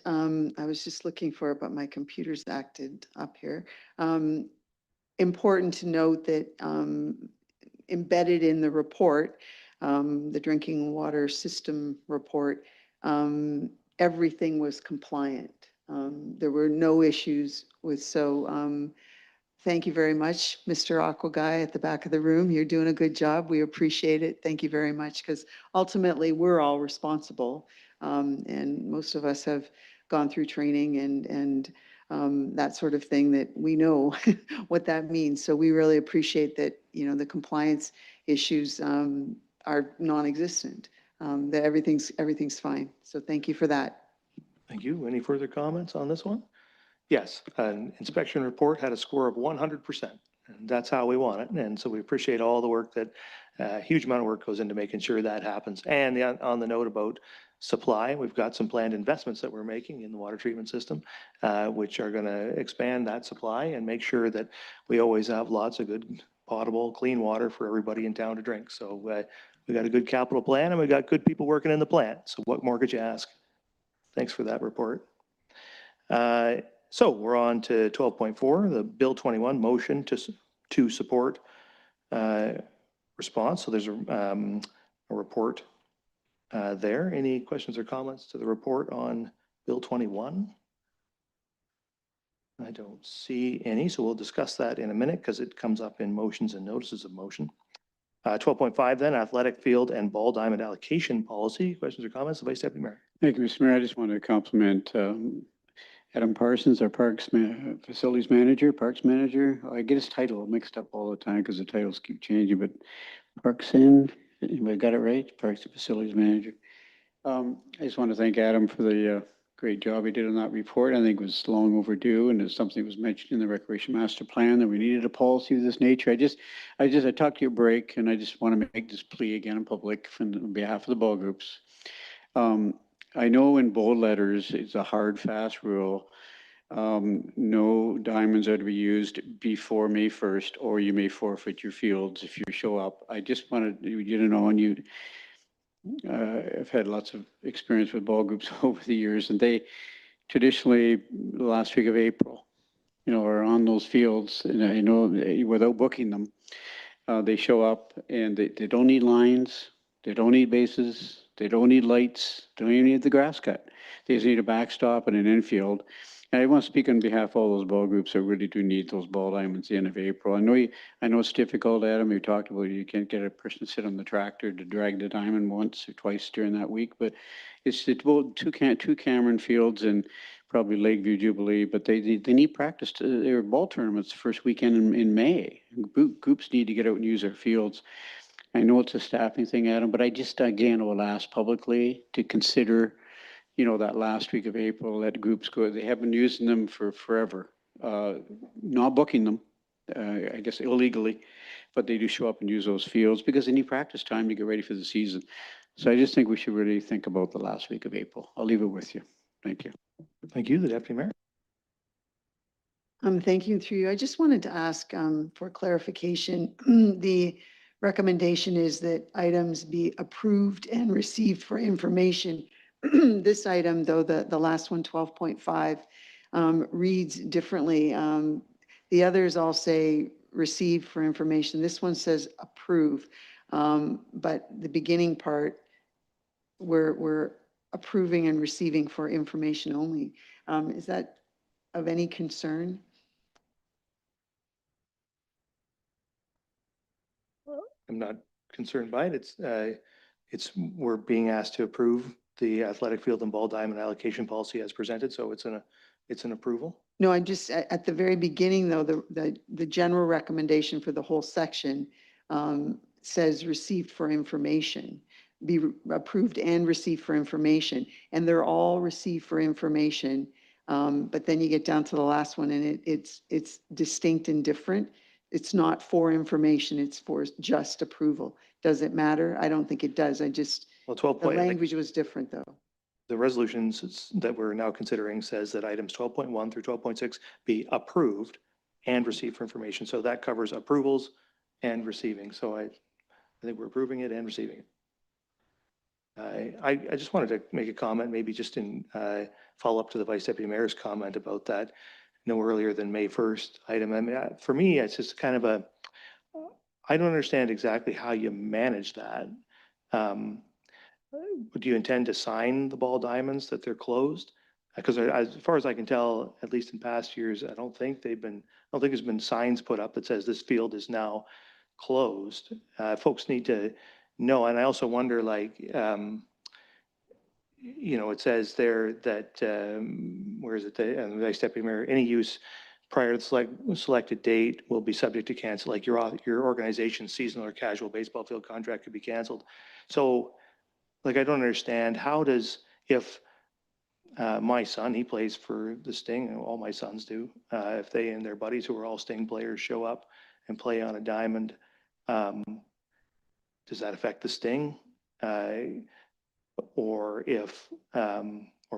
I was just looking for it, but my computer's acted up here. Important to note that embedded in the report, the drinking water system report, everything was compliant. There were no issues with, so thank you very much, Mr. Aqua Guy at the back of the room. You're doing a good job. We appreciate it. Thank you very much, because ultimately we're all responsible. And most of us have gone through training and that sort of thing, that we know what that means. So we really appreciate that, you know, the compliance issues are non-existent, that everything's fine. So thank you for that. Thank you. Any further comments on this one? Yes, an inspection report had a score of 100%. And that's how we want it. And so we appreciate all the work that, a huge amount of work goes into making sure that happens. And on the note about supply, we've got some planned investments that we're making in the water treatment system, which are going to expand that supply and make sure that we always have lots of good, potable, clean water for everybody in town to drink. So we got a good capital plan and we got good people working in the plant. So what more could you ask? Thanks for that report. So we're on to 12.4, the Bill 21 motion to support response. So there's a report there. Any questions or comments to the report on Bill 21? I don't see any, so we'll discuss that in a minute because it comes up in motions and notices of motion. 12.5 then, athletic field and ball diamond allocation policy. Questions or comments, the Vice Deputy Mayor? Thank you, Mr. Mayor. I just want to compliment Adam Parsons, our facilities manager, parks manager. I get his title mixed up all the time because the titles keep changing, but Parks and, I got it right, Parks and Facilities Manager. I just want to thank Adam for the great job he did on that report. I think it was long overdue, and it's something that was mentioned in the Recreation Master Plan that we needed a policy of this nature. I talked to your break, and I just want to make this plea again in public on behalf of the ball groups. I know in bold letters, it's a hard, fast rule. No diamonds are to be used before May 1st, or you may forfeit your fields if you show up. I just wanted you to know, and I've had lots of experience with ball groups over the years, and they traditionally, the last week of April, are on those fields, and I know without booking them, they show up and they don't need lines, they don't need bases, they don't need lights, they don't even need the grass cut. They just need a backstop and an infield. And I want to speak on behalf of all those ball groups that really do need those ball diamonds at the end of April. I know it's difficult, Adam. You talked about you can't get a person to sit on the tractor to drag the diamond once or twice during that week, but it's about two Cameron fields and probably Lakeview Jubilee, but they need practice. Their ball tournaments the first weekend in May. Groups need to get out and use their fields. I know it's a staffing thing, Adam, but I just, again, will ask publicly to consider, that last week of April, let groups go. They have been using them for forever, not booking them, I guess illegally, but they do show up and use those fields because they need practice time to get ready for the season. So I just think we should really think about the last week of April. I'll leave it with you. Thank you. Thank you, the Deputy Mayor. Thank you through you. I just wanted to ask for clarification. The recommendation is that items be approved and received for information. This item, though, the last one, 12.5, reads differently. The others all say receive for information. This one says approve. But the beginning part we're approving and receiving for information only. Is that of any concern? I'm not concerned by it. We're being asked to approve the athletic field and ball diamond allocation policy as presented, so it's an approval. No, I'm just, at the very beginning, though, the general recommendation for the whole section says received for information, be approved and received for information, and they're all received for information. But then you get down to the last one and it's distinct and different. It's not for information, it's for just approval. Does it matter? I don't think it does. Well, 12 the language was different, though. The resolutions that we're now considering says that items 12.1 through 12.6 be approved and received for information. So that covers approvals and receiving. So I think we're approving it and receiving it. I just wanted to make a comment, maybe just in follow up to the Vice Deputy Mayor's comment about that no earlier than May 1st item. I mean, for me, it's just kind of I don't understand exactly how you manage that. Do you intend to sign the ball diamonds that they're closed? Because as far as I can tell, at least in past years, I don't think there's been signs put up that says this field is now closed. Folks need to know. And I also wonder, like, it says there that, where is it? The Vice Deputy Mayor, any use prior to the selected date will be subject to cancel, like your organization's seasonal or casual baseball field contract could be canceled. So, like, I don't understand, if my son, he plays for the Sting, and all my sons do, if they and their buddies who are all Sting players show up and play on a diamond, does that affect the Sting? Or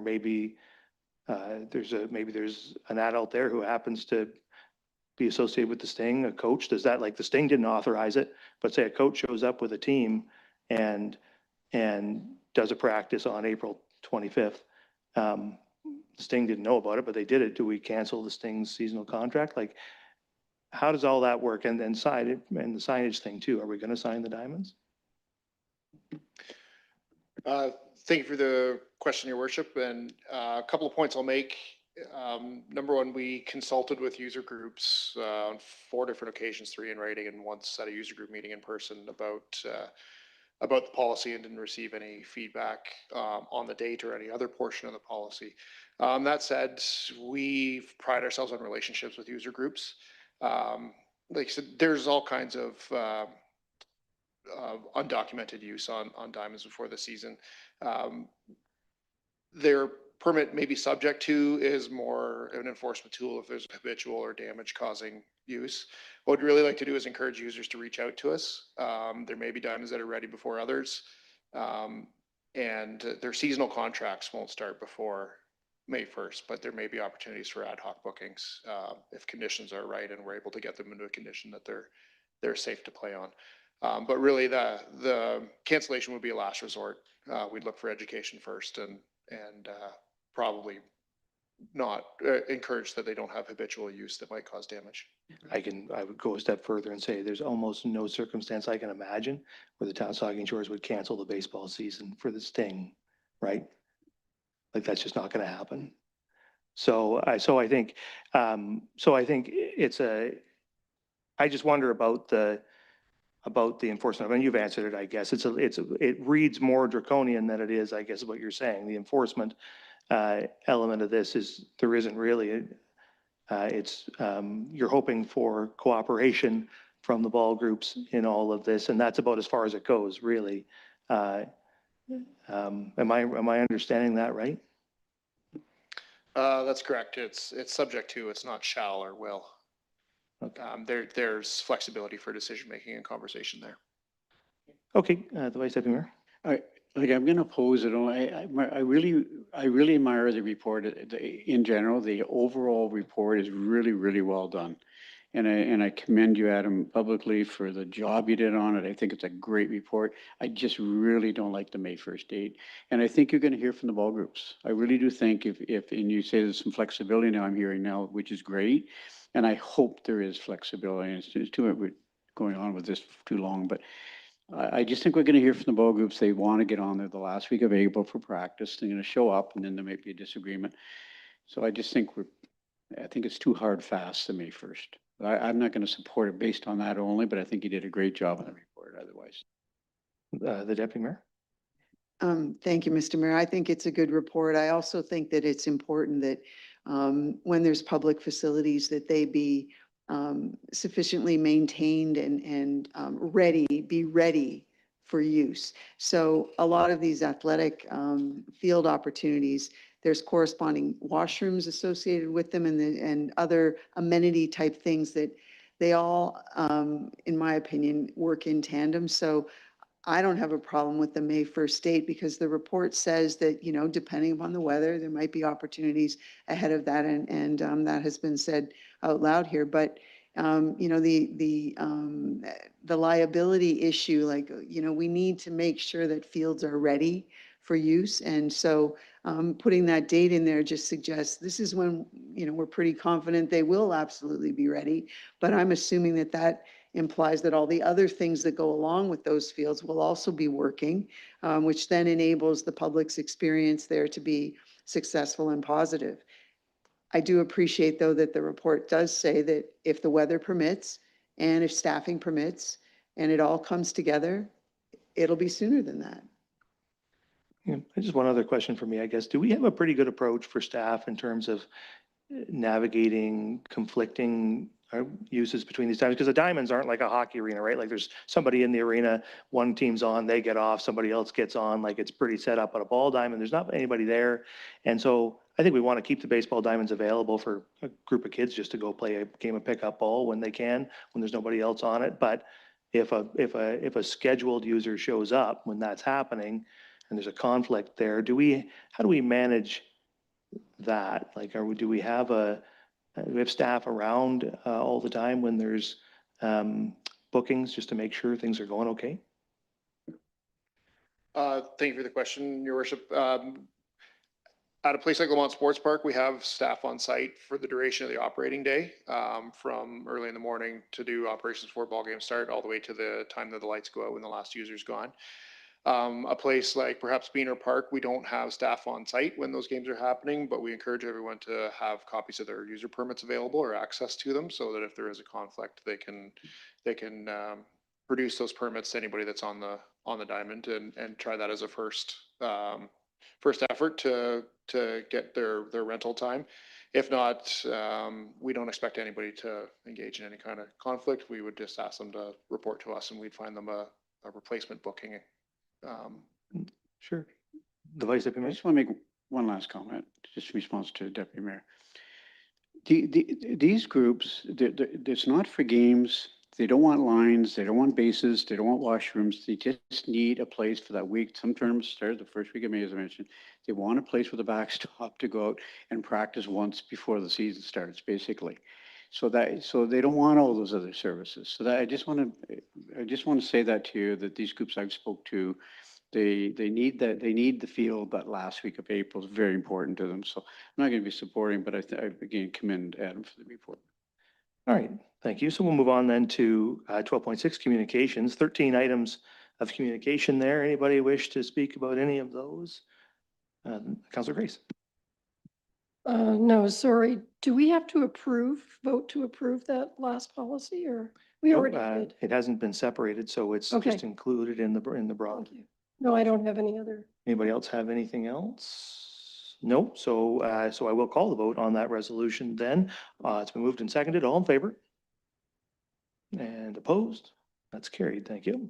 maybe there's an adult there who happens to be associated with the Sting, a coach, the Sting didn't authorize it, but say a coach shows up with a team and does a practice on April 25th. The Sting didn't know about it, but they did it. Do we cancel the Sting's seasonal contract? Like, how does all that work? And then the signage thing too. Are we going to sign the diamonds? Thank you for the question, Your Worship. And a couple of points I'll make. Number one, we consulted with user groups on 4 different occasions, 3 in writing and once at a user group meeting in person about the policy, and didn't receive any feedback on the date or any other portion of the policy. That said, we pride ourselves on relationships with user groups. Like I said, there's all kinds of undocumented use on diamonds before the season. Their permit may be subject to is more an enforcement tool if there's habitual or damage causing use. What we'd really like to do is encourage users to reach out to us. There may be diamonds that are ready before others, and their seasonal contracts won't start before May 1st, but there may be opportunities for ad hoc bookings if conditions are right and we're able to get them into a condition that they're safe to play on. But really the cancellation would be a last resort. We'd look for education first and probably not encourage that they don't have habitual use that might cause damage. I would go a step further and say there's almost no circumstance I can imagine where the town of Saugeen Shores would cancel the baseball season for the Sting, right? Like, that's just not going to happen. So I think I just wonder about the enforcement. I mean, you've answered it, I guess. It reads more draconian than it is, I guess, what you're saying. The enforcement element of this there isn't really. You're hoping for cooperation from the ball groups in all of this, and that's about as far as it goes, really. Am I understanding that right? That's correct. It's subject to, it's not shall or will. Okay. There's flexibility for decision-making and conversation there. Okay, the Vice Deputy Mayor. I'm going to pose it on. I really admire the report in general. The overall report is really, really well done. And I commend you, Adam, publicly for the job you did on it. I think it's a great report. I just really don't like the May 1st date. And I think you're going to hear from the ball groups. I really do think and you say there's some flexibility now, I'm hearing now, which is great. And I hope there is flexibility. And it's too much going on with this too long, but I just think we're going to hear from the ball groups. They want to get on there the last week of April for practice. They're going to show up and then there may be a disagreement. So I just think I think it's too hard fast to May 1st. I'm not going to support it based on that only, but I think you did a great job on the report otherwise. The Deputy Mayor? Thank you, Mr. Mayor. I think it's a good report. I also think that it's important that when there's public facilities, that they be sufficiently maintained and be ready for use. So a lot of these athletic field opportunities, there's corresponding washrooms associated with them and other amenity type things that they all, in my opinion, work in tandem. So I don't have a problem with the May 1st date because the report says that, you know, depending upon the weather, there might be opportunities ahead of that. And that has been said out loud here. But, you know, the liability issue, like, you know, we need to make sure that fields are ready for use. And so putting that date in there just suggests this is when, you know, we're pretty confident they will absolutely be ready. But I'm assuming that that implies that all the other things that go along with those fields will also be working, which then enables the public's experience there to be successful and positive. I do appreciate, though, that the report does say that if the weather permits and if staffing permits and it all comes together, it'll be sooner than that. Yeah, just one other question for me, I guess. Do we have a pretty good approach for staff in terms of navigating conflicting uses between these times? Because the diamonds aren't like a hockey arena, right? Like there's somebody in the arena, one team's on, they get off, somebody else gets on, like it's pretty set up. At a ball diamond, there's not anybody there. And so I think we want to keep the baseball diamonds available for a group of kids just to go play a game of pickup ball when they can, when there's nobody else on it. But if a scheduled user shows up when that's happening and there's a conflict there, how do we manage that? Like, do we have staff around all the time when there's bookings just to make sure things are going okay? Thank you for the question, Your Worship. At a place like Lamont Sports Park, we have staff on site for the duration of the operating day, from early in the morning to do operations before ball games start, all the way to the time that the lights go out when the last user's gone. A place like perhaps Beaner Park, we don't have staff on site when those games are happening, but we encourage everyone to have copies of their user permits available or access to them so that if there is a conflict, they can produce those permits to anybody that's on the diamond and try that as a first effort to get their rental time. If not, we don't expect anybody to engage in any kind of conflict. We would just ask them to report to us and we'd find them a replacement booking. Sure. The Vice Deputy I Mayor. just want to make one last comment, just in response to Deputy Mayor. These groups, it's not for games. They don't want lines. They don't want bases. They don't want washrooms. They just need a place for that week. Some terms start the first week of May, as I mentioned. They want a place with a backstop to go out and practice once before the season starts, basically. So they don't want all those other services. So that I just want to say that to you, that these groups I've spoke to, they need the field that last week of April is very important to them. So I'm not going to be supporting, but I again commend Adam for the report. All right, thank you. So we'll move on then to 12.6 communications, 13 items of communication there. Anybody wish to speak about any of those? Councillor Grace. No, sorry. Do we have to vote to approve that last policy, or we Nope, already did? it hasn't been separated, so it's Okay. just included in the broad. Thank you. No, I don't have any other. Anybody else have anything else? No. So I will call the vote on that resolution then. It's been moved and seconded. All in favor? And opposed? That's carried. Thank you.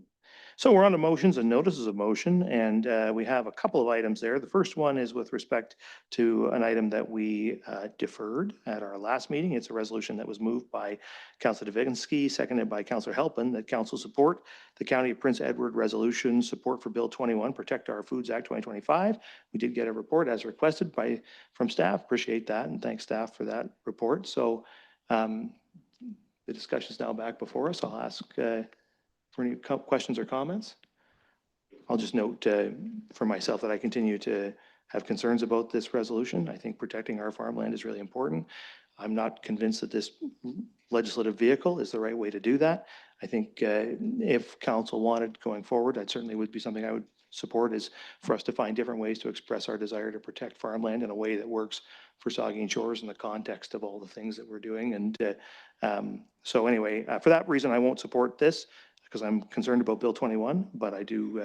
So we're on to motions and notices of motion, and we have a couple of items there. The first one is with respect to an item that we deferred at our last meeting. It's a resolution that was moved by Councillor Davinsky, seconded by Councillor Halpin, that council support the County of Prince Edward resolution support for Bill 21, Protect Our Foods Act 2025. We did get a report as requested from staff. Appreciate that, and thanks staff for that report. So the discussion is now back before us. I'll ask for any questions or comments. I'll just note for myself that I continue to have concerns about this resolution. I think protecting our farmland is really important. I'm not convinced that this legislative vehicle is the right way to do that. I think if council wanted going forward, that certainly would be something I would support, is for us to find different ways to express our desire to protect farmland in a way that works for Saugeen Shores in the context of all the things that we're doing. And so anyway, for that reason, I won't support this because I'm concerned about Bill 21, but I do,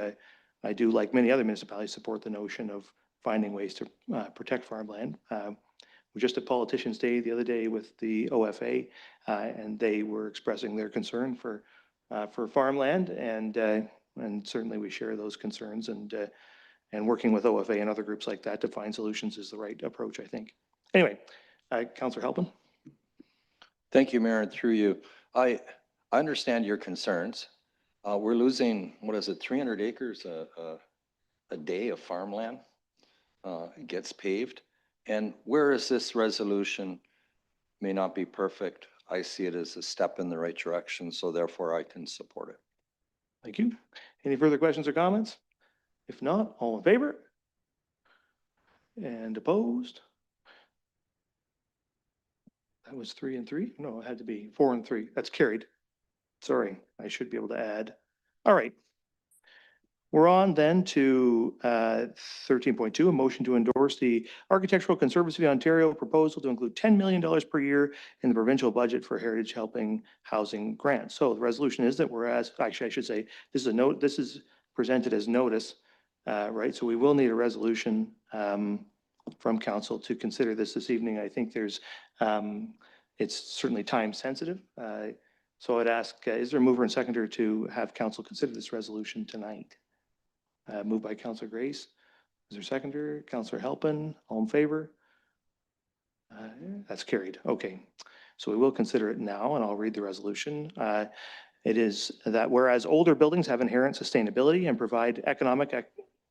like many other municipalities, support the notion of finding ways to protect farmland. We just had Politicians Day the other day with the OFA, and they were expressing their concern for farmland, and certainly we share those concerns, and working with OFA and other groups like that to find solutions is the right approach, I think. Anyway, Councillor Halpin. Thank you, Mayor, and through you. I understand your concerns. We're losing, what is it, 300 acres a day of farmland gets paved. And whereas this resolution may not be perfect, I see it as a step in the right direction, so therefore I can support it. Thank you. Any further questions or comments? If not, all in favor? And opposed? That was 3 and 3. No, it had to be 4 and 3. That's carried. Sorry, I should be able to add. All right. We're on then to 13.2, a motion to endorse the Architectural Conservancy of Ontario proposal to include $10 million per year in the provincial budget for Heritage Helping Housing grants. So the resolution is that whereas, actually I should say, this is a note, this is presented as notice, right? So we will need a resolution from council to consider this evening. I think there's, it's certainly time sensitive. So I'd ask, is there a mover and seconder to have council consider this resolution tonight? Moved by Councillor Grace. Is there a seconder? Councillor Halpin, all in favor? That's carried. Okay. So we will consider it now, and I'll read the resolution. It is that whereas older buildings have inherent sustainability and provide economic,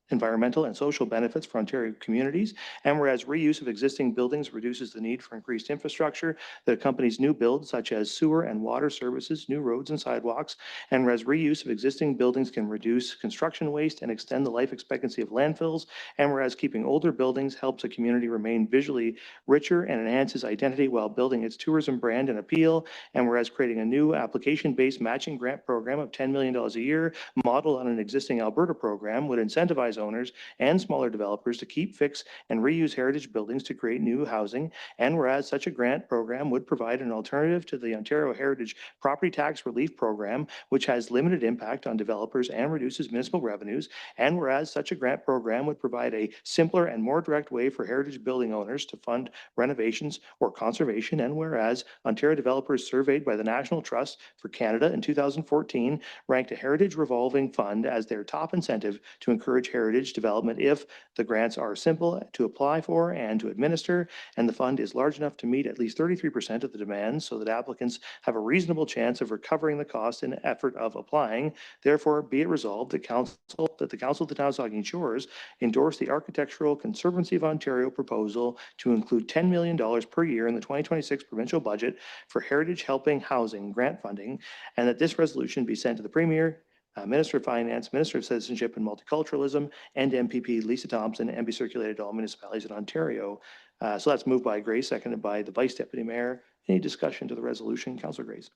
environmental, and social benefits for Ontario communities, and whereas reuse of existing buildings reduces the need for increased infrastructure that accompanies new builds such as sewer and water services, new roads and sidewalks, and whereas reuse of existing buildings can reduce construction waste and extend the life expectancy of landfills, and whereas keeping older buildings helps a community remain visually richer and enhances identity while building its tourism brand and appeal, and whereas creating a new application-based matching grant program of $10 million a year modeled on an existing Alberta program would incentivize owners and smaller developers to keep, fix, and reuse heritage buildings to create new housing, and whereas such a grant program would provide an alternative to the Ontario Heritage Property Tax Relief Program, which has limited impact on developers and reduces municipal revenues, and whereas such a grant program would provide a simpler and more direct way for heritage building owners to fund renovations or conservation, and whereas Ontario developers surveyed by the National Trust for Canada in 2014 ranked a heritage revolving fund as their top incentive to encourage heritage development if the grants are simple to apply for and to administer, and the fund is large enough to meet at least 33% of the demands so that applicants have a reasonable chance of recovering the cost and effort of applying. Therefore, be it resolved that the Council of the Town of Saugeen Shores endorse the Architectural Conservancy of Ontario proposal to include $10 million per year in the 2026 provincial budget for Heritage Helping Housing grant funding, and that this resolution be sent to the Premier, Minister of Finance, Minister of Citizenship and Multiculturalism, and MPP Lisa Thompson, and be circulated to all municipalities in Ontario. So that's moved by Grace, seconded by the Vice Deputy Mayor. Any discussion to the resolution? Councillor Grace.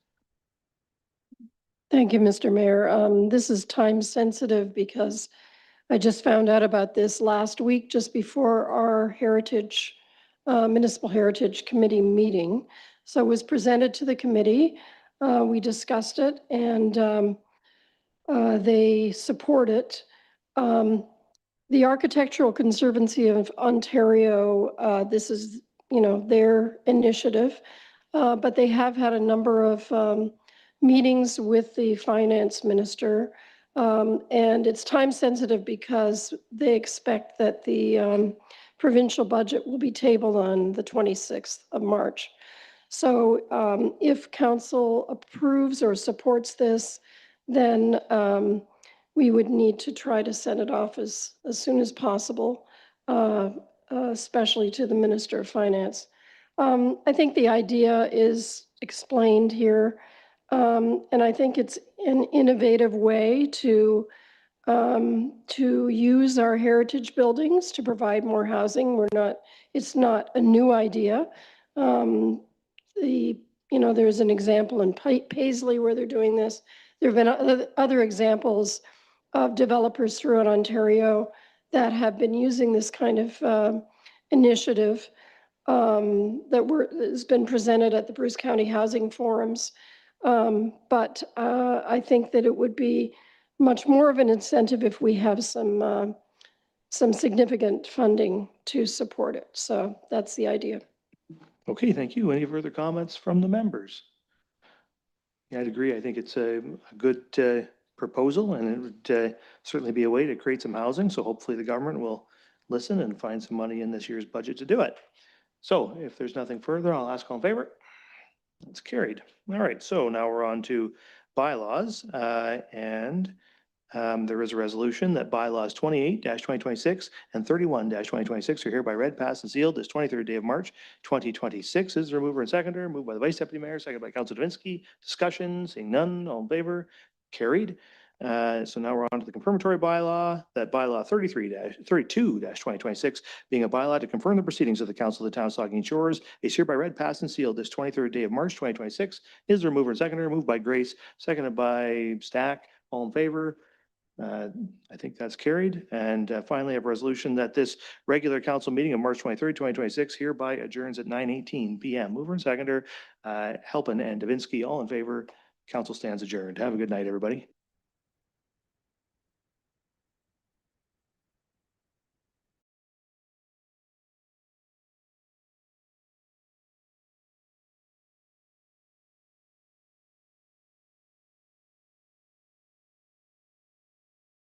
Thank you, Mr. Mayor. This is time sensitive because I just found out about this last week, just before our Municipal Heritage Committee meeting. So it was presented to the committee. We discussed it, and they support it. The Architectural Conservancy of Ontario, this is, their initiative, but they have had a number of meetings with the finance minister, and it's time sensitive because they expect that the provincial budget will be tabled on the 26th of March. So if council approves or supports this, then we would need to try to send it off as soon as possible, especially to the Minister of Finance. I think the idea is explained here, and I think it's an innovative way to use our heritage buildings to provide more housing. It's not a new idea. The You know, there's an example in Paisley where they're doing this. There have been other examples of developers throughout Ontario that have been using this kind of initiative has been presented at the Bruce County Housing Forums. But I think that it would be much more of an incentive if we have some significant funding to support it. So that's the idea. Okay, thank you. Any further comments from the members? Yeah, I'd agree. I think it's a good proposal, and it would certainly be a way to create some housing. So hopefully the government will listen and find some money in this year's budget to do it. So if there's nothing further, I'll ask all in favor. It's carried. All right, so now we're on to bylaws, and there is a resolution that bylaws 28-2026 and 31-2026 are hereby read, passed, and sealed this 23rd day of March, 2026. Is there a mover and seconder? Moved by the Vice Deputy Mayor, seconded by Councilor Davinsky. Discussion, seeing none, all in favor? Carried. So now we're on to the confirmatory bylaw, that bylaw 32-2026, being a bylaw to confirm the proceedings of the Council of the Town of Saugeen Shores, is hereby read, passed, and sealed this 23rd day of March, 2026. Is there a mover and seconder? Moved by Grace, seconded by Stack. All in favor? I think that's carried. And finally, I have a resolution that this regular council meeting of March 23rd, 2026 hereby adjourns at 9:18 p.m. Mover and seconder, Halpin and Davinsky, all in favor. Council stands adjourned. Have a good night, everybody.